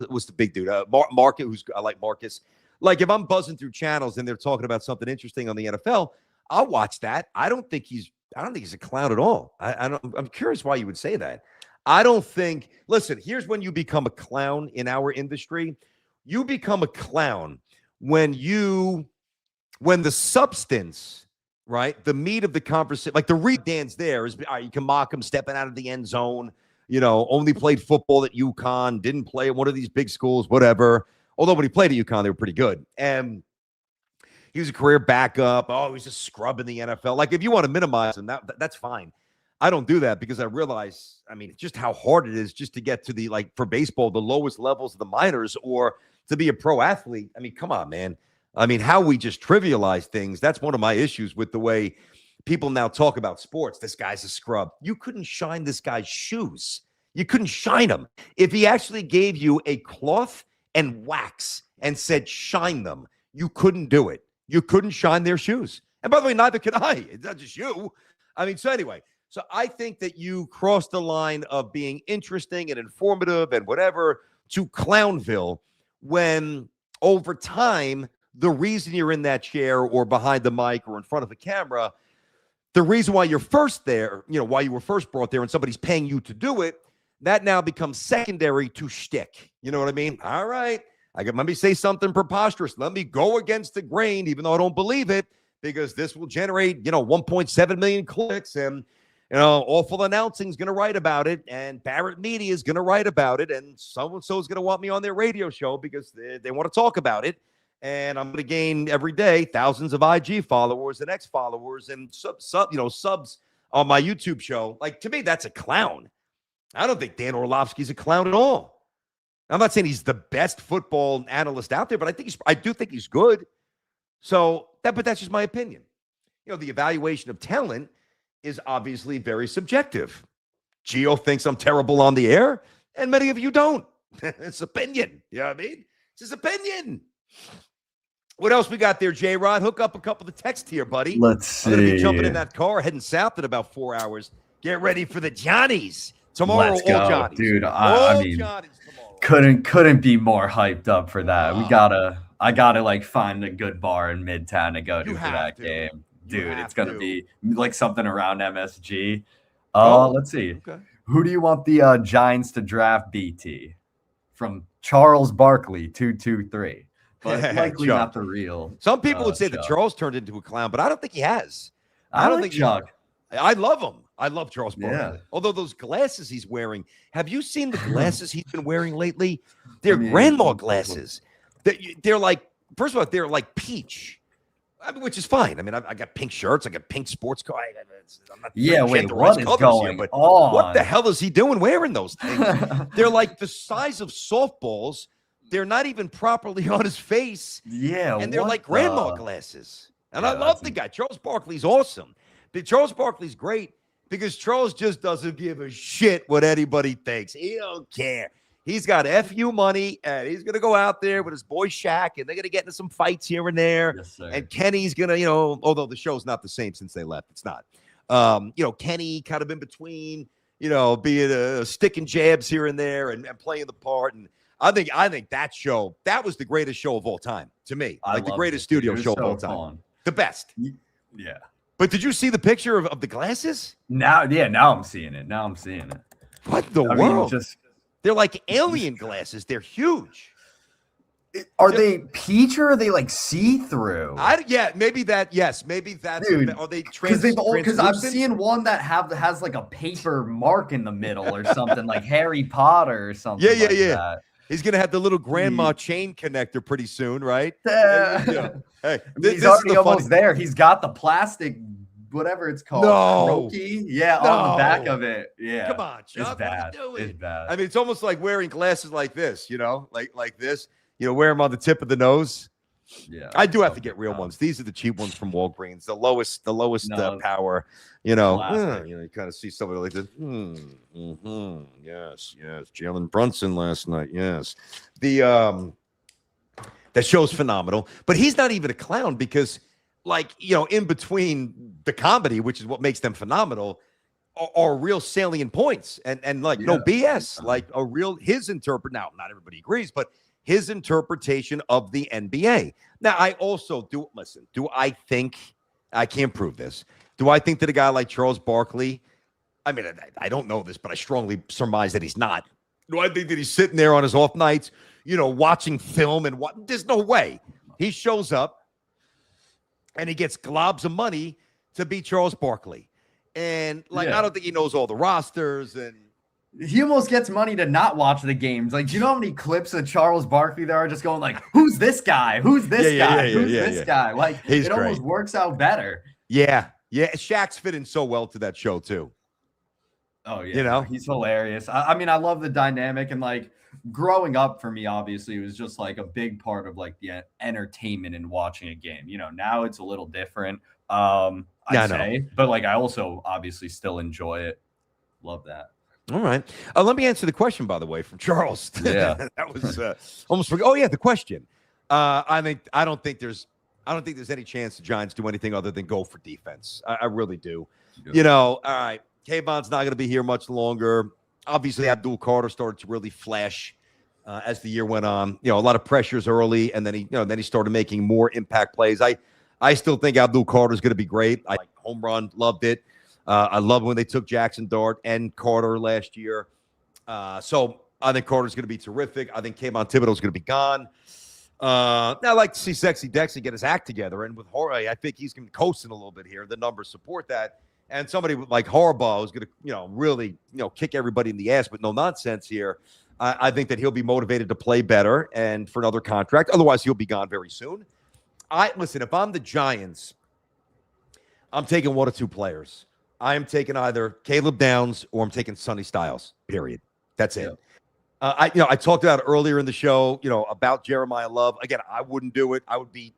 what's the big dude? Marcus, I like Marcus. Like if I'm buzzing through channels and they're talking about something interesting on the NFL, I'll watch that. I don't think he's a clown at all. I'm curious why you would say that. I don't think, listen, here's when you become a clown in our industry. You become a clown when the substance, right, the meat of the conversation, like the Dan's there is, all right, you can mock him stepping out of the end zone, only played football at UConn, didn't play at one of these big schools, whatever. Although when he played at UConn, they were pretty good. And he was a career backup. Oh, he was just scrubbing the NFL. Like, if you want to minimize him, that's fine. I don't do that because I realize, just how hard it is just to get to the, like, for baseball, the lowest levels of the minors, or to be a pro athlete. Come on, man. How we just trivialize things. That's one of my issues with the way people now talk about sports. This guy's a scrub. You couldn't shine this guy's shoes. You couldn't shine them. If he actually gave you a cloth and wax and said, shine them, you couldn't do it. You couldn't shine their shoes. And by the way, neither can I. It's not just you. So anyway, so I think that you crossed the line of being interesting and informative and whatever to Clownville, when over time, the reason you're in that chair or behind the mic or in front of the camera, the reason why you're first there, why you were first brought there and somebody's paying you to do it, that now becomes secondary to shtick. You know what I mean? All right. Let me say something preposterous. Let me go against the grain, even though I don't believe it, because this will generate, 1.7 million clicks, and, Awful Announcing is going to write about it, and Barrett Media is going to write about it, and so-and-so is going to want me on their radio show because they want to talk about it. And I'm going to gain every day thousands of IG followers and X followers and subs on my YouTube show. Like, to me, that's a clown. I don't think Dan Orlovsky's a clown at all. I'm not saying he's the best football analyst out there, but I do think he's good. But that's just my opinion. The evaluation of talent is obviously very subjective. Gio thinks I'm terrible on the air, and many of you don't. It's opinion. You know what I mean? It's his opinion. What else we got there, J-Rod? Hook up a couple of texts here, buddy. Let's see. I'm going to be jumping in that car, heading south in about 4 hours. Get ready for the Johnnies. Tomorrow, Let's go, all Johnnies. Dude, Johnnies tomorrow. Couldn't be more hyped up for that. I gotta like find a good bar in Midtown to go to for that game. Dude, it's gonna be like something around MSG. Let's see. Okay. Who do you want the Giants to draft, BT? From Charles Barkley, 223. But likely not the real. Some people would say that Charles turned into a clown, but I don't think he has. I don't think Chuck. I love him. I love Charles Barkley. Yeah. Although those glasses he's wearing, have you seen the glasses he's been wearing lately? They're grandma glasses. They're like, first of all, they're like peach, which is fine. I got pink shirts. I got pink sports car. I'm not wait, what is going on? What the hell is he doing wearing those things? They're like the size of softballs. They're not even properly on his face. Yeah. And they're like grandma glasses. And I love the guy. Charles Barkley's awesome. But Charles Barkley's great because Charles just doesn't give a shit what anybody thinks. He don't care. He's got FU money, and he's going to go out there with his boy Shaq, and they're going to get into some fights here and there. Yes, sir. And Kenny's going to, although the show's not the same since they left. It's not. Kenny kind of in between, being sticking jabs here and there and playing the part. And I think that show, that was the greatest show of all time to me. Like the greatest studio show of all time. Fun. The best. Yeah. But did you see the picture of the glasses? Now I'm seeing it. What the world? They're like alien glasses. They're huge. Are they peach or are they like see-through? Maybe that. Yes, maybe that's. Dude, are they because I'm seeing one that has like a paper mark in the middle or something, like Harry Potter or something. Yeah. That. He's gonna have the little grandma chain connector pretty soon, right? Hey, he's already almost there. He's got the plastic, whatever it's called. Croaky? Yeah, on the back of it. Yeah. Come on, Chuck. It's bad. What are you doing? It's bad. It's almost like wearing glasses like this, like this. Wear them on the tip of the nose. Yeah, I do have to get real ones. These are the cheap ones from Walgreens, the lowest power. You kind of see somebody like this. Yes, Jalen Brunson last night. Yes, that show's phenomenal. But he's not even a clown because, in between the comedy, which is what makes them phenomenal, are real salient points and no BS, like a real his interpret. Now, not everybody agrees, but his interpretation of the NBA. Now, I also do I think, I can't prove this, do I think that a guy like Charles Barkley, I don't know this, but I strongly surmise that he's not. Do I think that he's sitting there on his off nights, watching film and what? There's no way. He shows up and he gets globs of money to be Charles Barkley. And I don't think he knows all the rosters and he almost gets money to not watch the games. Like, do you know how many clips of Charles Barkley there are just going like, who's this guy? Who's this guy? Who's this guy? Like, He's it great. almost works out better. Yeah. Shaq's fit in so well to that show too. Oh yeah, he's hilarious. I mean, I love the dynamic, and like growing up for me, obviously, it was just like a big part of like the entertainment in watching a game. Now it's a little different. I'd say, but like I also obviously still enjoy it. Love that. All right. Let me answer the question, by the way, from Charles. Yeah, that was almost. Oh yeah, the question. I don't think there's any chance the Giants do anything other than go for defense. I really do. Yeah. All right. Kayvon's not going to be here much longer. Obviously, Abdul Carter started to really flash as the year went on. A lot of pressures early, and then he started making more impact plays. I still think Abdul Carter is going to be great. I like home run, loved it. I love when they took Jackson Dart and Carter last year. So I think Carter's going to be terrific. I think Kayvon Thibodeau's going to be gone. Now I like to see Sexy Dexy get his act together, and with Jorge, I think he's going to be coasting a little bit here. The numbers support that. And somebody like Harbaugh is going to, really, kick everybody in the ass with no nonsense here. I think that he'll be motivated to play better and for another contract. Otherwise, he'll be gone very soon. Listen, if I'm the Giants, I'm taking one of two players. I am taking either Caleb Downs or I'm taking Sonny Styles, period. That's it. I talked about it earlier in the show, about Jeremiah Love. Again, I wouldn't do it. I would be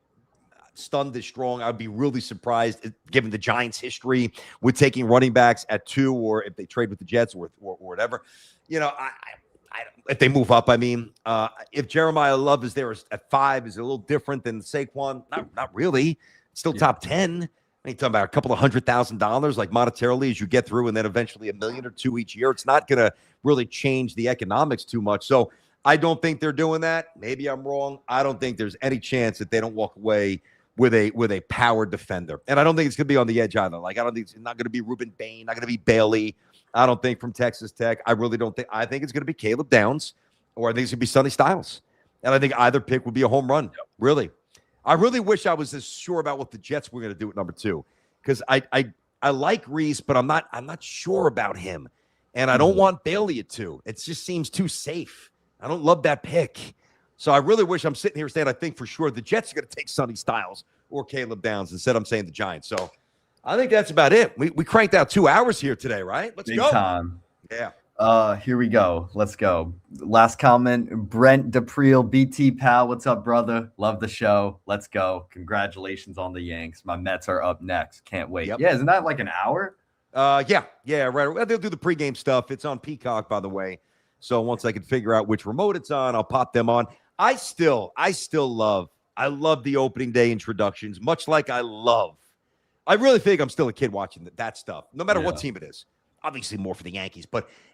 stunned this strong. I'd be really surprised given the Giants' history with taking running backs at 2, or if they trade with the Jets or whatever. If they move up, I mean, if Jeremiah Love is there at 5, is it a little different than Saquon? Not really. Still top 10. You're talking about a couple of $100,000 like monetarily as you get through, and then eventually $1 million or $2 million each year. It's not going to really change the economics too much. So I don't think they're doing that. Maybe I'm wrong. I don't think there's any chance that they don't walk away with a power defender. And I don't think it's going to be on the edge either. Like, I don't think it's not going to be Ruben Bain, not going to be Bailey. I don't think from Texas Tech. I really don't think. I think it's going to be Caleb Downs, or I think it's going to be Sonny Styles. And I think either pick would be a home run. Really. I really wish I was as sure about what the Jets were going to do at number 2, because I like Reese, but I'm not sure about him. And I don't want Bailey at 2. It just seems too safe. I don't love that pick. So I really wish I'm sitting here saying I think for sure the Jets are going to take Sonny Styles or Caleb Downs. Instead, I'm saying the Giants. So I think that's about it. We cranked out 2 hours here today, right? Let's go. Big time. Yeah. Here we go. Let's go. Last comment, Brent DePriel, BT Pal. What's up, brother? Love the show. Let's go. Congratulations on the Yanks. My Mets are up next. Can't wait. Yep. Yeah, isn't that like an hour? Yeah, right. They'll do the pregame stuff. It's on Peacock, by the way. So once I can figure out which remote it's on, I'll pop them on. I still love the opening day introductions, much like I really think I'm still a kid watching that stuff, no matter what team it is. Obviously more for the Yankees,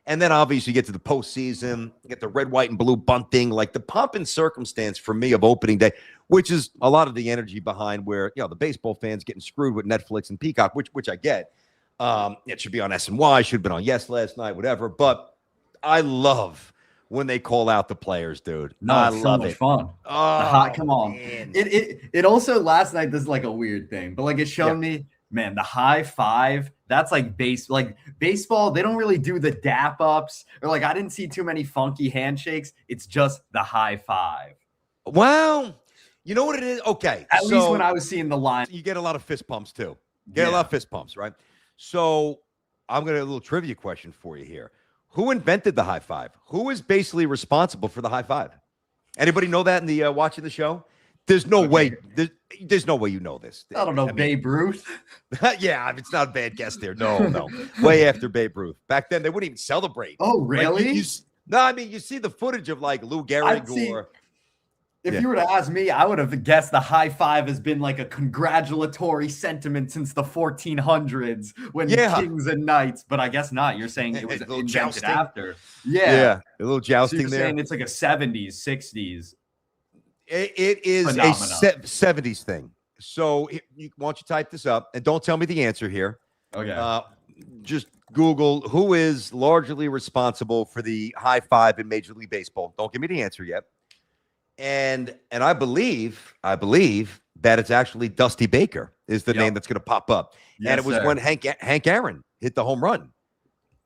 and then obviously you get to the postseason, you get the red, white, and blue bunting, like the pomp and circumstance for me of opening day, which is a lot of the energy behind where, the baseball fans getting screwed with Netflix and Peacock, which I get. It should be on SNY, should have been on Yes last night, whatever. But I love when they call out the players, dude. No, I love it. Fun. Oh, come on. Man. It also last night, this is like a weird thing, but like it showed me, man, the high five. That's like baseball. They don't really do the dap ups, or like I didn't see too many funky handshakes. It's just the high five. Well, you know what it is? Okay. At least when I was seeing the line, you get a lot of fist pumps too. You get a lot of fist pumps, right? So I'm going to have a little trivia question for you here. Who invented the high five? Who is basically responsible for the high five? Anybody know that in the watching the show? There's no way. There's no way you know this. I don't know. Babe Ruth. Yeah, it's not a bad guess there. No. Way after Babe Ruth. Back then, they wouldn't even celebrate. Oh, really? You see the footage of like Lou Gehrig or. If you were to ask me, I would have guessed the high five has been like a congratulatory sentiment since the 1400s when kings and knights, but I guess not. You're saying it was invented jousting after. Yeah. A little jousting so you're there. Saying it's like a 70s, 60s. It is phenomenon. A 70s thing. So why don't you type this up and don't tell me the answer here. Okay. Just Google who is largely responsible for the high five in Major League Baseball. Don't give me the answer yet. And I believe that it's actually Dusty Baker is the name that's going to pop up. Yes, and it was when Hank Aaron hit the home run.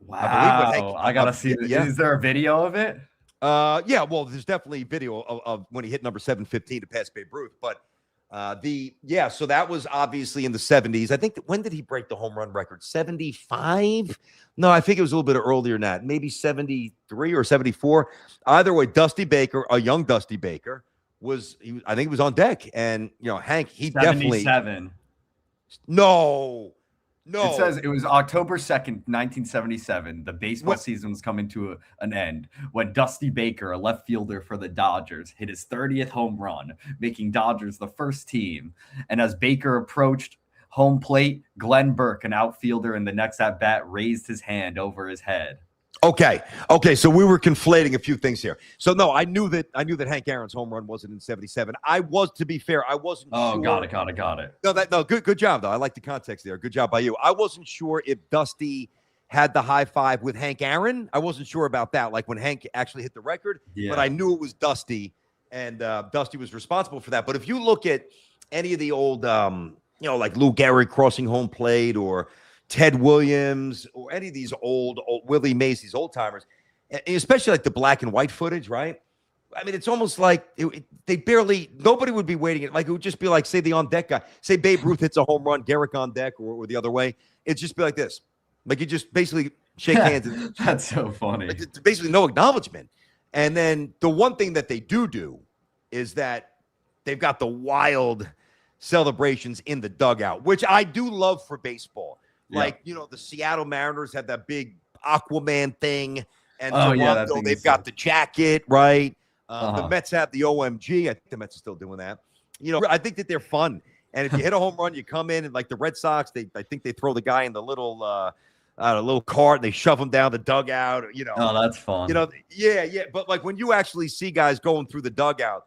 Wow. I gotta see. Yeah. Is there a video of it? Yeah, well, there's definitely video of when he hit number 715 to pass Babe Ruth. But so that was obviously in the 70s. I think when did he break the home run record? 75? No, I think it was a little bit earlier than that. Maybe 73 or 74. Either way, Dusty Baker, a young Dusty Baker, I think he was on deck. And Hank, he 77. definitely No. It says it was October 2nd, 1977. The baseball season was coming to an end when Dusty Baker, a left fielder for the Dodgers, hit his 30th home run, making Dodgers the first team. And as Baker approached home plate, Glenn Burke, an outfielder in the next at-bat, raised his hand over his head. Okay. So we were conflating a few things here. So no, I knew that Hank Aaron's home run wasn't in 77. To be fair, I wasn't sure. Oh, got it. No, good job though. I like the context there. Good job by you. I wasn't sure if Dusty had the high five with Hank Aaron. I wasn't sure about that, like when Hank actually hit the record, but I knew it was Dusty, and Dusty was responsible for that. But if you look at any of the old like Lou Gehrig crossing home plate, or Ted Williams, or any of these old Willie Mays, these old timers, especially like the black and white footage, right? I mean, it's almost like nobody would be waiting. Like, it would just be like, say the on deck guy, say Babe Ruth hits a home run, Gehrig on deck, or the other way. It'd just be like this. Like, you just basically shake hands. And, that's so funny. It's basically no acknowledgement. And then the one thing that they do is that they've got the wild celebrations in the dugout, which I do love for baseball. Like, the Seattle Mariners have that big Aquaman thing, and Toronto, they've got the jacket, right? The Mets have the OMG. I think the Mets are still doing that. I think that they're fun. And if you hit a home run, you come in, and like the Red Sox, I think they throw the guy in the little cart, and they shove him down the dugout. Oh, that's fun. Yeah. But like when you actually see guys going through the dugout,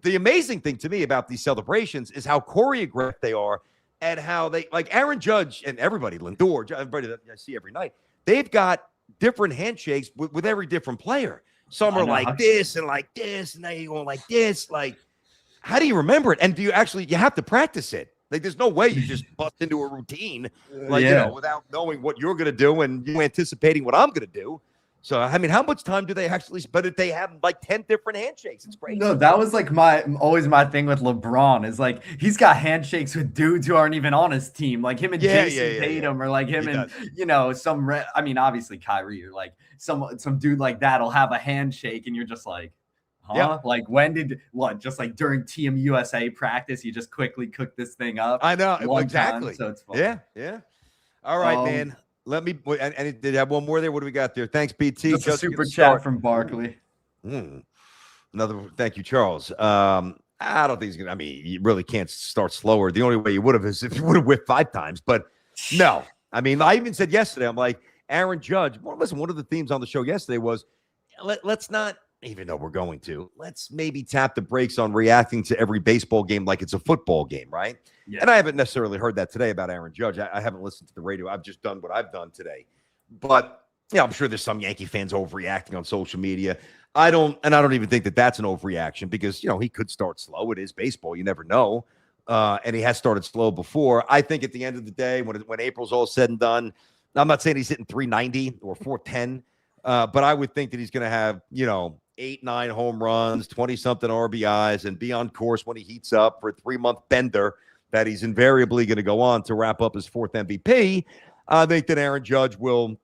the amazing thing to me about these celebrations is how choreographed they are. And how they, like Aaron Judge and everybody, Lindor, everybody that I see every night, they've got different handshakes with every different player. Some are like this and like this, and now you're going like this. Like, how do you remember it? And do you have to practice it? Like, there's no way you just bust into a routine, without knowing what you're going to do and you anticipating what I'm going to do. So, I mean, how much time do they actually spend if they have like 10 different handshakes? It's crazy. No, that was like always my thing with LeBron is like, he's got handshakes with dudes who aren't even on his team. Like him and Jason Tatum, or like him and, obviously Kyrie, or like some dude like that'll have a handshake and you're just like, huh? Yeah. Like just like during Team USA practice, you just quickly cook this thing up. I know. Exactly. So it's fun. Yeah. All right, man. Let me, and did you have one more there? What do we got there? Thanks, BT. Just a super chat from Barkley. Thank you, Charles. I don't think he's going to, you really can't start slower. The only way you would have is if you would have whipped 5 times. But no, I even said yesterday, I'm like, Aaron Judge, listen, one of the themes on the show yesterday was, let's not, even though we're going to, let's maybe tap the brakes on reacting to every baseball game like it's a football game, right? Yeah. And I haven't necessarily heard that today about Aaron Judge. I haven't listened to the radio. I've just done what I've done today. But, I'm sure there's some Yankee fans overreacting on social media. I don't even think that that's an overreaction because, he could start slow. It is baseball. You never know. And he has started slow before. I think at the end of the day, when April's all said and done, I'm not saying he's hitting 390 or 410, but I would think that he's going to have, 8-9 home runs, 20-something RBIs, and be on course when he heats up for a 3-month bender that he's invariably going to go on to wrap up his 4th MVP. I think that Aaron Judge will,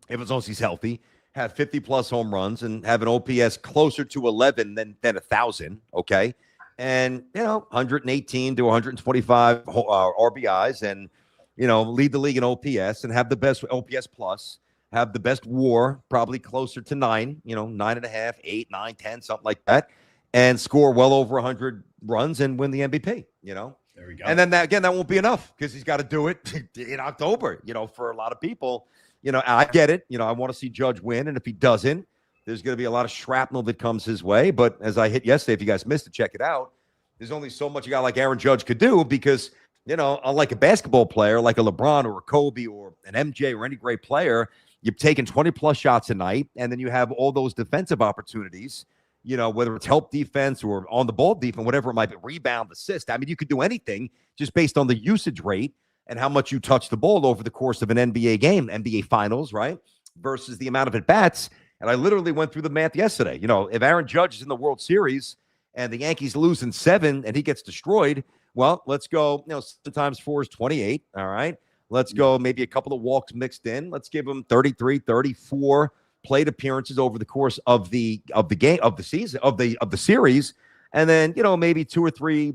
if as long as he's healthy, have 50-plus home runs and have an OPS closer to 11 than 1,000, okay? And, 118 to 125 RBIs and, lead the league in OPS and have the best OPS plus, have the best WAR, probably closer to 9, 9.5, 8, 9, 10, something like that, and score well over 100 runs and win the MVP, There we go. And then that won't be enough because he's got to do it in October, for a lot of people. I get it. I want to see Judge win. And if he doesn't, there's going to be a lot of shrapnel that comes his way. But as I hit yesterday, if you guys missed it, check it out. There's only so much a guy like Aaron Judge could do because, unlike a basketball player, like a LeBron or a Kobe or an MJ or any great player, you've taken 20-plus shots a night, and then you have all those defensive opportunities, whether it's help defense or on the ball defense, whatever it might be, rebound, assist. You could do anything just based on the usage rate. and how much you touch the ball over the course of an NBA game, NBA Finals, right? Versus the amount of at-bats. And I literally went through the math yesterday. You know, if Aaron Judge is in the World Series and the Yankees lose in 7 and he gets destroyed, well, let's go, 7 times 4 is 28, all right? Let's go maybe a couple of walks mixed in. Let's give him 33, 34 plate appearances over the course of the game, of the season, of the series. And then, maybe 2 or 3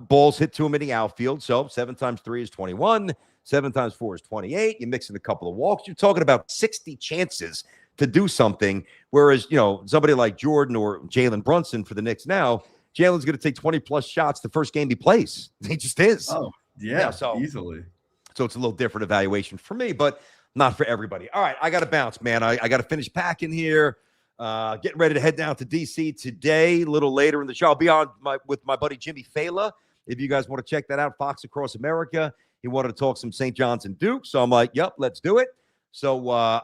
balls hit to him in the outfield. So 7 times 3 is 21. 7 times 4 is 28. You mix in a couple of walks. You're talking about 60 chances to do something. Whereas, somebody like Jordan or Jalen Brunson for the Knicks now, Jalen's going to take 20-plus shots the first game he plays. He just is. Oh, yeah, so easily. So it's a little different evaluation for me, but not for everybody. All right, I got to bounce, man. I got to finish packing here. Getting ready to head down to D.C. today, a little later in the show. I'll be on with my buddy Jimmy Fela. If you guys want to check that out, Fox Across America. He wanted to talk some St. John's and Duke. So I'm like, yep, let's do it. So we're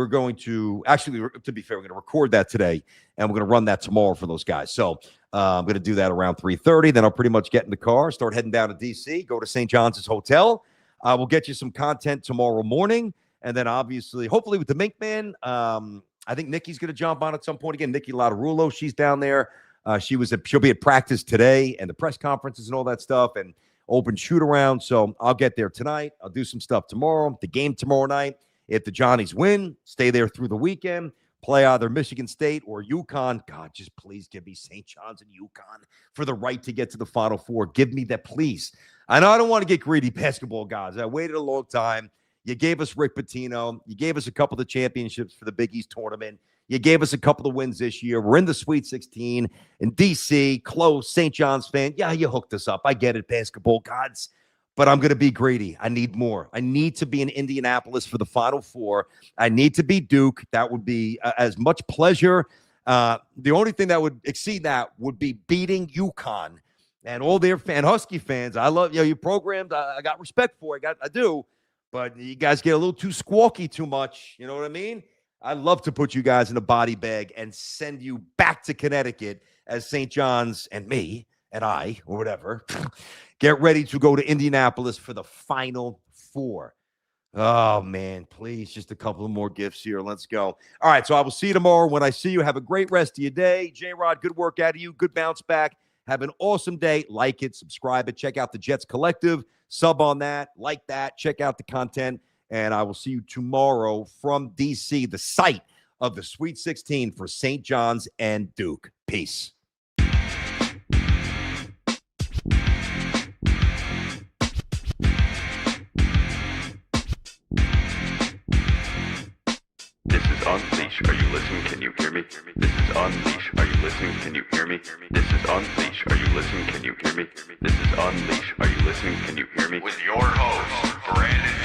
going to, actually, to be fair, we're going to record that today, and we're going to run that tomorrow for those guys. So I'm going to do that around 3:30. Then I'll pretty much get in the car, start heading down to D.C., go to St. John's Hotel. We'll get you some content tomorrow morning. And then obviously, hopefully with the Mink Man, I think Nikki's going to jump on at some point again. Nikki Lautarulo, she's down there. She'll be at practice today and the press conferences and all that stuff and open shoot around. So I'll get there tonight. I'll do some stuff tomorrow. The game tomorrow night. If the Johnnies win, stay there through the weekend. Play either Michigan State or UConn. God, just please give me St. John's and UConn for the right to get to the Final Four. Give me that, please. I know I don't want to get greedy, basketball guys. I waited a long time. You gave us Rick Pitino. You gave us a couple of championships for the Big East tournament. You gave us a couple of wins this year. We're in the Sweet 16 in D.C., close, St. John's fan. Yeah, you hooked us up. I get it, basketball gods. But I'm going to be greedy. I need more. I need to be in Indianapolis for the Final Four. I need to be Duke. That would be as much pleasure. The only thing that would exceed that would be beating UConn and all their Husky fans. I love your programs. I got respect for it. I do. But you guys get a little too squawky too much. You know what I mean? I'd love to put you guys in a body bag and send you back to Connecticut as St. John's and me and I, or whatever, get ready to go to Indianapolis for the Final Four. Oh, man, please, just a couple of more gifts here. Let's go. All right, so I will see you tomorrow. When I see you, have a great rest of your day. J-Rod, good work out of you. Good bounce back. Have an awesome day. Like it, subscribe it. Check out the Jets Collective. Sub on that. Like that. Check out the content. And I will see you tomorrow from D.C., the site of the Sweet 16 for St. John's and Duke. Peace. This is Unleash. Are you listening? Can you hear me? This is Unleash. Are you listening? Can you hear me? This is Unleash. Are you listening? Can you hear me? This is Unleash. Are you listening? Can you hear me? With your host, Brandon